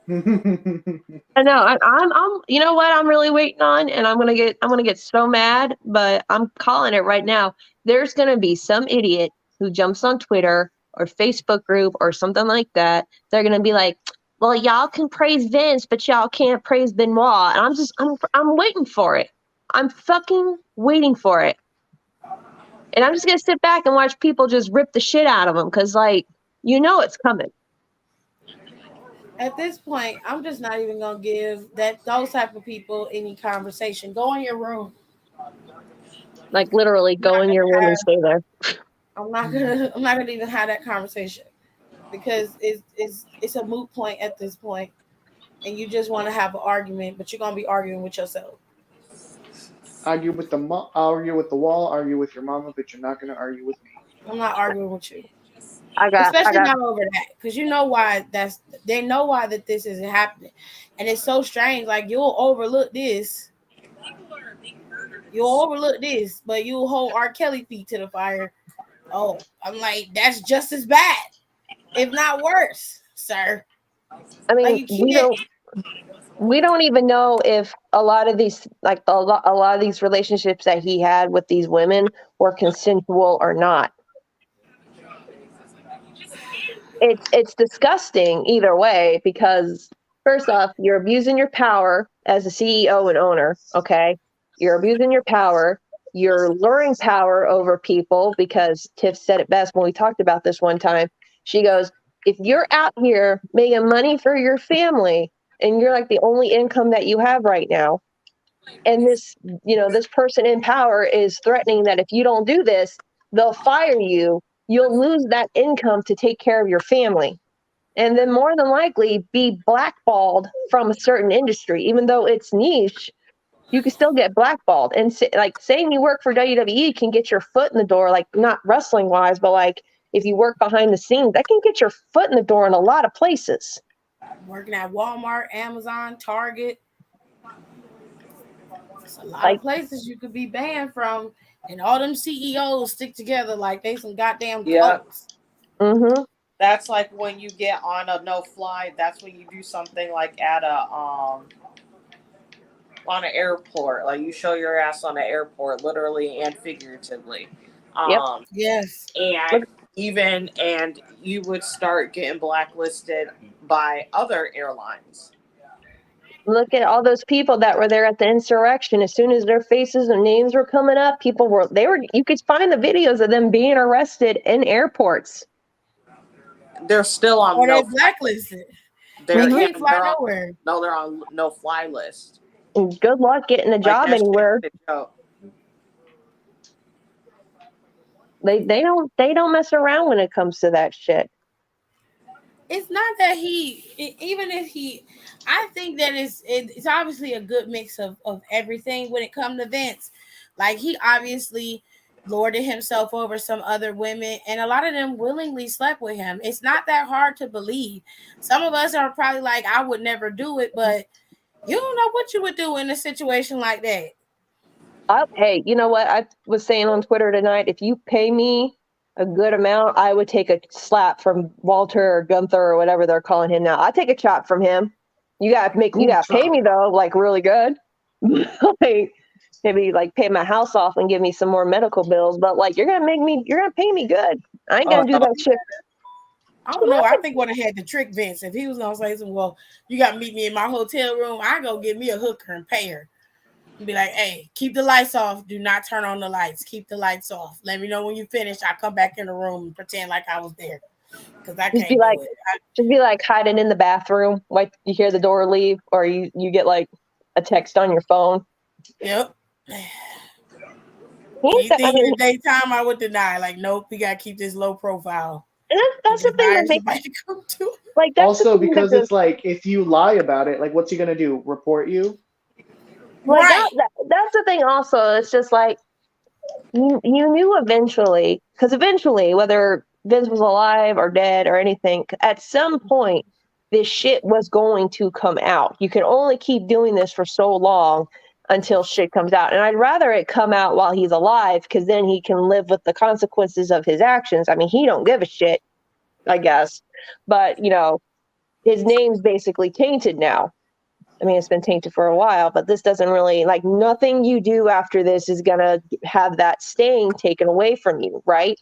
I know. I'm. You know what? I'm really waiting on, and I'm gonna get so mad. But I'm calling it right now. There's gonna be some idiot who jumps on Twitter or Facebook group or something like that. They're gonna be like, "Well, y'all can praise Vince, but y'all can't praise Benoit." And I'm waiting for it. I'm fucking waiting for it. And I'm just gonna sit back and watch people just rip the shit out of them because, like, you know, it's coming. At this point, I'm just not even gonna give those type of people any conversation. Go in your room. Like literally, go in your room and stay there. I'm not gonna even have that conversation because it's a moot point at this point, and you just want to have an argument, but you're gonna be arguing with yourself. Argue with the wall, argue with your mama, but you're not gonna argue with me. I'm not arguing with you. Especially not over that, because you know why they know why that this isn't happening, and it's so strange. Like you'll overlook this, but you'll hold R. Kelly feet to the fire. Oh, I'm like, that's just as bad, if not worse, sir. I mean, we don't even know if a lot of these, like a lot of these relationships that he had with these women were consensual or not. It's disgusting either way, because first off, you're abusing your power as a CEO and owner. Okay, you're abusing your power. You're luring power over people, because Tiff said it best when we talked about this one time. She goes, if you're out here making money for your family and you're like the only income that you have right now, and this person in power is threatening that if you don't do this, they'll fire you, you'll lose that income to take care of your family. And then more than likely be blackballed from a certain industry. Even though it's niche, you can still get blackballed. And saying you work for WWE can get your foot in the door, like not wrestling wise, but like if you work behind the scenes, that can get your foot in the door in a lot of places. Working at Walmart, Amazon, Target. It's a lot of places you could be banned from, and all them CEOs stick together like they some goddamn cults. Mm-hmm. That's like when you get on a no-fly. That's when you do something like at on an airport. Like you show your ass on an airport, literally and figuratively. Yes. And and you would start getting blacklisted by other airlines. Look at all those people that were there at the insurrection. As soon as their faces and names were coming up, you could find the videos of them being arrested in airports. They're still on Or they're blacklisted. They can't fly nowhere. They're on no fly list. And good luck getting a job anywhere. They don't mess around when it comes to that shit. It's not that I think that it's obviously a good mix of everything when it comes to Vince. Like, he obviously lorded himself over some other women, and a lot of them willingly slept with him. It's not that hard to believe. Some of us are probably like, I would never do it, but you don't know what you would do in a situation like that. Hey, you know what? I was saying on Twitter tonight, if you pay me a good amount, I would take a slap from Walter or Gunther or whatever they're calling him now. I'd take a chop from him. You gotta pay me though, like really good. Like, maybe like pay my house off and give me some more medical bills. But like, you're gonna pay me good. I ain't gonna do that shit. I don't know. I think what I had to trick Vince, if he was gonna say something, well, you gotta meet me in my hotel room, I go get me a hooker and pay her. And be like, hey, keep the lights off. Do not turn on the lights. Keep the lights off. Let me know when you finish. I'll come back in the room and pretend like I was there. Because I can't do it. Just be like hiding in the bathroom, like you hear the door leave, or you get like a text on your phone. Yep. You think in the daytime I would deny? Like, nope, we gotta keep this low profile. And that's the thing that makes like that's also because it's like, if you lie about it, like what's he gonna do? Report you? Like that's the thing. Also, it's just like you knew eventually, because eventually, whether Vince was alive or dead or anything, at some point, this shit was going to come out. You can only keep doing this for so long until shit comes out. And I'd rather it come out while he's alive, because then he can live with the consequences of his actions. I mean, he don't give a shit, I guess. But, you know, his name's basically tainted now. I mean, it's been tainted for a while, but this doesn't really, like, nothing you do after this is going to have that stain taken away from you, right?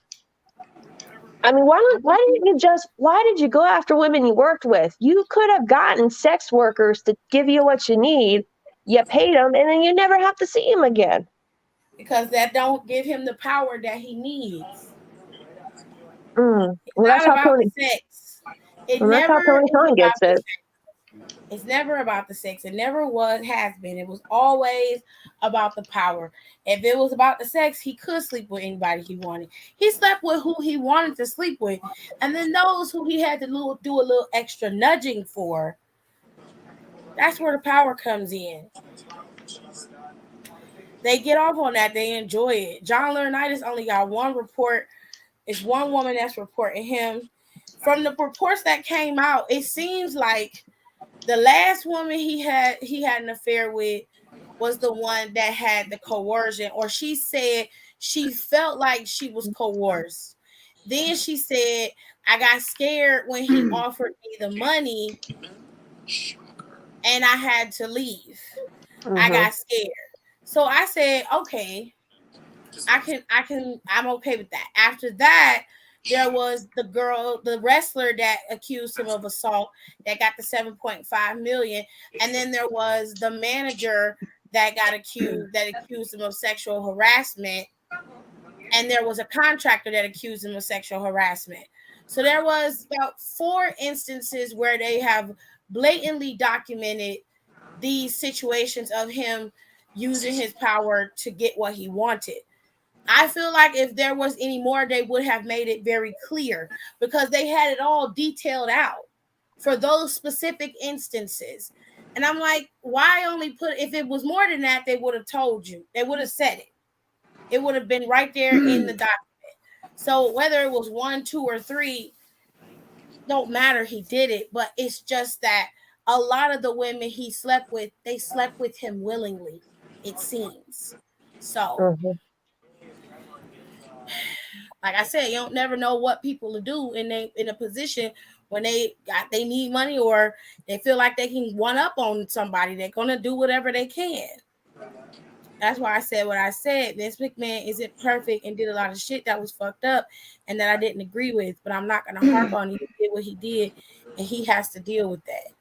I mean, why did you go after women you worked with? You could have gotten sex workers to give you what you need. You paid them, and then you never have to see him again. Because that don't give him the power that he needs. Well, that's not about the sex. That's how Tony Khan gets it. It's never about the sex. It never has been. It was always about the power. If it was about the sex, he could sleep with anybody he wanted. He slept with who he wanted to sleep with. And then those who he had to do a little extra nudging for, that's where the power comes in. They get off on that. They enjoy it. John Laurinaitis only got one report. It's one woman that's reporting him. From the reports that came out, it seems like the last woman he had an affair with was the one that had the coercion, or she said she felt like she was coerced. Then she said, I got scared when he offered me the money and I had to leave. I got scared. So I said, okay, I'm okay with that. After that, there was the wrestler that accused him of assault that got the $7.5 million. And then there was the manager that accused him of sexual harassment. And there was a contractor that accused him of sexual harassment. So there was about 4 instances where they have blatantly documented these situations of him using his power to get what he wanted. I feel like if there was any more, they would have made it very clear, because they had it all detailed out for those specific instances. And I'm like, why only if it was more than that, they would have told you. They would have said it. It would have been right there in the document. So whether it was 1, 2, or 3, don't matter. He did it. But it's just that a lot of the women he slept with, they slept with him willingly, it seems. So like I said, you don't never know what people will do in a position when they need money, or they feel like they can one up on somebody. They're gonna do whatever they can. That's why I said what I said. Vince McMahon isn't perfect and did a lot of shit that was fucked up and that I didn't agree with. But I'm not gonna harp on it. He did what he did, and he has to deal with that.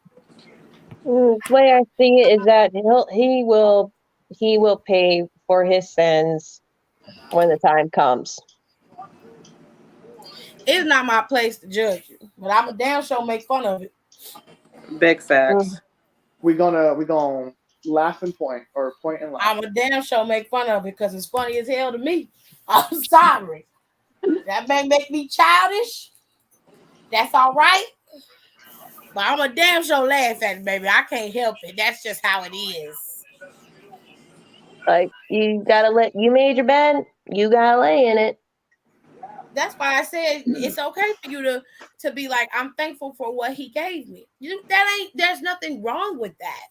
The way I see it is that he will pay for his sins when the time comes. It's not my place to judge you, but I'm a damn sure make fun of it. Big facts. We gonna laugh and point or point and laugh. I'm a damn sure make fun of it because it's funny as hell to me. I'm sorry. That may make me childish. That's all right. But I'm a damn sure laugh at it, baby. I can't help it. That's just how it is. Like you made your bed, you gotta lay in it. That's why I said it's okay for you to be like, I'm thankful for what he gave me. There's nothing wrong with that.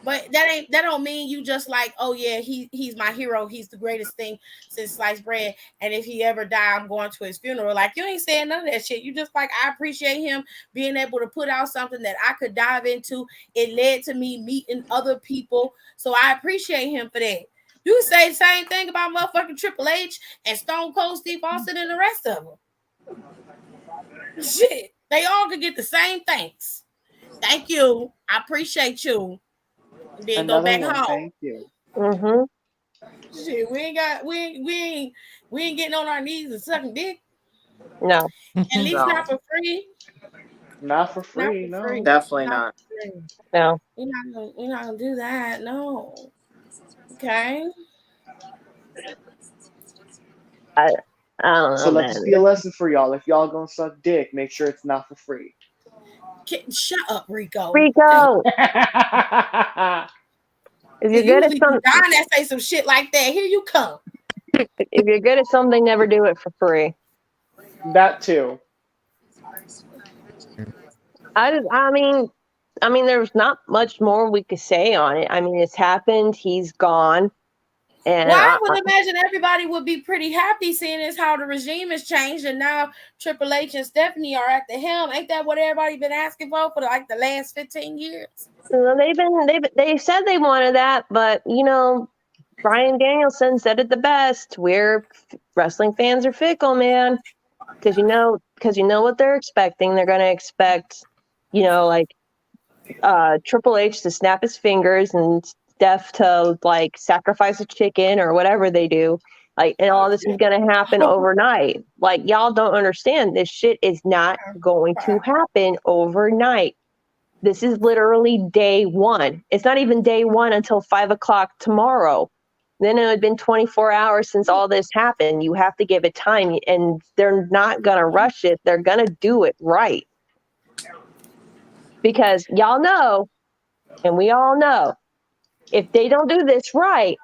But that don't mean you just like, oh yeah, he's my hero. He's the greatest thing since sliced bread. And if he ever die, I'm going to his funeral. Like, you ain't saying none of that shit. You just like, I appreciate him being able to put out something that I could dive into. It led to me meeting other people. So I appreciate him for that. You say the same thing about motherfucking Triple H and Stone Cold Steve Austin and the rest of them. Shit. They all could get the same thanks. Thank you. I appreciate you. And then Another go back one, home. thank you. Mm-hmm. Shit, we ain't getting on our knees and sucking dick. No. At least No. not for free. Not for free, Not for no. free. Definitely not. For free. No. We're not gonna do that. No. Okay. I don't know, So let man. this be a lesson for y'all. If y'all gonna suck dick, make sure it's not for free. Shut up, Rico. Rico. If you're good at Usually something, Don that say some shit like that. Here you come. if you're good at something, never do it for free. That too. I mean, there's not much more we could say on it. I mean, it's happened. He's gone, and Well, I would imagine everybody would be pretty happy seeing as how the regime has changed, and now Triple H and Stephanie are at the helm. Ain't that what everybody been asking for like the last 15 years? they said they wanted that, but Bryan Danielson said it the best. Wrestling fans are fickle, man, because you know what they're expecting. They're going to expect, like Triple H to snap his fingers and Steph to like sacrifice a chicken or whatever they do. Like, and all this is going to happen overnight. Like, y'all don't understand. This shit is not going to happen overnight. This is literally day one. It's not even day one until 5:00 tomorrow. Then it had been 24 hours since all this happened. You have to give it time, and they're not going to rush it. They're going to do it right. Because y'all know, and we all know, if they don't do this right,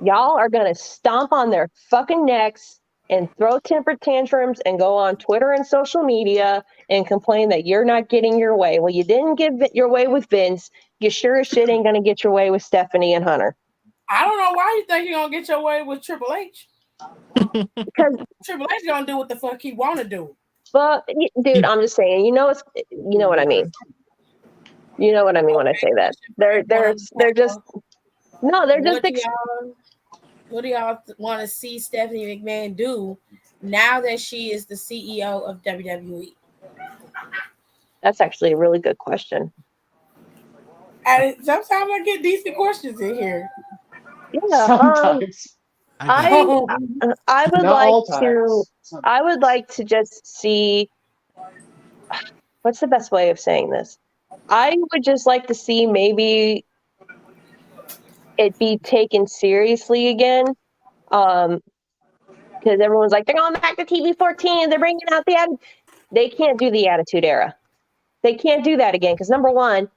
y'all are going to stomp on their fucking necks and throw temper tantrums and go on Twitter and social media and complain that you're not getting your way. Well, you didn't get your way with Vince. You sure as shit ain't going to get your way with Stephanie and Hunter. I don't know why you think you're going to get your way with Triple H. Because Triple H going to do what the fuck he want to do. But, dude, I'm just saying, you know what I mean. You know what I mean when I say that. They're just What do y'all want to see Stephanie McMahon do now that she is the CEO of WWE? That's actually a really good question. And sometimes I get decent questions in here. Yeah, sometimes. I would like to just see. What's the best way of saying this? I would just like to see maybe it be taken seriously again. Because everyone's like, they're going back to TV 14, they're bringing out they can't do the Attitude Era. They can't do that again, because number one,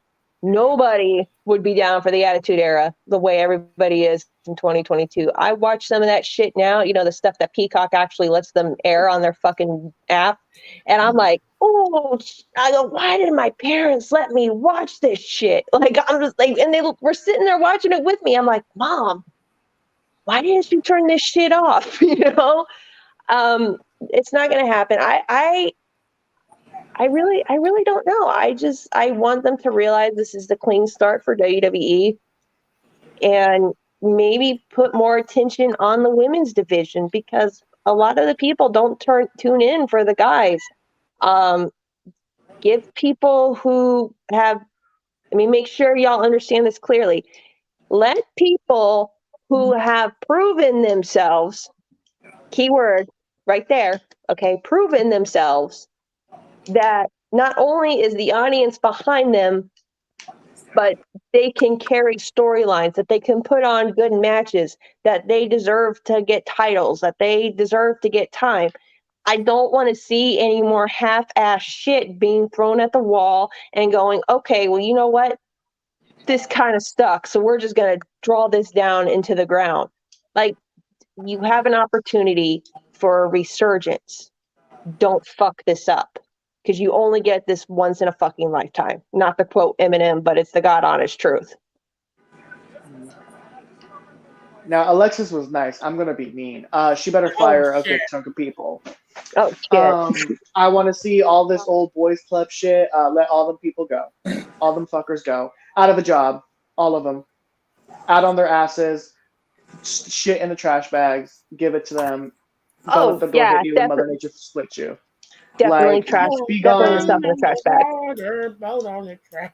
nobody would be down for the Attitude Era the way everybody is in 2022. I watch some of that shit now, the stuff that Peacock actually lets them air on their fucking app. And I'm like, oh, I go, why did my parents let me watch this shit? Like, I'm just like, and they were sitting there watching it with me. I'm like, Mom, why didn't you turn this shit off? It's not going to happen. I really don't know. I want them to realize this is the clean start for WWE. And maybe put more attention on the women's division, because a lot of the people don't tune in for the guys. Give people who have, make sure y'all understand this clearly. Let people who have proven themselves, keyword right there, okay, proven themselves, that not only is the audience behind them, but they can carry storylines, that they can put on good matches, that they deserve to get titles, that they deserve to get time. I don't want to see any more half-ass shit being thrown at the wall and going, okay, well, you know what? This kind of stuck, so we're just going to draw this down into the ground. Like, you have an opportunity for a resurgence. Don't fuck this up, because you only get this once in a fucking lifetime. Not to quote Eminem, but it's the God honest truth. Now, Alexis was nice. I'm gonna be mean. She better fire a good chunk of people. Oh shit! I want to see all this old boys club shit. Let all them people go. All them fuckers go out of a job. All of them out on their asses. Shit in the trash bags. Give it to them. Don't let the door hit you. Mother Nature split you. Definitely like, trash. be Definitely gone. stuff in the trash bag. Boat on the trash.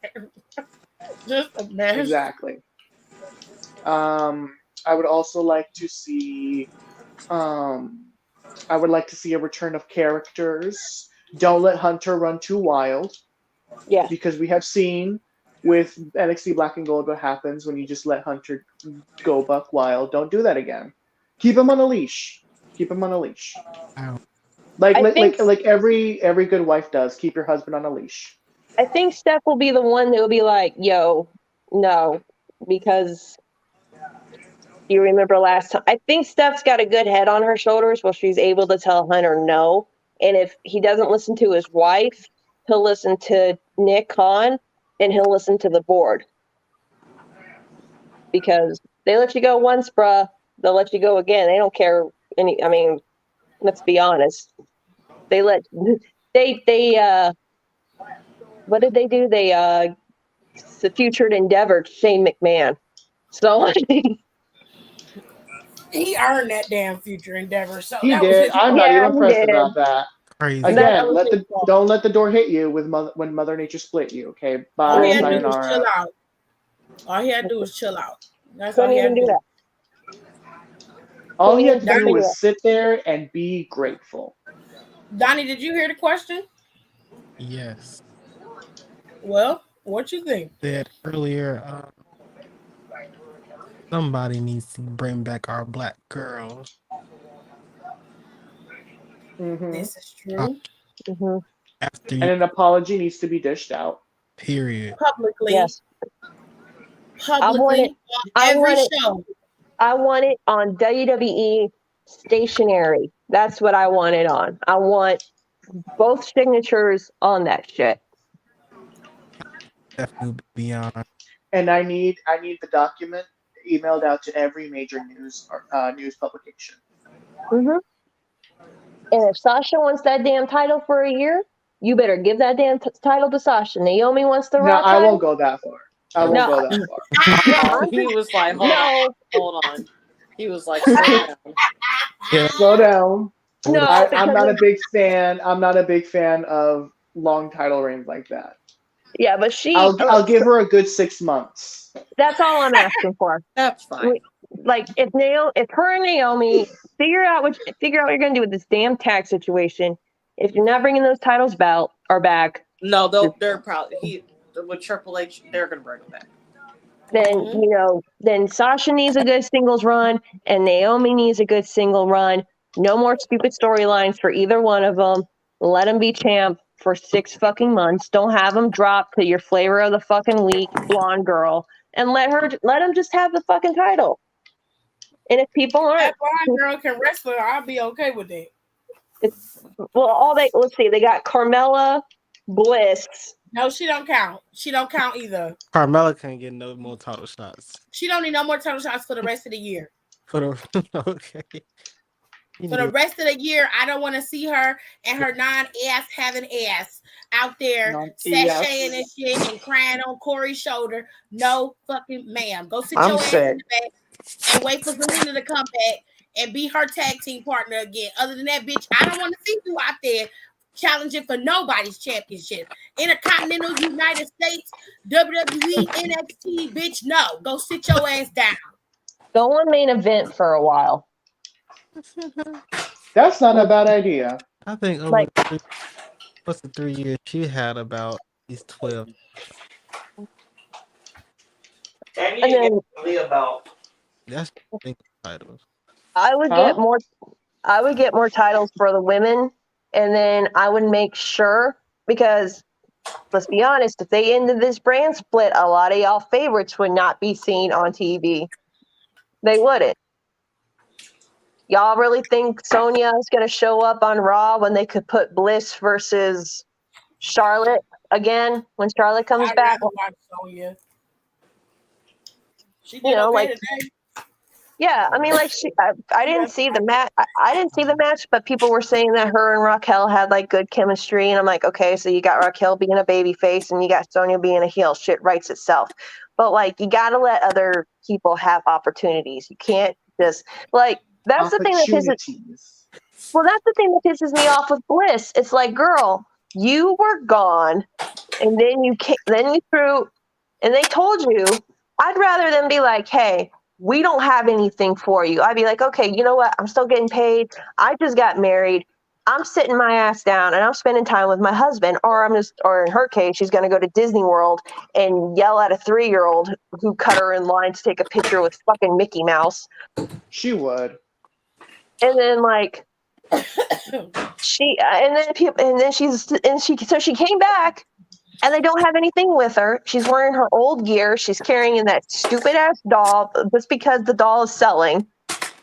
Just a mess. Exactly. I would also like to see. I would like to see a return of characters. Don't let Hunter run too wild. Yeah. Because we have seen with NXT Black and Gold what happens when you just let Hunter go buck wild. Don't do that again. Keep him on a leash. Keep him on a leash. Like every good wife does. Keep your husband on a leash. I think Steph will be the one that will be like, yo, no, because you remember last time. I think Steph's got a good head on her shoulders where she's able to tell Hunter no. And if he doesn't listen to his wife, he'll listen to Nick Khan and he'll listen to the board. Because they let you go once, bruh, they'll let you go again. They don't care let's be honest. They what did they do? They featured Endeavor, Shane McMahon. So he earned that damn future Endeavor. So he that did. was his I'm not even impressed about that. Crazy. Again, don't let the door hit you when Mother Nature split you. Okay, bye. All he had to do was Sayonara. chill out. All he had to do was chill out. That's couldn't all he had even to do do. that. All he had to do was sit there and be grateful. Donnie, did you hear the question? Yes. Well, what you think? Said earlier, somebody needs to bring back our black girls. Mm-hmm. This is true. After and an apology needs to be dished out. Period. Publicly. Yes. Publicly. I On every want show. I want it on WWE stationary. That's what I want it on. I want both signatures on that shit. Definitely beyond. And I need the document emailed out to every major news publication. Mm-hmm. And if Sasha wants that damn title for a year, you better give that damn title to Sasha. Naomi wants the Raw title. I won't go that far. I won't go that far. He was like, hold on. He was like, slow down. No, I'm not a big fan. I'm not a big fan of long title reigns like that. Yeah, but I'll give her a good 6 months. That's all I'm asking for. That's fine. Like if her and Naomi figure out what you're gonna do with this damn tag situation. If you're not bringing those titles back, no, they're probably with Triple H, they're gonna bring them back. Then then Sasha needs a good singles run and Naomi needs a good single run. No more stupid storylines for either one of them. Let them be champ for 6 fucking months. Don't have them drop to your flavor of the fucking week blonde girl, and let them just have the fucking title. And if people aren't, that blonde girl can wrestle, I'll be okay with it. Let's see, they got Carmella, Bliss. No, she don't count. She don't count either. Carmella can't get no more title shots. She don't need no more title shots for the rest of the year. Okay. For the rest of the year, I don't want to see her and her non-ass having ass out there sashaying and shit and crying on Corey's shoulder. No fucking ma'am. Go sit your ass in the back and wait for Zelina to come back and be her tag team partner again. Other than that, bitch, I don't want to see you out there challenging for nobody's championship. Intercontinental United States, WWE, NXT, bitch, no. Go sit your ass down. Go on main event for a while. That's not a bad idea. I think over Like, what's the 3 years she had about these 12. I need and to get then Leah belt. That's think titles. I would Huh? get more. I would get more titles for the women, and then I would make sure, because let's be honest, if they ended this brand split, a lot of y'all favorites would not be seen on TV. They wouldn't. Y'all really think Sonya is going to show up on Raw when they could put Bliss versus Charlotte again when Charlotte comes I'd back? rather watch Sonya. She You did know, okay like, today. yeah, I mean, like, I didn't see the match. I didn't see the match, but people were saying that her and Raquel had like good chemistry, and I'm like, okay, so you got Raquel being a baby face and you got Sonya being a heel. Shit writes itself. But like, you got to let other people have opportunities. You can't just like. That's the thing that pisses. Opportunities. Well, that's the thing that pisses me off with Bliss. It's like, girl, you were gone, and then you threw, and they told you. I'd rather them be like, hey, we don't have anything for you. I'd be like, okay, you know what? I'm still getting paid. I just got married. I'm sitting my ass down and I'm spending time with my husband. Or or in her case, she's going to go to Disney World and yell at a 3-year-old who cut her in line to take a picture with fucking Mickey Mouse. She would. And then like she came back and they don't have anything with her. She's wearing her old gear. She's carrying in that stupid ass doll just because the doll is selling.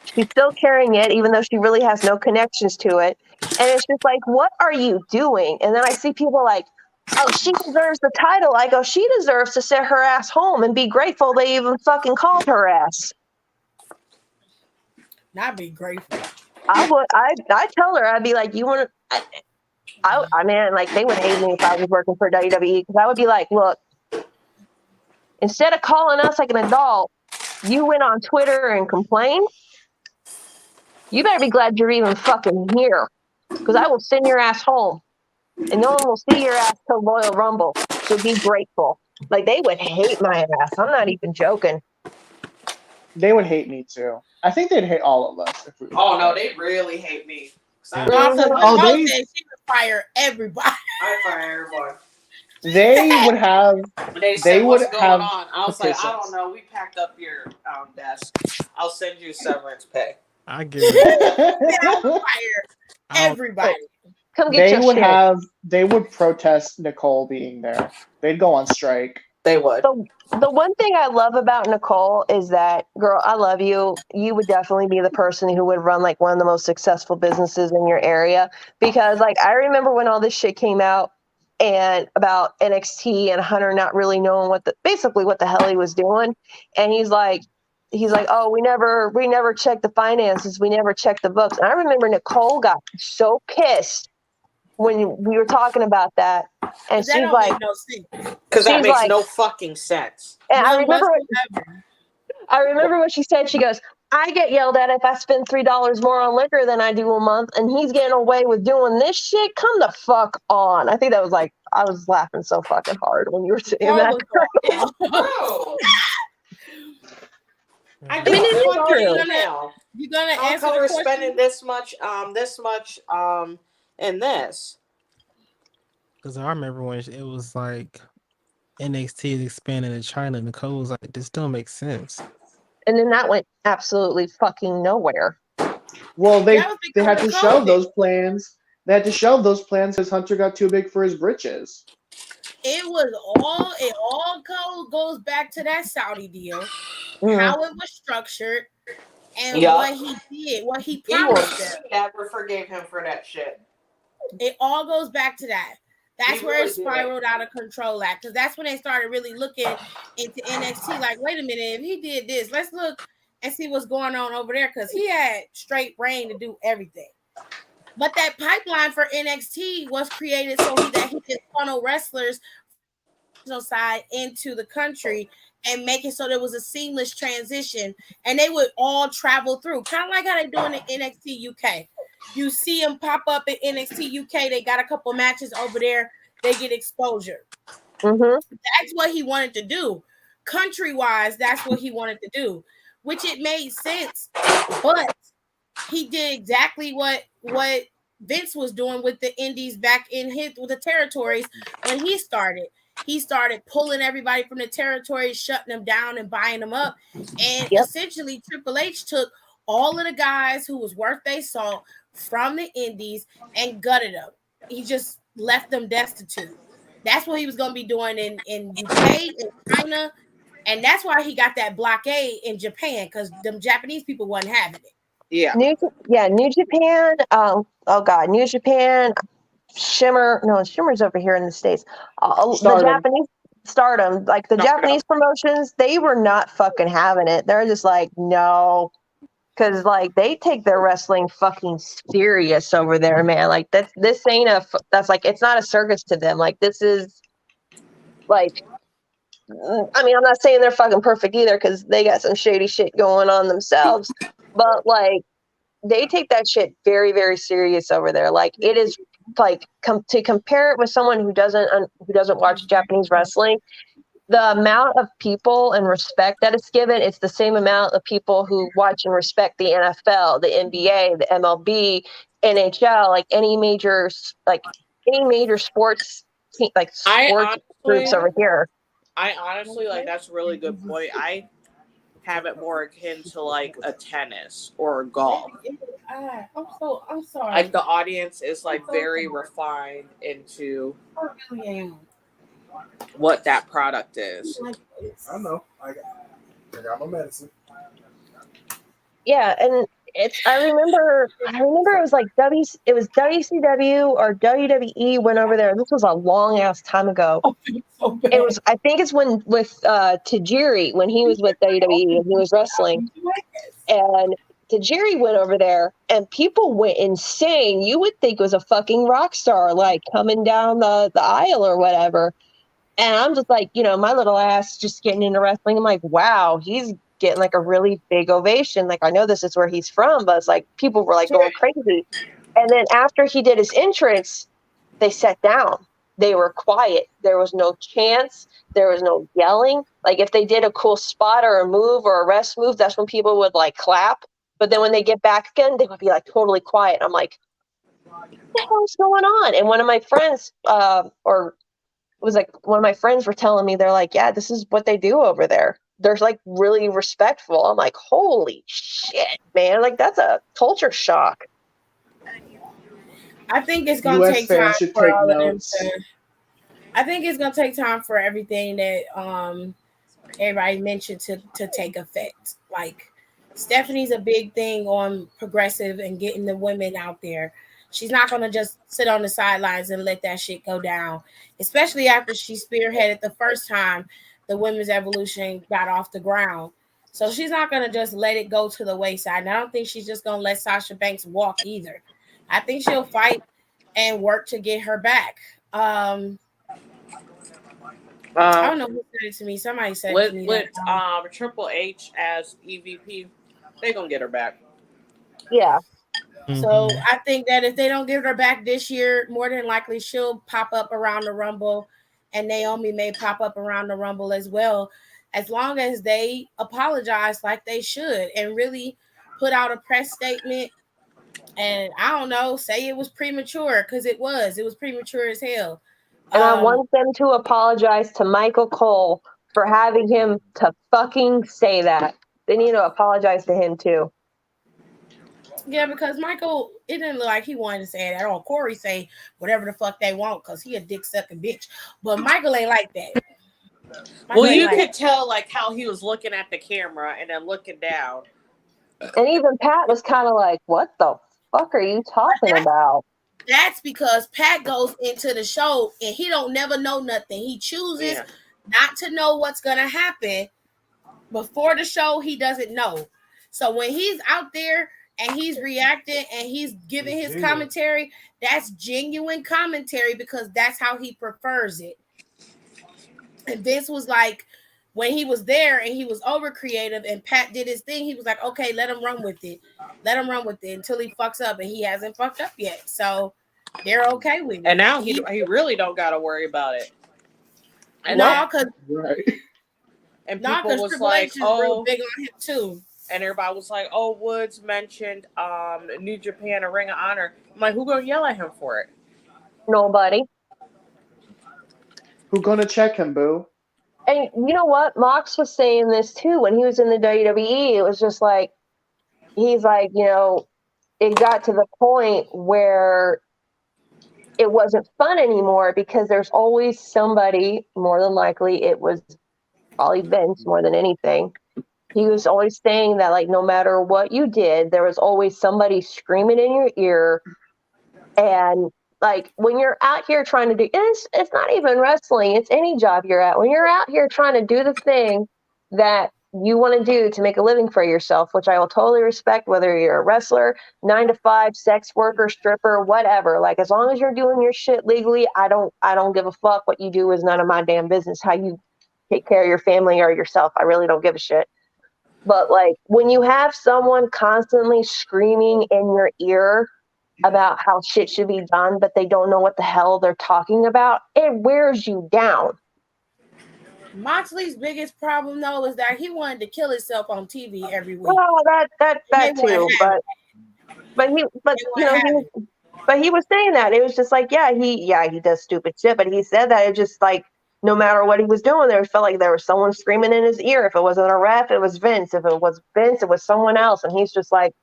She's still carrying it even though she really has no connections to it. And it's just like, what are you doing? And then I see people like, oh, she deserves the title. I go, she deserves to sit her ass home and be grateful they even fucking called her ass. Not be grateful. I'd tell her, I'd be like, you want to, I mean, like, they would hate me if I was working for WWE, because I would be like, look, instead of calling us like an adult, you went on Twitter and complained. You better be glad you're even fucking here, because I will send your ass home, and no one will see your ass till Royal Rumble. So be grateful. Like, they would hate my ass. I'm not even joking. They would hate me too. I think they'd hate all of us. If we Oh no, they really hate me. No, because Oh, Nicole said she would fire everybody. I fire everyone. They would have. They said, would "What's going have on?" I was like, "I don't petitions. know. We packed up your desk. I'll send you severance pay." I get it. I would fire everybody. Come get your shit. They would protest Nicole being there. They'd go on strike. They would. The one thing I love about Nicole is that, girl, I love you. You would definitely be the person who would run like one of the most successful businesses in your area. Because like, I remember when all this shit came out and about NXT and Hunter not really knowing what the hell he was doing. And he's like, oh, we never checked the finances. We never checked the books. And I remember Nicole got so pissed when we were talking about that. And That she's don't like, make no sense. Because that she's makes like, no fucking sense. and None I remember what she said. She goes, I get yelled at if I spend $3 more on liquor than I do a month, and he's getting away with doing this shit. Come the fuck on. I think that was like, I was laughing so fucking hard when you were saying that. I mean, it is true. You're gonna How answer come the we're question? spending this much, and this? Because I remember when it was like NXT is expanding to China, Nicole was like, this don't make sense. And then that went absolutely fucking nowhere. Well, they That was had because to of shelve COVID. those plans. They had to shelve those plans because Hunter got too big for his britches. It all goes back to that Saudi deal, how it was structured, and what he did, what he promised them. Never forgave him for that shit. It all goes back to that. That's He where really it spiraled out of control at, because that's when they started really looking into NXT. Like, wait a minute, if he did this, let's look and see what's going on over there, because he had straight reign to do everything. But that pipeline for NXT was created so that he could funnel wrestlers side into the country and make it so there was a seamless transition, and they would all travel through, kind of like how they doing in NXT UK. You see them pop up in NXT UK. They got a couple matches over there. They get exposure. Mm-hmm. That's what he wanted to do. Country wise, that's what he wanted to do, which it made sense. But he did exactly what Vince was doing with the indies back in with the territories when he started. He started pulling everybody from the territories, shutting them down and buying them up. And essentially Triple H took all of the guys who was worth their salt from the indies and gutted them. He just left them destitute. That's what he was going to be doing in UK, in China. And that's why he got that blockade in Japan, because them Japanese people wasn't having it. Yeah. New Japan. Oh God, New Japan. Shimmer's over here in the States. The Japanese Stardom, like the Japanese promotions, they were not fucking having it. They're just like, no, because like they take their wrestling fucking serious over there, man. Like this ain't that's like, it's not a circus to them. Like this is like, I mean, I'm not saying they're fucking perfect either, because they got some shady shit going on themselves, but like they take that shit very, very serious over there. Like it is like to compare it with someone who doesn't watch Japanese wrestling, the amount of people and respect that is given, it's the same amount of people who watch and respect the NFL, the NBA, the MLB, NHL, like any major sports team, like sports groups over here. I honestly, like, that's a really good point. I have it more akin to like a tennis or a golf. I'm sorry. Like the audience is like very refined into what that product is. I know. I got my medicine. Yeah, and I remember it was like WCW or WWE went over there. This was a long ass time ago. It was, I think it's when with Tajiri, when he was with WWE and he was wrestling, and Tajiri went over there and people went insane. You would think it was a fucking rock star, like coming down the aisle or whatever. And I'm just like, my little ass just getting into wrestling. I'm like, wow, he's getting like a really big ovation. Like, I know this is where he's from, but it's like people were like going crazy. And then after he did his entrance, they sat down. They were quiet. There was no chants. There was no yelling. Like if they did a cool spot or a move or a rest move, that's when people would like clap. But then when they get back again, they would be like totally quiet. I'm like, what the hell's going on? And one of my friends, one of my friends were telling me, they're like, yeah, this is what they do over there. They're like really respectful. I'm like, holy shit, man. Like that's a culture shock. I think it's gonna take time for all of them to. I think it's gonna take time for everything that everybody mentioned to take effect. Like Stephanie's a big thing on progressive and getting the women out there. She's not gonna just sit on the sidelines and let that shit go down, especially after she spearheaded the first time the women's evolution got off the ground. So she's not gonna just let it go to the wayside. And I don't think she's just gonna let Sasha Banks walk either. I think she'll fight and work to get her back. I don't know who said it to me. Somebody said it to me. With Triple H as EVP, they're gonna get her back. Yeah. So I think that if they don't get her back this year, more than likely she'll pop up around the Rumble, and Naomi may pop up around the Rumble as well, as long as they apologize like they should and really put out a press statement. And I don't know, say it was premature, because it was premature as hell. And I want them to apologize to Michael Cole for having him to fucking say that. They need to apologize to him too. Yeah, because Michael, it didn't look like he wanted to say it at all. Corey say whatever the fuck they want because he a dick sucking bitch. But Michael ain't like that. Well, you could tell like how he was looking at the camera and then looking down. And even Pat was kind of like, what the fuck are you talking about? That's because Pat goes into the show and he don't never know nothing. He chooses not to know what's going to happen. Before the show, he doesn't know. So when he's out there and he's reacting and he's giving his commentary, that's genuine commentary because that's how he prefers it. And Vince was like, when he was there and he was over creative and Pat did his thing, he was like, okay, let him run with it. Let him run with it until he fucks up, and he hasn't fucked up yet. So they're okay with it. And now he really don't got to worry about it. And no, because people was Triple like, H is real big on him too. And everybody was like, oh, Woods mentioned New Japan and Ring of Honor. I'm like, who gonna yell at him for it? Nobody. Who gonna check him, boo? And you know what? Mox was saying this too when he was in the WWE. It was just like, he's like, you know, it got to the point where it wasn't fun anymore because there's always somebody, more than likely it was probably Vince more than anything. He was always saying that, like, no matter what you did, there was always somebody screaming in your ear. And like when you're out here trying to do it's not even wrestling, it's any job you're at. When you're out here trying to do the thing that you want to do to make a living for yourself, which I will totally respect, whether you're a wrestler, 9 to 5, sex worker, stripper, whatever. Like, as long as you're doing your shit legally, I don't give a fuck. What you do is none of my damn business. How you take care of your family or yourself, I really don't give a shit. But like when you have someone constantly screaming in your ear about how shit should be done, but they don't know what the hell they're talking about, it wears you down. Moxley's biggest problem, though, is that he wanted to kill himself on TV every week. Well, that too, but he was saying that it was just like, he does stupid shit, but he said that it just like no matter what he was doing, there felt like there was someone screaming in his ear. If it wasn't a ref, it was Vince. If it was Vince, it was someone else, and he's just like,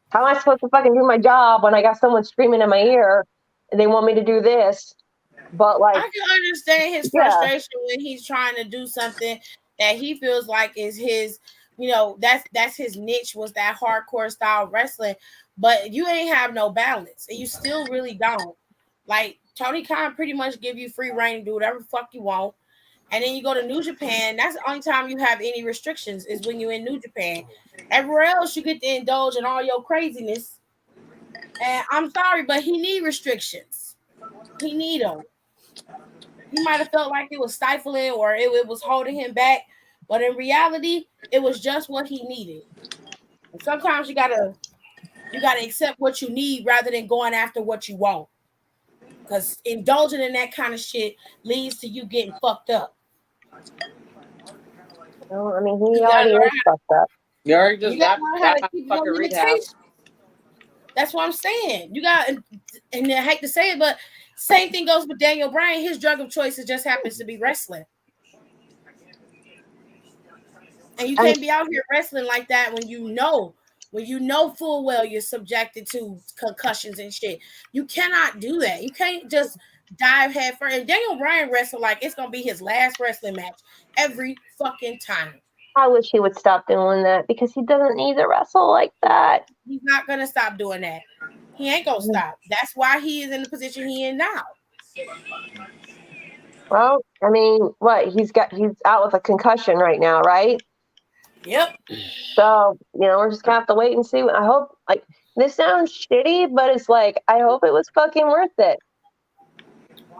how am I supposed to fucking do my job when I got someone screaming in my ear and they want me to do this? But like, I can understand his frustration when he's trying to do something that he feels like is his, you know, that's his niche, was that hardcore style wrestling. But you ain't have no balance, and you still really don't. Like, Tony Khan pretty much give you free reign to do whatever the fuck you want. And then you go to New Japan. That's the only time you have any restrictions is when you're in New Japan. Everywhere else, you get to indulge in all your craziness. And I'm sorry, but he need restrictions. He need them. He might have felt like it was stifling or it was holding him back. But in reality, it was just what he needed. And sometimes you gotta accept what you need rather than going after what you want. Because indulging in that kind of shit leads to you getting fucked up. Well, I mean, he already is fucked up. You already just got to keep your limitations. That's what I'm saying. You got, and I hate to say it, but same thing goes with Daniel Bryan. His drug of choice just happens to be wrestling. And you can't be out here wrestling like that when you know full well you're subjected to concussions and shit. You cannot do that. You can't just dive head first. And Daniel Bryan wrestled like it's gonna be his last wrestling match every fucking time. I wish he would stop doing that because he doesn't need to wrestle like that. He's not gonna stop doing that. He ain't gonna stop. That's why he is in the position he in now. Well, I mean, he's out with a concussion right now, right? Yep. So, we're just gonna have to wait and see. I hope, like, this sounds shitty, but it's like, I hope it was fucking worth it.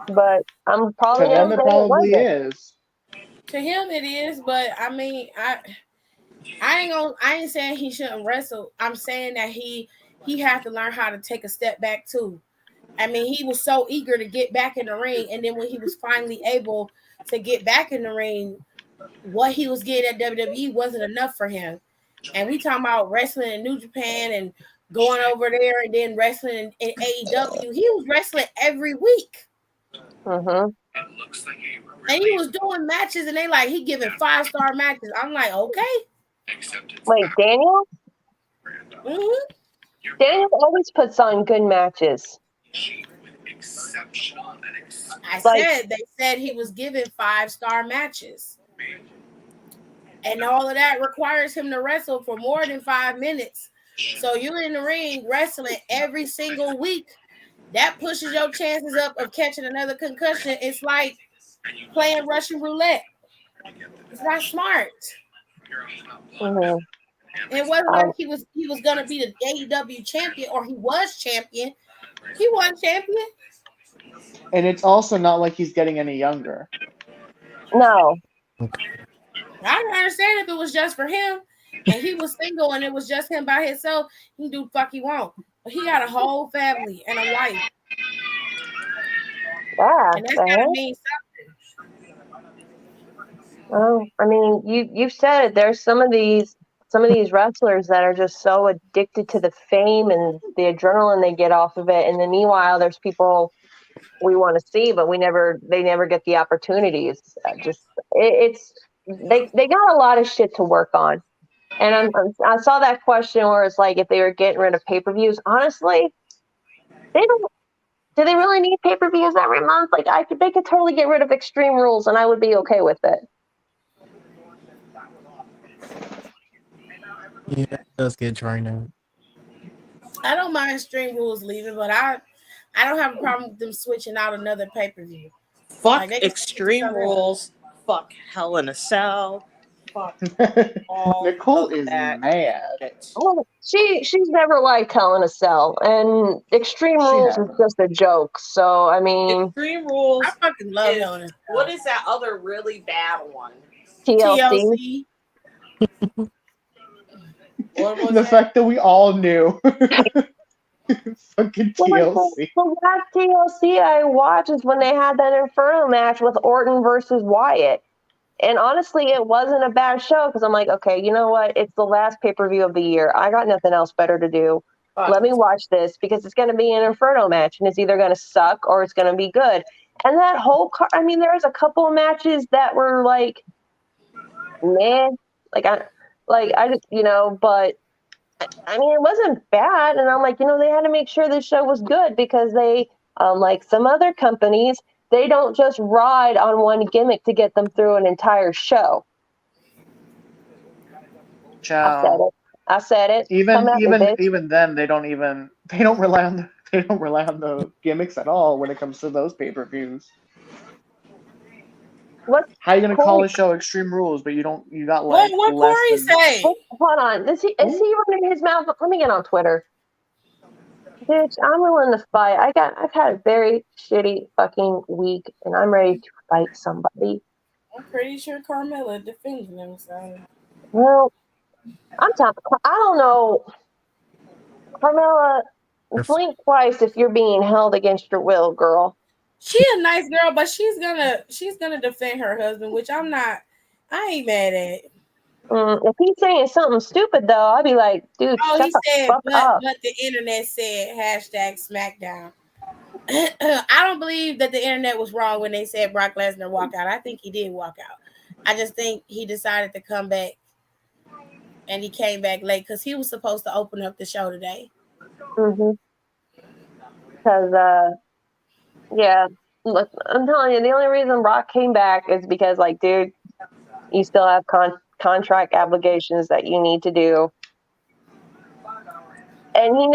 But I'm probably to them it probably is. To him it is, but I mean, I ain't saying he shouldn't wrestle. I'm saying that he had to learn how to take a step back too. I mean, he was so eager to get back in the ring, and then when he was finally able to get back in the ring, what he was getting at WWE wasn't enough for him. And we talking about wrestling in New Japan and going over there and then wrestling in AEW. He was wrestling every week. Mm-hmm. And he was doing matches, and they like he giving 5-star matches. I'm like, okay. Wait, Daniel? Mm-hmm. Daniel always puts on good matches. They said he was giving 5-star matches. And all of that requires him to wrestle for more than 5 minutes. So you're in the ring wrestling every single week. That pushes your chances up of catching another concussion. It's like playing Russian roulette. It's not smart. Mm-hmm. It wasn't like he was gonna be the AEW champion, or he was champion. He wasn't champion. And it's also not like he's getting any younger. No. I can understand if it was just for him and he was single and it was just him by himself, he can do the fuck he want. But he got a whole family and a wife. Yeah. And that's gotta mean something. Well, I mean, you've said it. There's some of these wrestlers that are just so addicted to the fame and the adrenaline they get off of it, and then meanwhile, there's people we want to see, but they never get the opportunities. It's they got a lot of shit to work on. And I saw that question where it's like if they were getting rid of pay-per-views. Honestly, they don't. Do they really need pay-per-views every month? Like they could totally get rid of Extreme Rules, and I would be okay with it. Yeah, it does get draining. I don't mind Extreme Rules leaving, but I don't have a problem with them switching out another pay-per-view. Fuck Extreme Rules. Fuck Hell in a Cell. Fuck all Nicole of is that mad. shit. Well, she's never liked Hell in a Cell, and Extreme Rules is just a joke. So I mean, Extreme Rules. I fucking love Hell in a Cell. What is that other really bad one? TLC. The fact that we all knew. Fucking TLC. The last TLC I watched is when they had that Inferno match with Orton versus Wyatt. And honestly, it wasn't a bad show because I'm like, okay, you know what? It's the last pay-per-view of the year. I got nothing else better to do. Let me watch this because it's going to be an Inferno match and it's either going to suck or it's going to be good. And that whole I mean, there was a couple of matches that were like, meh. I just, but I mean, it wasn't bad. And I'm like, they had to make sure this show was good because they, like some other companies, they don't just ride on one gimmick to get them through an entire show. Ciao. I said it. Even then, they don't rely on the gimmicks at all when it comes to those pay-per-views. How are you gonna call a show Extreme Rules, but you got like what Corey say? Hold on, is he running his mouth? Let me get on Twitter. Bitch, I'm willing to fight. I've had a very shitty fucking week, and I'm ready to fight somebody. I'm pretty sure Carmella defending himself. Well, I don't know. Carmella, blink twice if you're being held against your will, girl. She a nice girl, but she's gonna defend her husband, which I'm not. I ain't mad at. If he's saying something stupid though, I'd be like, dude, shut the fuck up. But the internet said #Smackdown. I don't believe that the internet was wrong when they said Brock Lesnar walk out. I think he did walk out. I just think he decided to come back, and he came back late because he was supposed to open up the show today. Because yeah, look, I'm telling you, the only reason Brock came back is because, like, dude, you still have contract obligations that you need to do. And you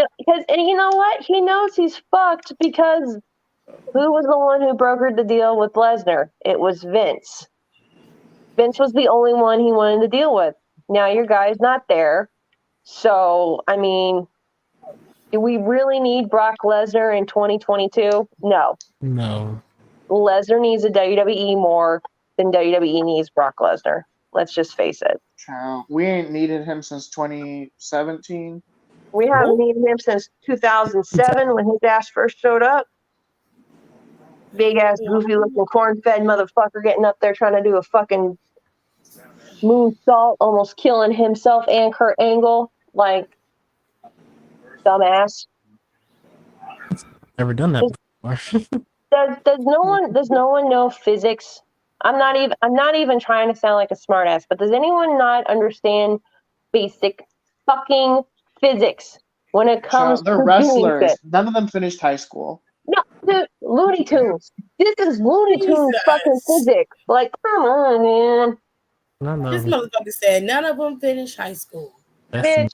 know what? He knows he's fucked because who was the one who brokered the deal with Lesnar? It was Vince. Vince was the only one he wanted to deal with. Now your guy's not there. So, I mean, do we really need Brock Lesnar in 2022? No. Lesnar needs a WWE more than WWE needs Brock Lesnar. Let's just face it. We ain't needed him since 2017. We haven't needed him since 2007 when his ass first showed up. Big ass, goofy looking corn-fed motherfucker getting up there trying to do a fucking moonsault, almost killing himself and Kurt Angle. Like, dumbass. Never done that before. Does no one know physics? I'm not even trying to sound like a smartass, but does anyone not understand basic fucking physics when it comes they're to wrestlers? doing shit? None of them finished high school. No, dude, Looney Tunes. This is Looney Tunes fucking physics. Like, come on, man. This motherfucker said none of them finished high school. Bitch.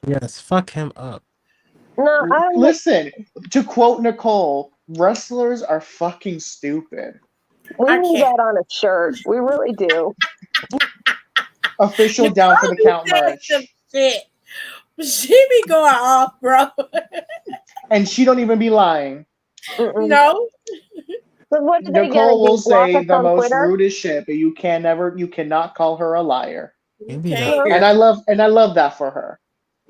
Yes, fuck him up. No, listen. To quote Nicole, wrestlers are fucking stupid. We need that on a shirt. We really do. Official Down for the Count merch. Shit. She be going off, bro. And she don't even be lying. No. So what are they gonna Nicole will do? Block say us the on most Twitter? rudest shit, but you cannot call her a liar. You Maybe that. can't. And I love that for her.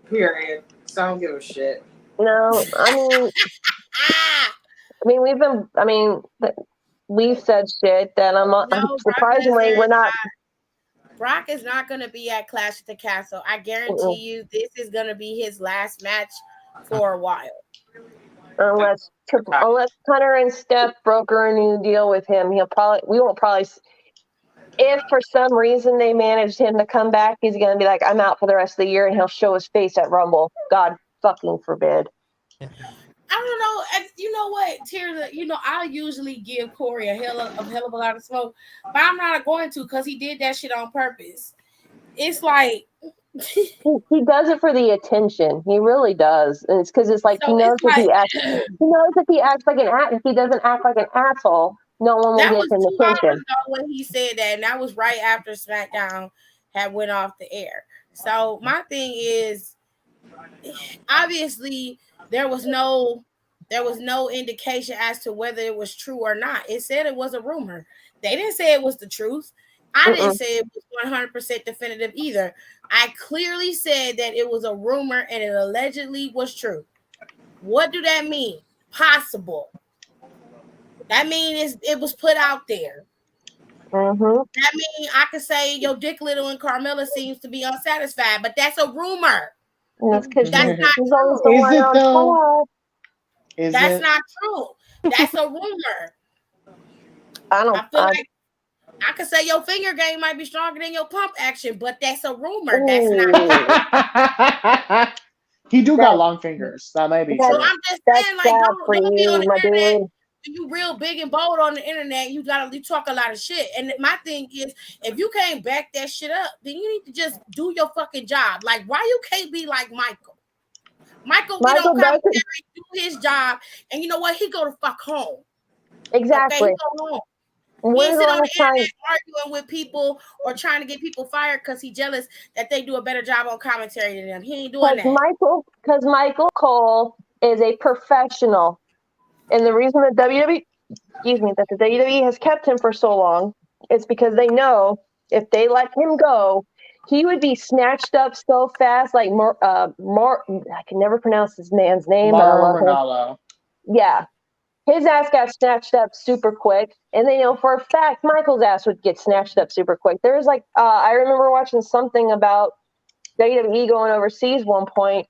Period. So I don't give a shit. No, Ah, we've said shit that I'm no, surprisingly we're not. Brock is not going to be at Clash at the Castle. I guarantee Mm-mm. you, this is going to be his last match for a while. Unless Hunter and Steph broker a new deal with him, we won't probably. If for some reason they managed him to come back, he's going to be like, I'm out for the rest of the year, and he'll show his face at Rumble. God fucking forbid. I don't know. You know what, Tears? I usually give Corey a hell of a lot of smoke, but I'm not going to because he did that shit on purpose. It's like He does it for the attention. He really does, and it's because it's like so. It's like he knows if he acts like an ass, if he doesn't act like an asshole, no one will that give was him 2 hours attention. ago when he said that, and that was right after SmackDown had went off the air. So my thing is, obviously, there was no indication as to whether it was true or not. It said it was a rumor. They didn't say it was the truth. I didn't say it was 100% definitive either. I clearly said that it was a rumor and it allegedly was true. What do that mean? Possible. That means it was put out there. That means I could say your Dick Little and Carmella seems to be unsatisfied, but that's a rumor. That's because That's not she's always the true. Is one it on though? top. That's not true. That's a rumor. I feel like I could say your finger game might be stronger than your pump action, but that's a rumor. That's not. He do got long fingers. That might be So true. I'm just That's saying, like, sad for don't be on you, the my internet. dude. You real big and bold on the internet. You talk a lot of shit. And my thing is, if you can't back that shit up, then you need to just do your fucking job. Like, why you can't be like Michael? Michael get on commentary, do his job, and you know what? He go to fuck home. Exactly. Okay, he go home. He When's ain't the sit on last the time? internet arguing with people or trying to get people fired because he's jealous that they do a better job on commentary than him. He ain't doing that. Because Michael Cole is a professional, and the reason that the WWE has kept him for so long is because they know if they let him go, he would be snatched up so fast. Like I can never pronounce this man's name, but I love him. Ronaldo. Yeah. His ass got snatched up super quick, and they know for a fact Michael's ass would get snatched up super quick. There was I remember watching something about WWE going overseas one point,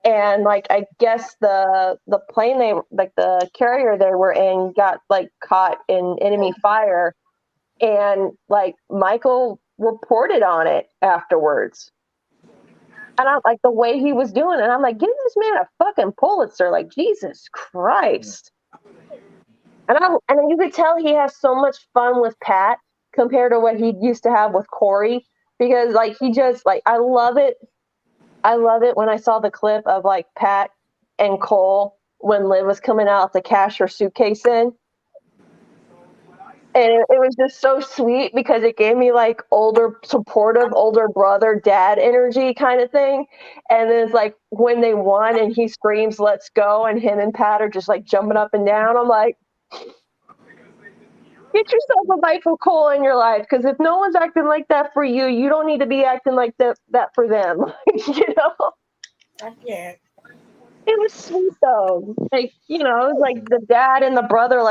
and I guess the plane the carrier they were in got caught in enemy fire, and Michael reported on it afterwards. And I'm like, the way he was doing it, I'm like, give this man a fucking Pulitzer, like Jesus Christ. And you could tell he has so much fun with Pat compared to what he used to have with Corey, because he just I love it. I love it when I saw the clip of Pat and Cole when Liv was coming out to cash her suitcase in. And it was just so sweet because it gave me older, supportive, older brother, dad energy kind of thing. And then it's when they won and he screams, "Let's go!" and him and Pat are just jumping up and down. I'm like, get yourself a Michael Cole in your life, because if no one's acting like that for you, you don't need to be acting like that for them. I can't. It was sweet though. It was the dad and the brother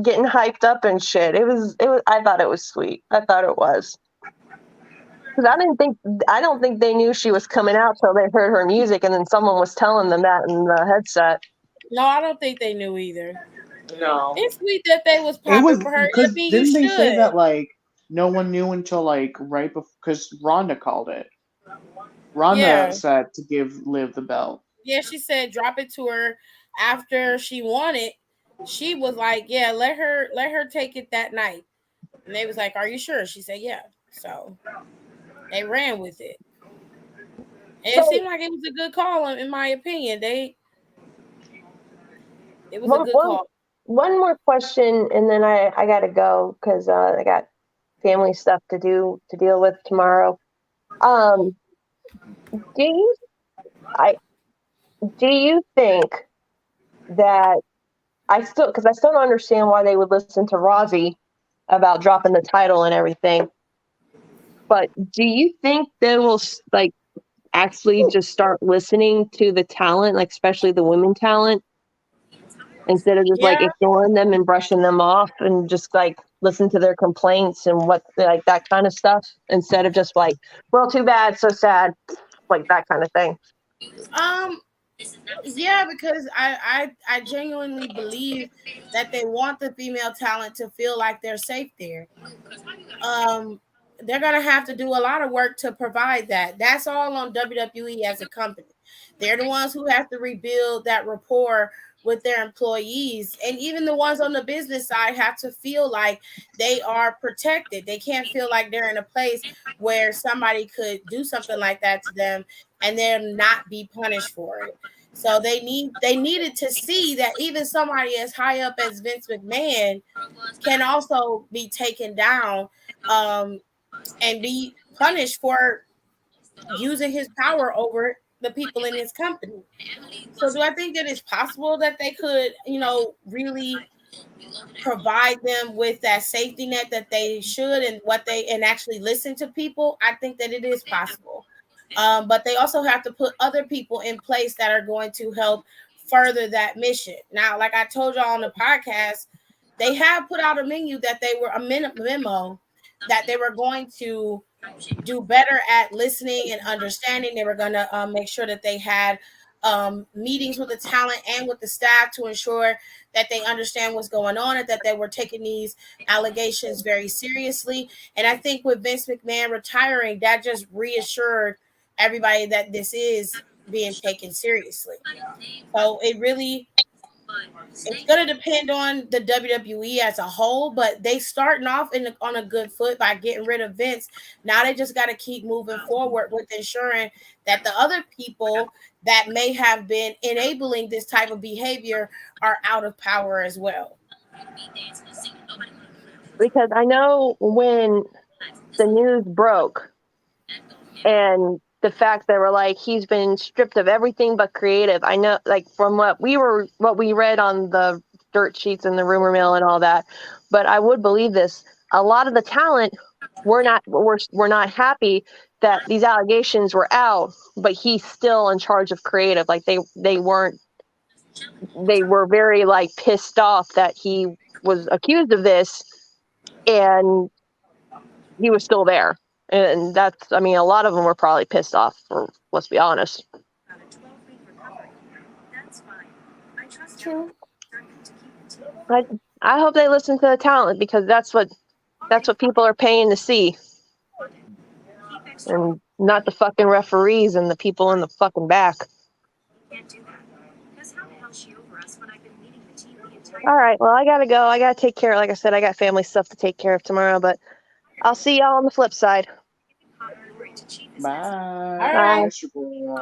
getting hyped up and shit. It was. I thought it was sweet. I thought it was. Because I don't think they knew she was coming out till they heard her music, and then someone was telling them that in the headset. No, I don't think they knew either. No. It's sweet that they was It was popping for her. because didn't they say should. that no one knew until right before, because Rhonda called it. Rhonda said to give Liv the belt. Yeah, she said drop it to her after she won it. She was like, "Yeah, let her take it that night." And they was like, "Are you sure?" She said, "Yeah." So they ran with it. And it seemed like it was a good call, in my opinion. It was a good call. One more question, and then I gotta go because I got family stuff to deal with tomorrow. Do you think that I still don't understand why they would listen to Rozzy about dropping the title and everything. But do you think they will like actually just start listening to the talent, like especially the women talent, instead of just like Yeah. ignoring them and brushing them off and just like listen to their complaints and what like that kind of stuff instead of just like, well, too bad, so sad, like that kind of thing? Yeah, because I genuinely believe that they want the female talent to feel like they're safe there. Um, they're gonna have to do a lot of work to provide that. That's all on WWE as a company. They're the ones who have to rebuild that rapport with their employees, and even the ones on the business side have to feel like they are protected. They can't feel like they're in a place where somebody could do something like that to them and then not be punished for it. So they needed to see that even somebody as high up as Vince McMahon can also be taken down, um, and be punished for using his power over the people in his company. So do I think that it's possible that they could, really provide them with that safety net that they should, and what they and actually listen to people? I think that it is possible. But they also have to put other people in place that are going to help further that mission. Now, like I told y'all on the podcast, they have put out a memo that they were going to do better at listening and understanding. They were going to make sure that they had meetings with the talent and with the staff to ensure that they understand what's going on and that they were taking these allegations very seriously. And I think with Vince McMahon retiring, that just reassured everybody that this is being taken seriously. So it's going to depend on the WWE as a whole, but they starting off on a good foot by getting rid of Vince. Now they just got to keep moving forward with ensuring that the other people that may have been enabling this type of behavior are out of power as well. Because I know when the news broke and the fact they were like, he's been stripped of everything but creative. I know, like from what we read on the dirt sheets and the rumor mill and all that. But I would believe this. A lot of the talent were not happy that these allegations were out, but he's still in charge of creative. Like they were very like pissed off that he was accused of this and he was still there. And that's, I mean, a lot of them were probably pissed off, let's be honest. True. I hope they listen to the talent, because that's what people are paying to see. And not the fucking referees and the people in the fucking back. All right, well, I gotta go. I gotta take care. Like I said, I got family stuff to take care of tomorrow, but I'll see y'all on the flip side. Bye. All right.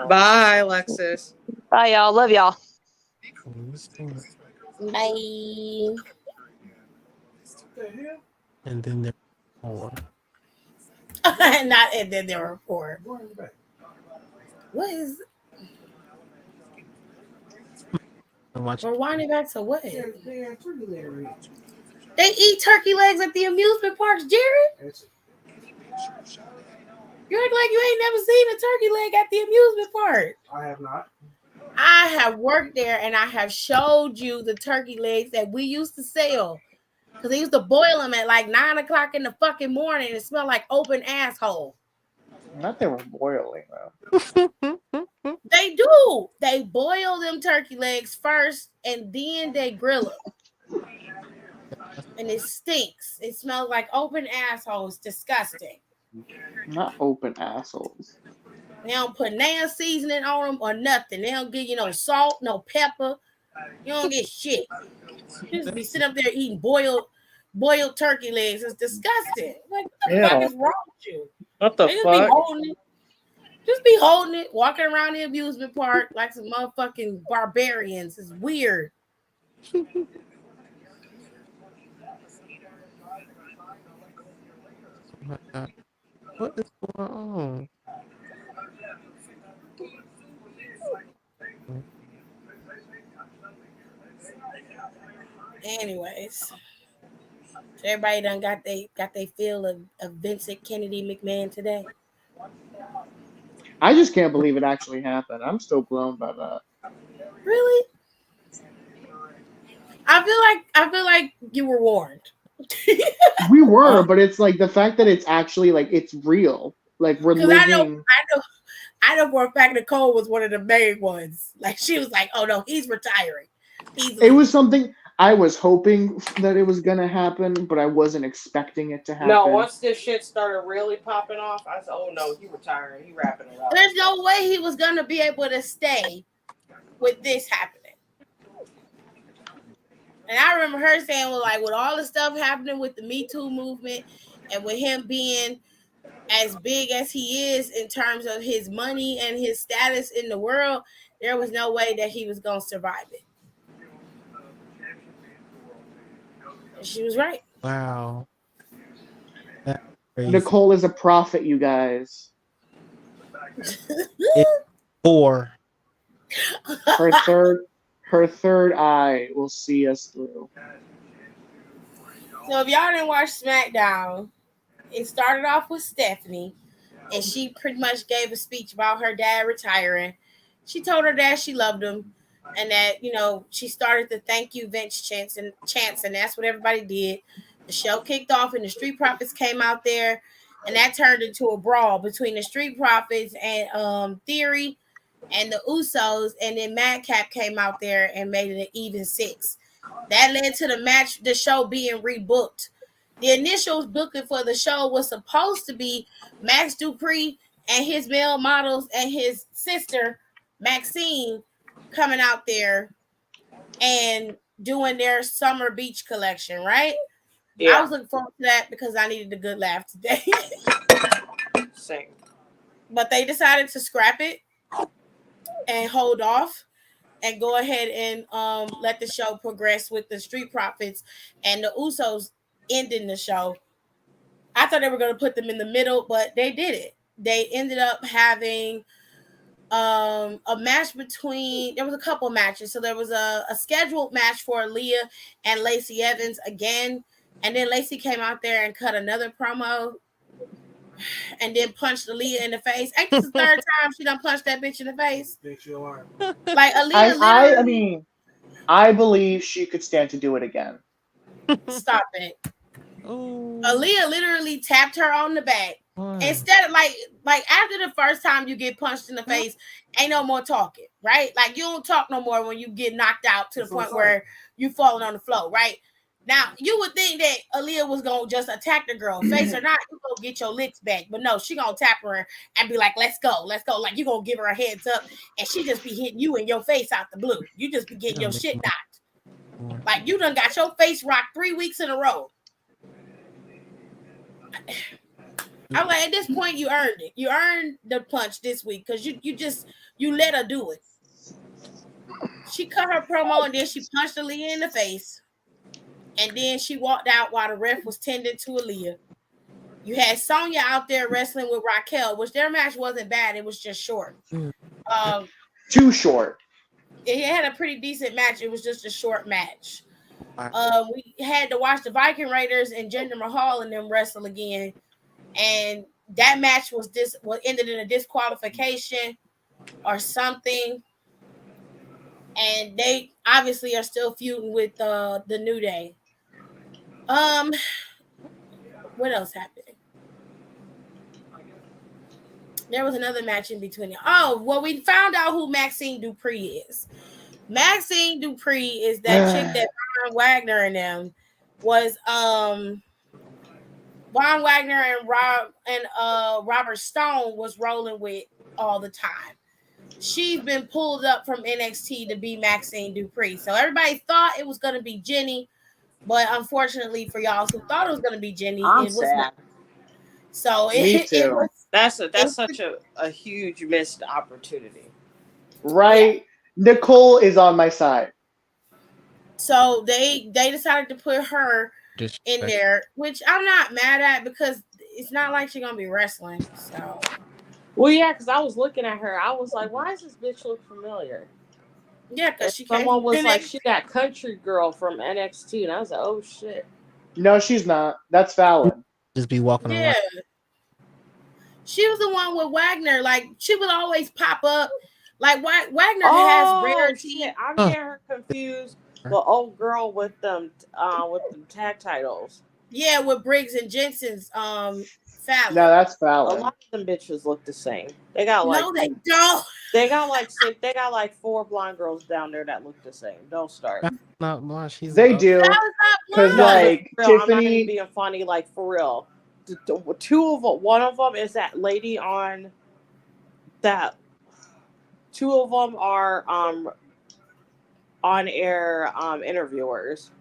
Bye, Alexis. Bye, y'all. Love y'all. Bye. And then there more. Not and then there were four. What is? We're winding back to what? They eat turkey legs at the amusement parks, Jared. You act like you ain't never seen a turkey leg at the amusement park. I have not. I have worked there and I have showed you the turkey legs that we used to sell. Because they used to boil them at like 9 o'clock in the fucking morning and it smelled like open asshole. Not they were boiling though. They do. They boil them turkey legs first and then they grill them. And it stinks. It smells like open asshole. It's disgusting. Not open assholes. They don't put no seasoning on them or nothing. They don't give you no salt, no pepper. You don't get shit. You just be sitting up there eating boiled turkey legs. It's disgusting. Like, what the fuck is wrong with you? What the fuck? Just be holding it, walking around the amusement park like some motherfucking barbarians. It's weird. What is going on? guys. So everybody done got they feel of Vincent Kennedy McMahon today. I just can't believe it actually happened. I'm still blown by that. Really? I feel like you were warned. We were, but it's like the fact that it's actually like it's real. Like we're Because living. I know for a fact Nicole was one of the main ones. Like she was like, "Oh no, he's retiring." It was something I was hoping that it was gonna happen, but I wasn't expecting it to happen. No, once this shit started really popping off, I said, "Oh no, he retiring. He wrapping it up." There's no way he was gonna be able to stay with this happening. And I remember her saying, "Well, like with all the stuff happening with the Me Too movement, and with him being as big as he is in terms of his money and his status in the world, there was no way that he was gonna survive it." And she was right. Wow. That's crazy. Nicole is a prophet, you guys. 4. Her third eye will see us through. So if y'all didn't watch Smackdown, it started off with Stephanie, and she pretty much gave a speech about her dad retiring. She told her dad she loved him, and that she started the thank you Vince chants, and that's what everybody did. The show kicked off, and the Street Profits came out there, and that turned into a brawl between the Street Profits and Theory and the Usos, and then Madcap came out there and made it an even 6. That led to the show being rebooked. The initial booking for the show was supposed to be Max Dupree and his male models and his sister Maxine coming out there and doing their summer beach collection, right? Yeah. I was looking forward to that because I needed a good laugh today. Same. But they decided to scrap it and hold off and go ahead and let the show progress with the Street Profits and the Usos ending the show. I thought they were going to put them in the middle, but they did it. They ended up having a match between, there was a couple matches. So there was a scheduled match for Aaliyah and Lacey Evans again. And then Lacey came out there and cut another promo and then punched Aaliyah in the face. Ain't this the third time she done punched that bitch in the face? Like Aaliyah I believe she could stand to do it again. Stop it. Ooh. Aaliyah literally tapped her on the back. Instead of like after the first time you get punched in the face, ain't no more talking, right? Like you don't talk no more when you get knocked out to the point where you falling on the floor, right? Now you would think that Aaliyah was gonna just attack the girl, face or not, you gonna get your licks back. But no, she gonna tap her and be like, let's go. Like you gonna give her a heads up, and she just be hitting you in your face out the blue. You just be getting your shit knocked. Like you done got your face rocked 3 weeks in a row. I'm like, at this point, you earned it. You earned the punch this week because you let her do it. She cut her promo and then she punched Aaliyah in the face. And then she walked out while the ref was tending to Aaliyah. You had Sonya out there wrestling with Raquel, which their match wasn't bad. It was just short. Too short. It had a pretty decent match. It was just a short match. We had to watch the Viking Raiders and Jinder Mahal and them wrestle again. And that match was ended in a disqualification or something. And they obviously are still feuding with the New Day. What else happened? There was another match in between. Oh, well, we found out who Maxine Dupree is. Maxine Dupree is that chick that Von Wagner and them was Von Wagner and Robert Stone was rolling with all the time. She's been pulled up from NXT to be Maxine Dupree. So everybody thought it was going to be Jenny, but unfortunately for y'all who thought it was going to be Jenny, I'm it was sad. not. So Me too. That's such a huge missed opportunity. Right. Yeah. Nicole is on my side. So they decided to put her in there, which I'm not mad at because it's not like she's gonna be wrestling. So well, yeah, because I was looking at her, I was like, why does this bitch look familiar? Yeah, because And she came someone from was like, NXT. she that country girl from NXT, and I was like, oh shit. No, she's not. That's Fallon. Just be walking Yeah, around. she was the one with Wagner. Like she would always pop up. Like Wagner has Oh shit, rarity. I'm Huh. getting her confused with old girl with them tag titles. Yeah, with Briggs and Jensen's No, Fallon. that's A Fallon. lot of them bitches look the same. They got like No, they don't. they got like 4 blonde girls down there that look the same. Don't start. Not blonde. She's They a do. Fallon's Because, not No, but blonde. like, for real, I'm not even Tiffany. being funny. Like for real, two of them. One of them is that lady on that. Two of them are on air interviewers.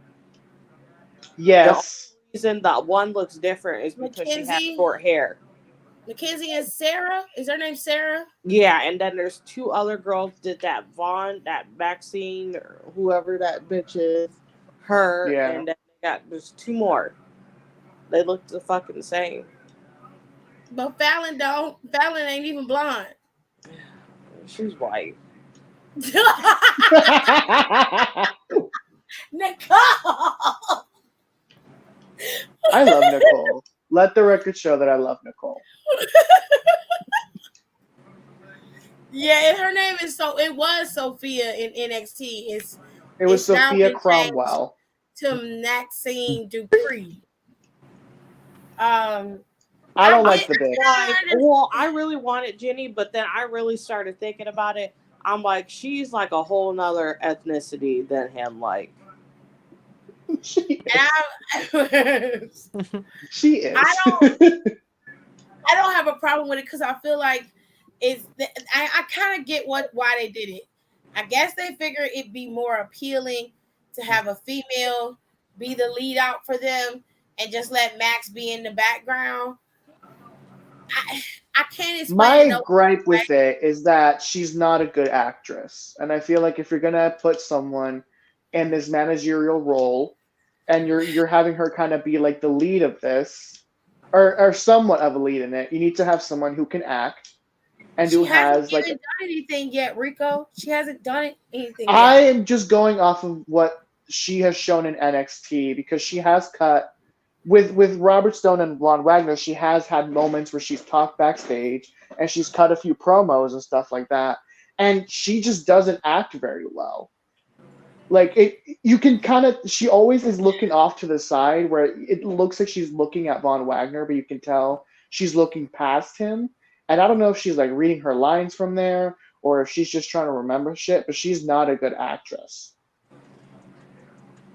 The only Yes. reason that one looks different is because she has Mackenzie, short hair. Mackenzie and Sarah. Is her name Sarah? Yeah, and then there's 2 other girls did that that Maxine, or whoever that bitch is, her, Yeah. and then there's 2 more. They look the fucking same. But Fallon don't. Fallon ain't even blonde. She's white. Nicole. I love Nicole. Let the record show that I love Nicole. Yeah, and her name is it was Sophia in NXT. It was It's now Sophia been changed Cromwell. to Maxine Dupree. I don't like the bitch. Well, I really wanted Jenny, but then I really started thinking about it. I'm like, she's like a whole nother ethnicity than him. Like, She is. She is. I don't have a problem with it because I feel like I kind of get why they did it. I guess they figure it'd be more appealing to have a female be the lead out for them and just let Max be in the background. I can't explain My gripe with it is that she's not a good actress. And I feel like if you're gonna put someone in this managerial role and you're having her kind of be like the lead of this, or somewhat of a lead in it, you need to have someone who can act and who She hasn't has like even done anything yet, Rico. She hasn't done anything I yet. am just going off of what she has shown in NXT because she has cut with Robert Stone and Von Wagner. She has had moments where she's talked backstage and she's cut a few promos and stuff like that, and she just doesn't act very well. Like you can kind of. She always is looking off to the side where it looks like she's looking at Von Wagner, but you can tell she's looking past him. And I don't know if she's like reading her lines from there or if she's just trying to remember shit, but she's not a good actress.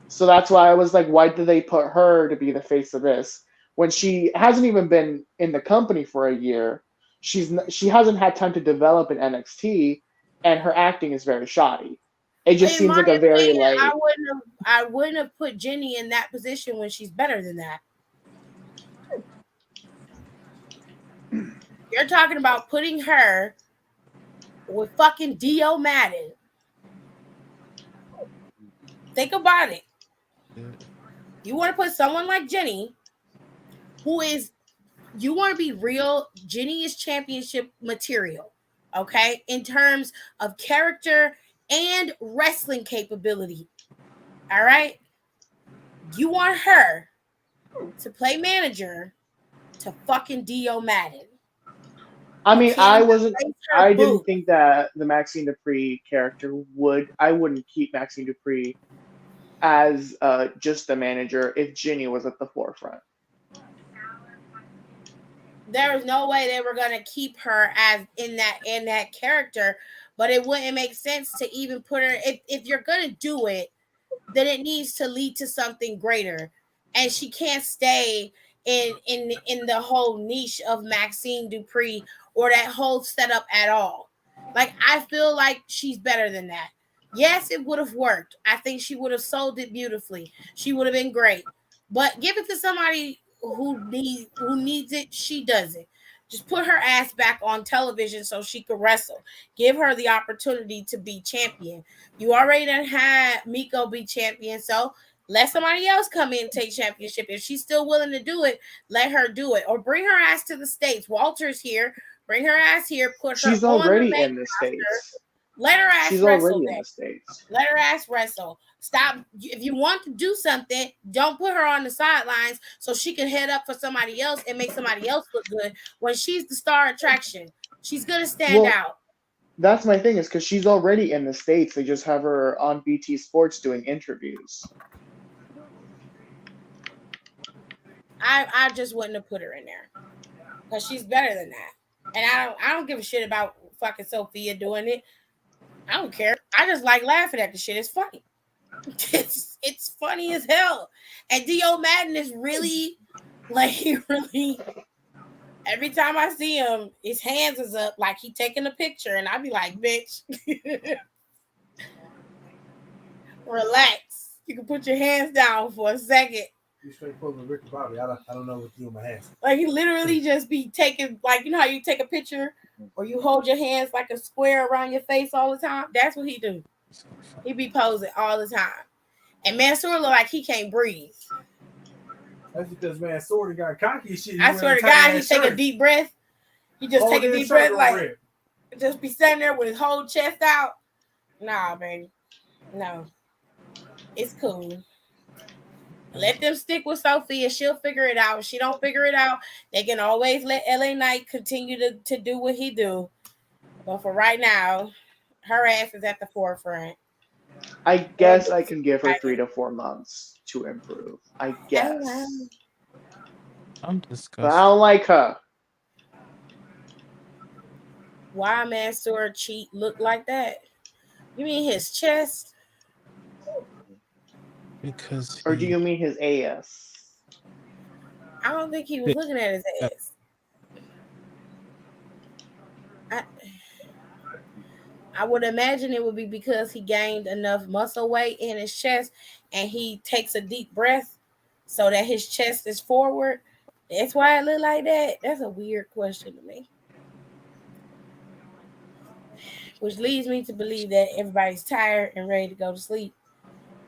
So that's why I was like, why did they put her to be the face of this when she hasn't even been in the company for a year? She hasn't had time to develop in NXT, and her acting is very shoddy. It just In seems my like a very opinion, like I wouldn't have put Jenny in that position when she's better than that. You're talking about putting her with fucking Dio Madden. Think about it. You want to put someone like Jenny, you want to be real. Jenny is championship material, okay? In terms of character and wrestling capability. All right? You want her to play manager to fucking Dio Madden. I mean, I I didn't think that the Maxine Dupree character I wouldn't keep Maxine Dupree as just the manager if Ginny was at the forefront. There was no way they were gonna keep her as in that character, but it wouldn't make sense to even put her if you're gonna do it, then it needs to lead to something greater. And she can't stay in the whole niche of Maxine Dupree or that whole setup at all. Like I feel like she's better than that. Yes, it would have worked. I think she would have sold it beautifully. She would have been great. But give it to somebody who needs it. She does it. Just put her ass back on television so she could wrestle. Give her the opportunity to be champion. You already done had Miko be champion, so let somebody else come in and take championship. If she's still willing to do it, let her do it. Or bring her ass to the States. Walter's here. Bring her ass here. Put her She's on the already main in the roster. States. Let her ass She's wrestle already in then. the States. Let her ass wrestle. Stop. If you want to do something, don't put her on the sidelines so she can head up for somebody else and make somebody else look good when she's the star attraction. She's gonna stand Well, out. that's my thing is because she's already in the States. They just have her on BT Sports doing interviews. I just wouldn't have put her in there because she's better than that. And I don't give a shit about fucking Sophia doing it. I don't care. I just like laughing at the shit. It's funny. It's funny as hell. And Dio Madden is really like he really every time I see him, his hands is up like he taking a picture, and I be like, bitch, relax. You can put your hands down for a second. You straight pulling Ricky Bobby. I don't know what to do with my hands. Like he literally just be taking, like, you know how you take a picture or you hold your hands like a square around your face all the time? That's what he do. He be posing all the time. And Mansoor look like he can't breathe. That's because Mansoor got cocky and shit. I swear to God, he take a deep breath. He just take a deep breath, like just be standing there with his whole chest out. Nah, baby. No. It's cool. Let them stick with Sophia. She'll figure it out. If she don't figure it out, they can always let LA Knight continue to do what he do. But for right now, her ass is at the forefront. I guess I can give her 3 to 4 months to improve. I guess. I'm But disgusted. I don't like her. Why Mansoor cheat look like that? You mean his chest? Because Or do you mean his ass? I don't think he was looking at his ass. I would imagine it would be because he gained enough muscle weight in his chest and he takes a deep breath so that his chest is forward. That's why it look like that. That's a weird question to me. Which leads me to believe that everybody's tired and ready to go to sleep.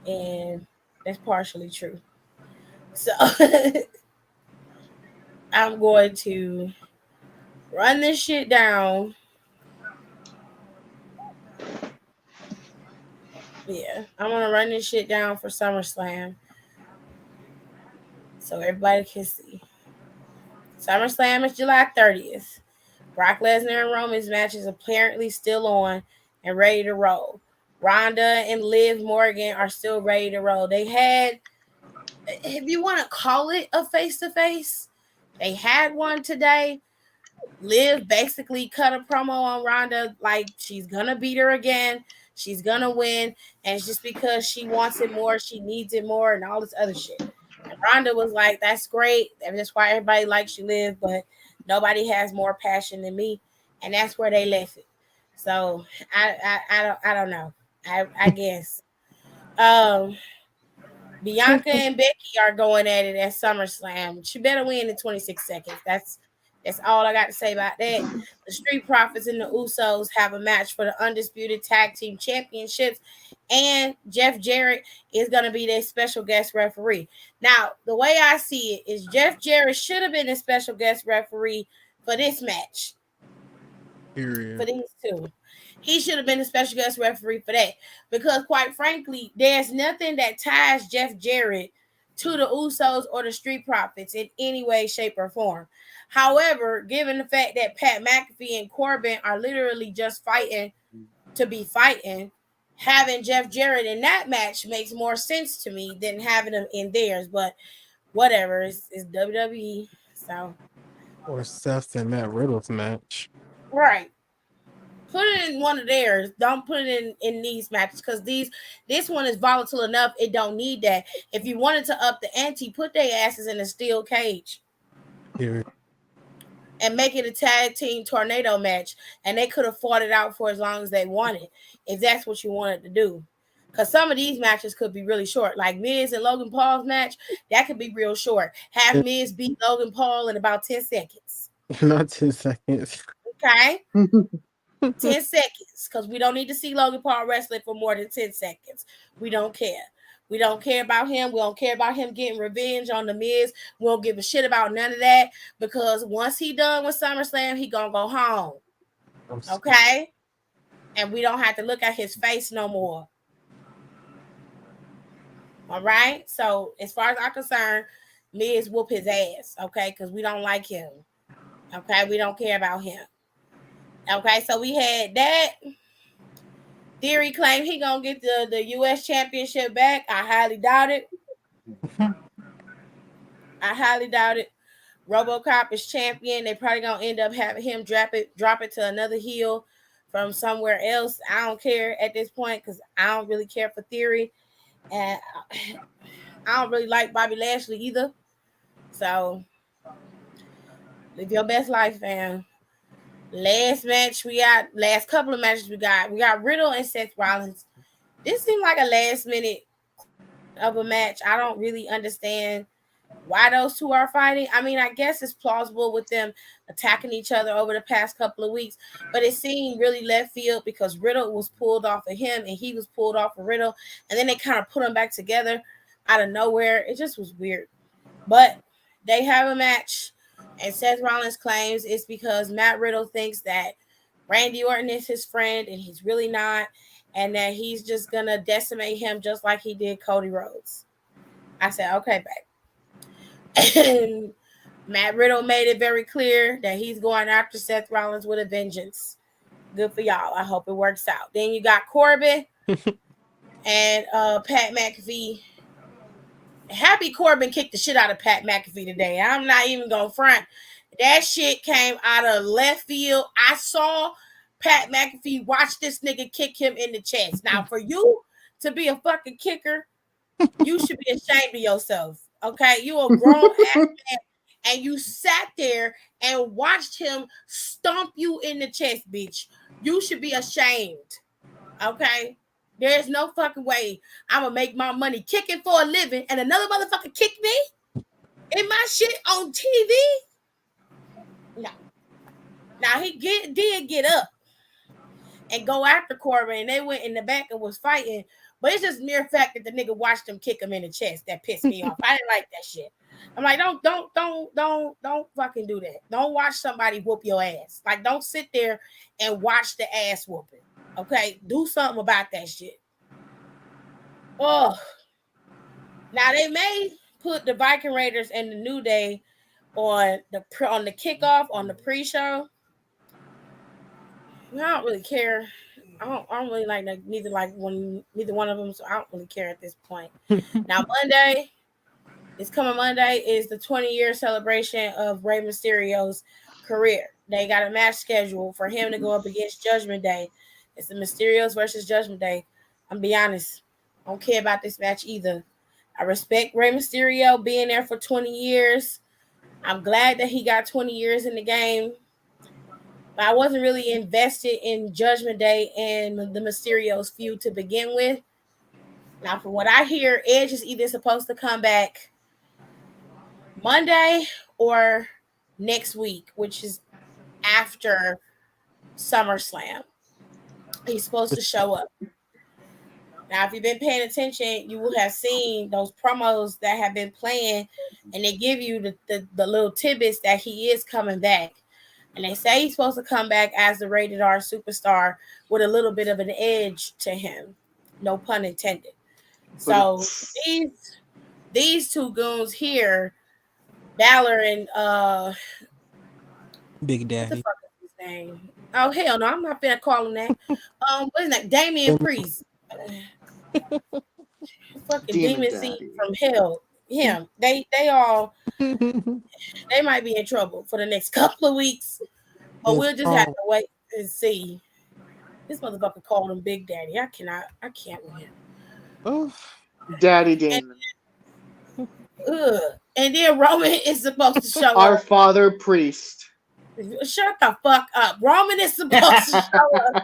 And that's partially true. So I'm going to run this shit down. Yeah, I'm gonna run this shit down for SummerSlam so everybody can see. SummerSlam is July 30th. Brock Lesnar and Roman's match is apparently still on and ready to roll. Ronda and Liv Morgan are still ready to roll. They had, if you want to call it a face-to-face, they had one today. Liv basically cut a promo on Ronda like she's gonna beat her again. She's gonna win, and it's just because she wants it more, she needs it more, and all this other shit. And Ronda was like, "That's great. That's why everybody likes you, Liv, but nobody has more passion than me," and that's where they left it. So I don't know. I guess. Bianca and Becky are going at it at SummerSlam. She better win in 26 seconds. That's all I got to say about that. The Street Profits and the Usos have a match for the Undisputed Tag Team Championships, and Jeff Jarrett is going to be their special guest referee. Now, the way I see it is Jeff Jarrett should have been a special guest referee for this match. Period. For these two. He should have been a special guest referee for that. Because quite frankly, there's nothing that ties Jeff Jarrett to the Usos or the Street Profits in any way, shape, or form. However, given the fact that Pat McAfee and Corbin are literally just fighting to be fighting, having Jeff Jarrett in that match makes more sense to me than having him in theirs. But whatever, it's WWE. So Or Seth and Matt Riddle's match. right. Put it in one of theirs. Don't put it in these matches because this one is volatile enough. It don't need that. If you wanted to up the ante, put their asses in a steel cage. Period. And make it a tag team tornado match. And they could have fought it out for as long as they wanted, if that's what you wanted to do. Because some of these matches could be really short. Like Miz and Logan Paul's match, that could be real short. Have Miz beat Logan Paul in about 10 seconds. Not 10 seconds. Okay? 10 seconds, because we don't need to see Logan Paul wrestling for more than 10 seconds. We don't care. We don't care about him. We don't care about him getting revenge on the Miz. We don't give a shit about none of that, because once he done with SummerSlam, he gonna go home. Okay? and we don't have to look at his face no more. All right. So as far as I'm concerned, Miz whoop his ass. Okay, because we don't like him. Okay, we don't care about him. Okay, so we had that. Theory claimed he gonna get the U.S. championship back. I highly doubt it. I highly doubt it. RoboCop is champion. They probably gonna end up having him drop it to another heel from somewhere else. I don't care at this point because I don't really care for Theory, and I don't really like Bobby Lashley either. So live your best life, fam. Last couple of matches we got Riddle and Seth Rollins. This seemed like a last minute of a match. I don't really understand why those two are fighting. I mean, I guess it's plausible with them attacking each other over the past couple of weeks, but it seemed really left field because Riddle was pulled off of him and he was pulled off of Riddle, and then they kind of put them back together out of nowhere. It just was weird. But they have a match, and Seth Rollins claims it's because Matt Riddle thinks that Randy Orton is his friend and he's really not, and that he's just gonna decimate him just like he did Cody Rhodes. I said, okay, babe. And Matt Riddle made it very clear that he's going after Seth Rollins with a vengeance. Good for y'all. I hope it works out. Then you got Corbin and Pat McAfee. Happy Corbin kicked the shit out of Pat McAfee today. I'm not even gonna front. That shit came out of left field. I saw Pat McAfee watch this nigga kick him in the chest. Now, for you to be a fucking kicker, you should be ashamed of yourself. Okay, you a grown ass man, and you sat there and watched him stomp you in the chest, bitch. You should be ashamed. Okay, there's no fucking way I'm gonna make my money kicking for a living, and another motherfucker kick me in my shit on TV. No. Now he did get up and go after Corbin, and they went in the back and was fighting. But it's just mere fact that the nigga watched him kick him in the chest that pissed me off. I didn't like that shit. I'm like, don't fucking do that. Don't watch somebody whoop your ass. Like, don't sit there and watch the ass whooping. Okay, do something about that shit. Oh, now they may put the Viking Raiders and the New Day on the kickoff on the pre-show. I don't really care. I don't really like neither one of them, so I don't really care at this point. Now coming Monday is the 20-year celebration of Rey Mysterio's career. They got a match scheduled for him to go up against Judgment Day. It's the Mysterios versus Judgment Day. I'm be honest, I don't care about this match either. I respect Rey Mysterio being there for 20 years. I'm glad that he got 20 years in the game. But I wasn't really invested in Judgment Day and the Mysterios feud to begin with. Now, from what I hear, Edge is either supposed to come back Monday or next week, which is after SummerSlam. He's supposed to show up. Now, if you've been paying attention, you will have seen those promos that have been playing, and they give you the little tidbits that he is coming back. And they say he's supposed to come back as the rated R superstar with a little bit of an edge to him. No pun intended. So these two goons here, Balor and Big Daddy. what the fuck is his name? Oh hell no, I'm not finna call him that. What is that? Damian Priest. Fucking Demon Seed from hell. Him. They all they might be in trouble for the next couple of weeks. But we'll just have to wait and see. This motherfucker called him Big Daddy. I can't with him. Oh. Daddy Demon. And then Roman is supposed to show Our up. father priest. Shut the fuck up. Roman is supposed to show up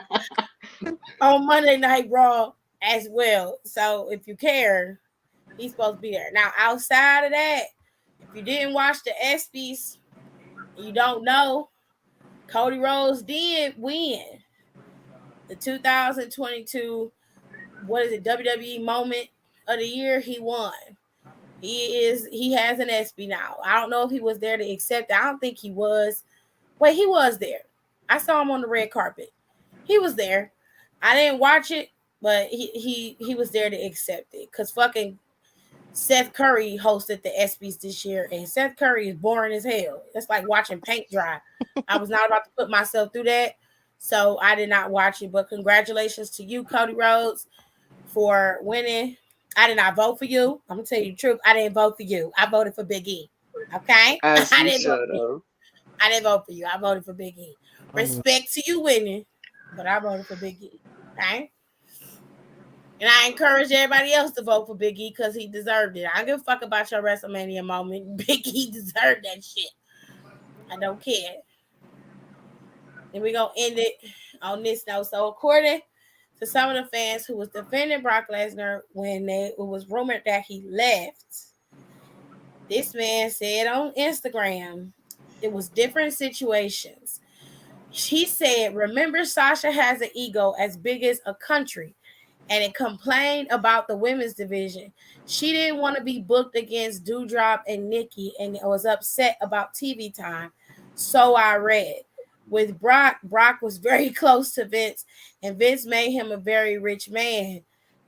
on Monday Night Raw as well. So if you care, he's supposed to be there. Now, outside of that, if you didn't watch the ESPYs, you don't know, Cody Rhodes did win the 2022 WWE Moment of the Year. He won. He has an ESPY now. I don't know if he was there to accept it. I don't think he was. Wait, he was there. I saw him on the red carpet. He was there. I didn't watch it, but he was there to accept it. Cause fucking Seth Curry hosted the ESPYs this year, and Seth Curry is boring as hell. It's like watching paint dry. I was not about to put myself through that, so I did not watch it. But congratulations to you, Cody Rhodes, for winning. I did not vote for you. I'm gonna tell you the truth. I didn't vote for you. I voted for Big E. Okay, As I you didn't vote should for you. have. I didn't vote for you. I voted for Big E. Respect to you winning, but I voted for Big E. Okay. And I encourage everybody else to vote for Big E because he deserved it. I don't give a fuck about your WrestleMania moment. Big E deserved that shit. I don't care. And we're going to end it on this note. So according to some of the fans who was defending Brock Lesnar when it was rumored that he left, this man said on Instagram, it was different situations. He said, remember Sasha has an ego as big as a country. And it complained about the women's division. She didn't want to be booked against Doudrop and Nikki and was upset about TV time. So I read. With Brock was very close to Vince, and Vince made him a very rich man.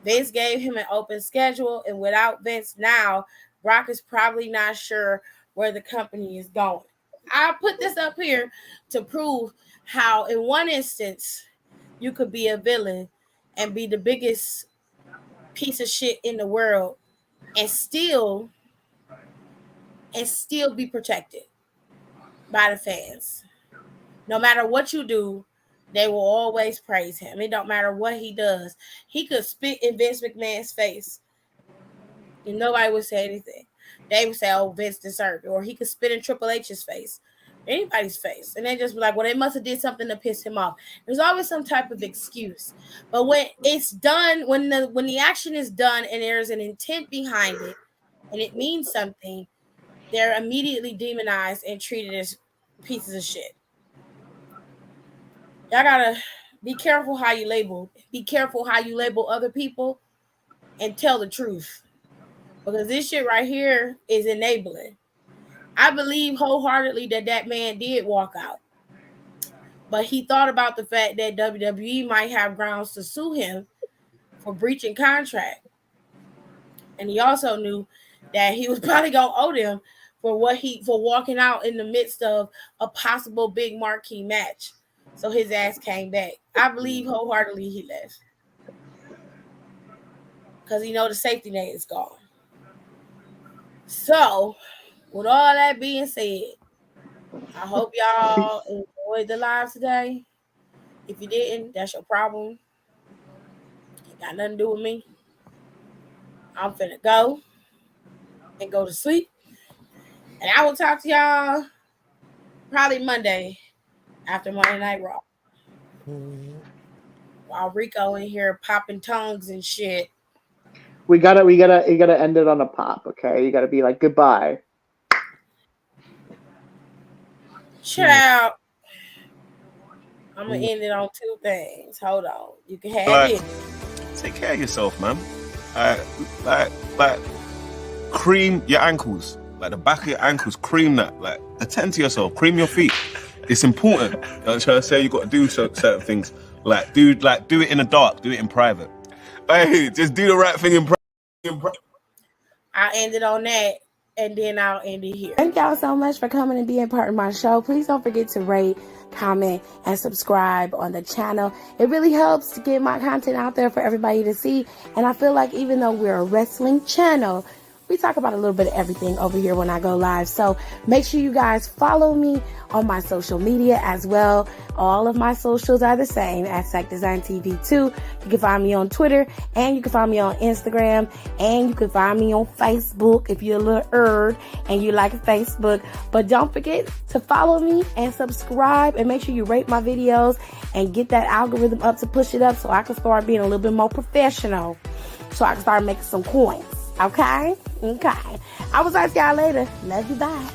Vince gave him an open schedule, and without Vince now, Brock is probably not sure where the company is going. I put this up here to prove how, in one instance, you could be a villain and be the biggest piece of shit in the world and still be protected by the fans. No matter what you do, they will always praise him. It don't matter what he does. He could spit in Vince McMahon's face and nobody would say anything. They would say, oh, Vince deserved it. Or he could spit in Triple H's face, anybody's face, and they just be like, well, they must have did something to piss him off. There's always some type of excuse. But when it's done, when the action is done and there's an intent behind it and it means something, they're immediately demonized and treated as pieces of shit. Y'all gotta be careful how you label. Be careful how you label other people and tell the truth. Because this shit right here is enabling. I believe wholeheartedly that man did walk out. But he thought about the fact that WWE might have grounds to sue him for breaching contract. And he also knew that he was probably going to owe them for walking out in the midst of a possible big marquee match. So his ass came back. I believe wholeheartedly he left. Because he know the safety net is gone. So, with all that being said, I hope y'all enjoyed the live today. If you didn't, that's your problem. It got nothing to do with me. I'm finna go and go to sleep. And I will talk to y'all probably Monday after Monday Night Raw. While Rico in here popping tongues and shit. You gotta end it on a pop, okay? You gotta be like, goodbye. Child. I'm gonna end it on two things. Hold on. You can have it. Take care of yourself, man. Like cream your ankles. Like the back of your ankles, cream that. Like attend to yourself, cream your feet. It's important. I'm trying to say you gotta do certain things. Like do it in the dark, do it in private. Hey, just do the right thing in private. I'll end it on that, and then I'll end it here. Thank y'all so much for coming and being part of my show. Please don't forget to rate, comment, and subscribe on the channel. It really helps to get my content out there for everybody to see. And I feel like even though we're a wrestling channel, we talk about a little bit of everything over here when I go live. So make sure you guys follow me on my social media as well. All of my socials are the same at Sack Design TV 2. You can find me on Twitter, and you can find me on Instagram, and you can find me on Facebook if you're a little nerd and you like Facebook. But don't forget to follow me and subscribe, and make sure you rate my videos and get that algorithm up to push it up so I can start being a little bit more professional, so I can start making some coins. Okay? I will talk to y'all later. Love you. Bye.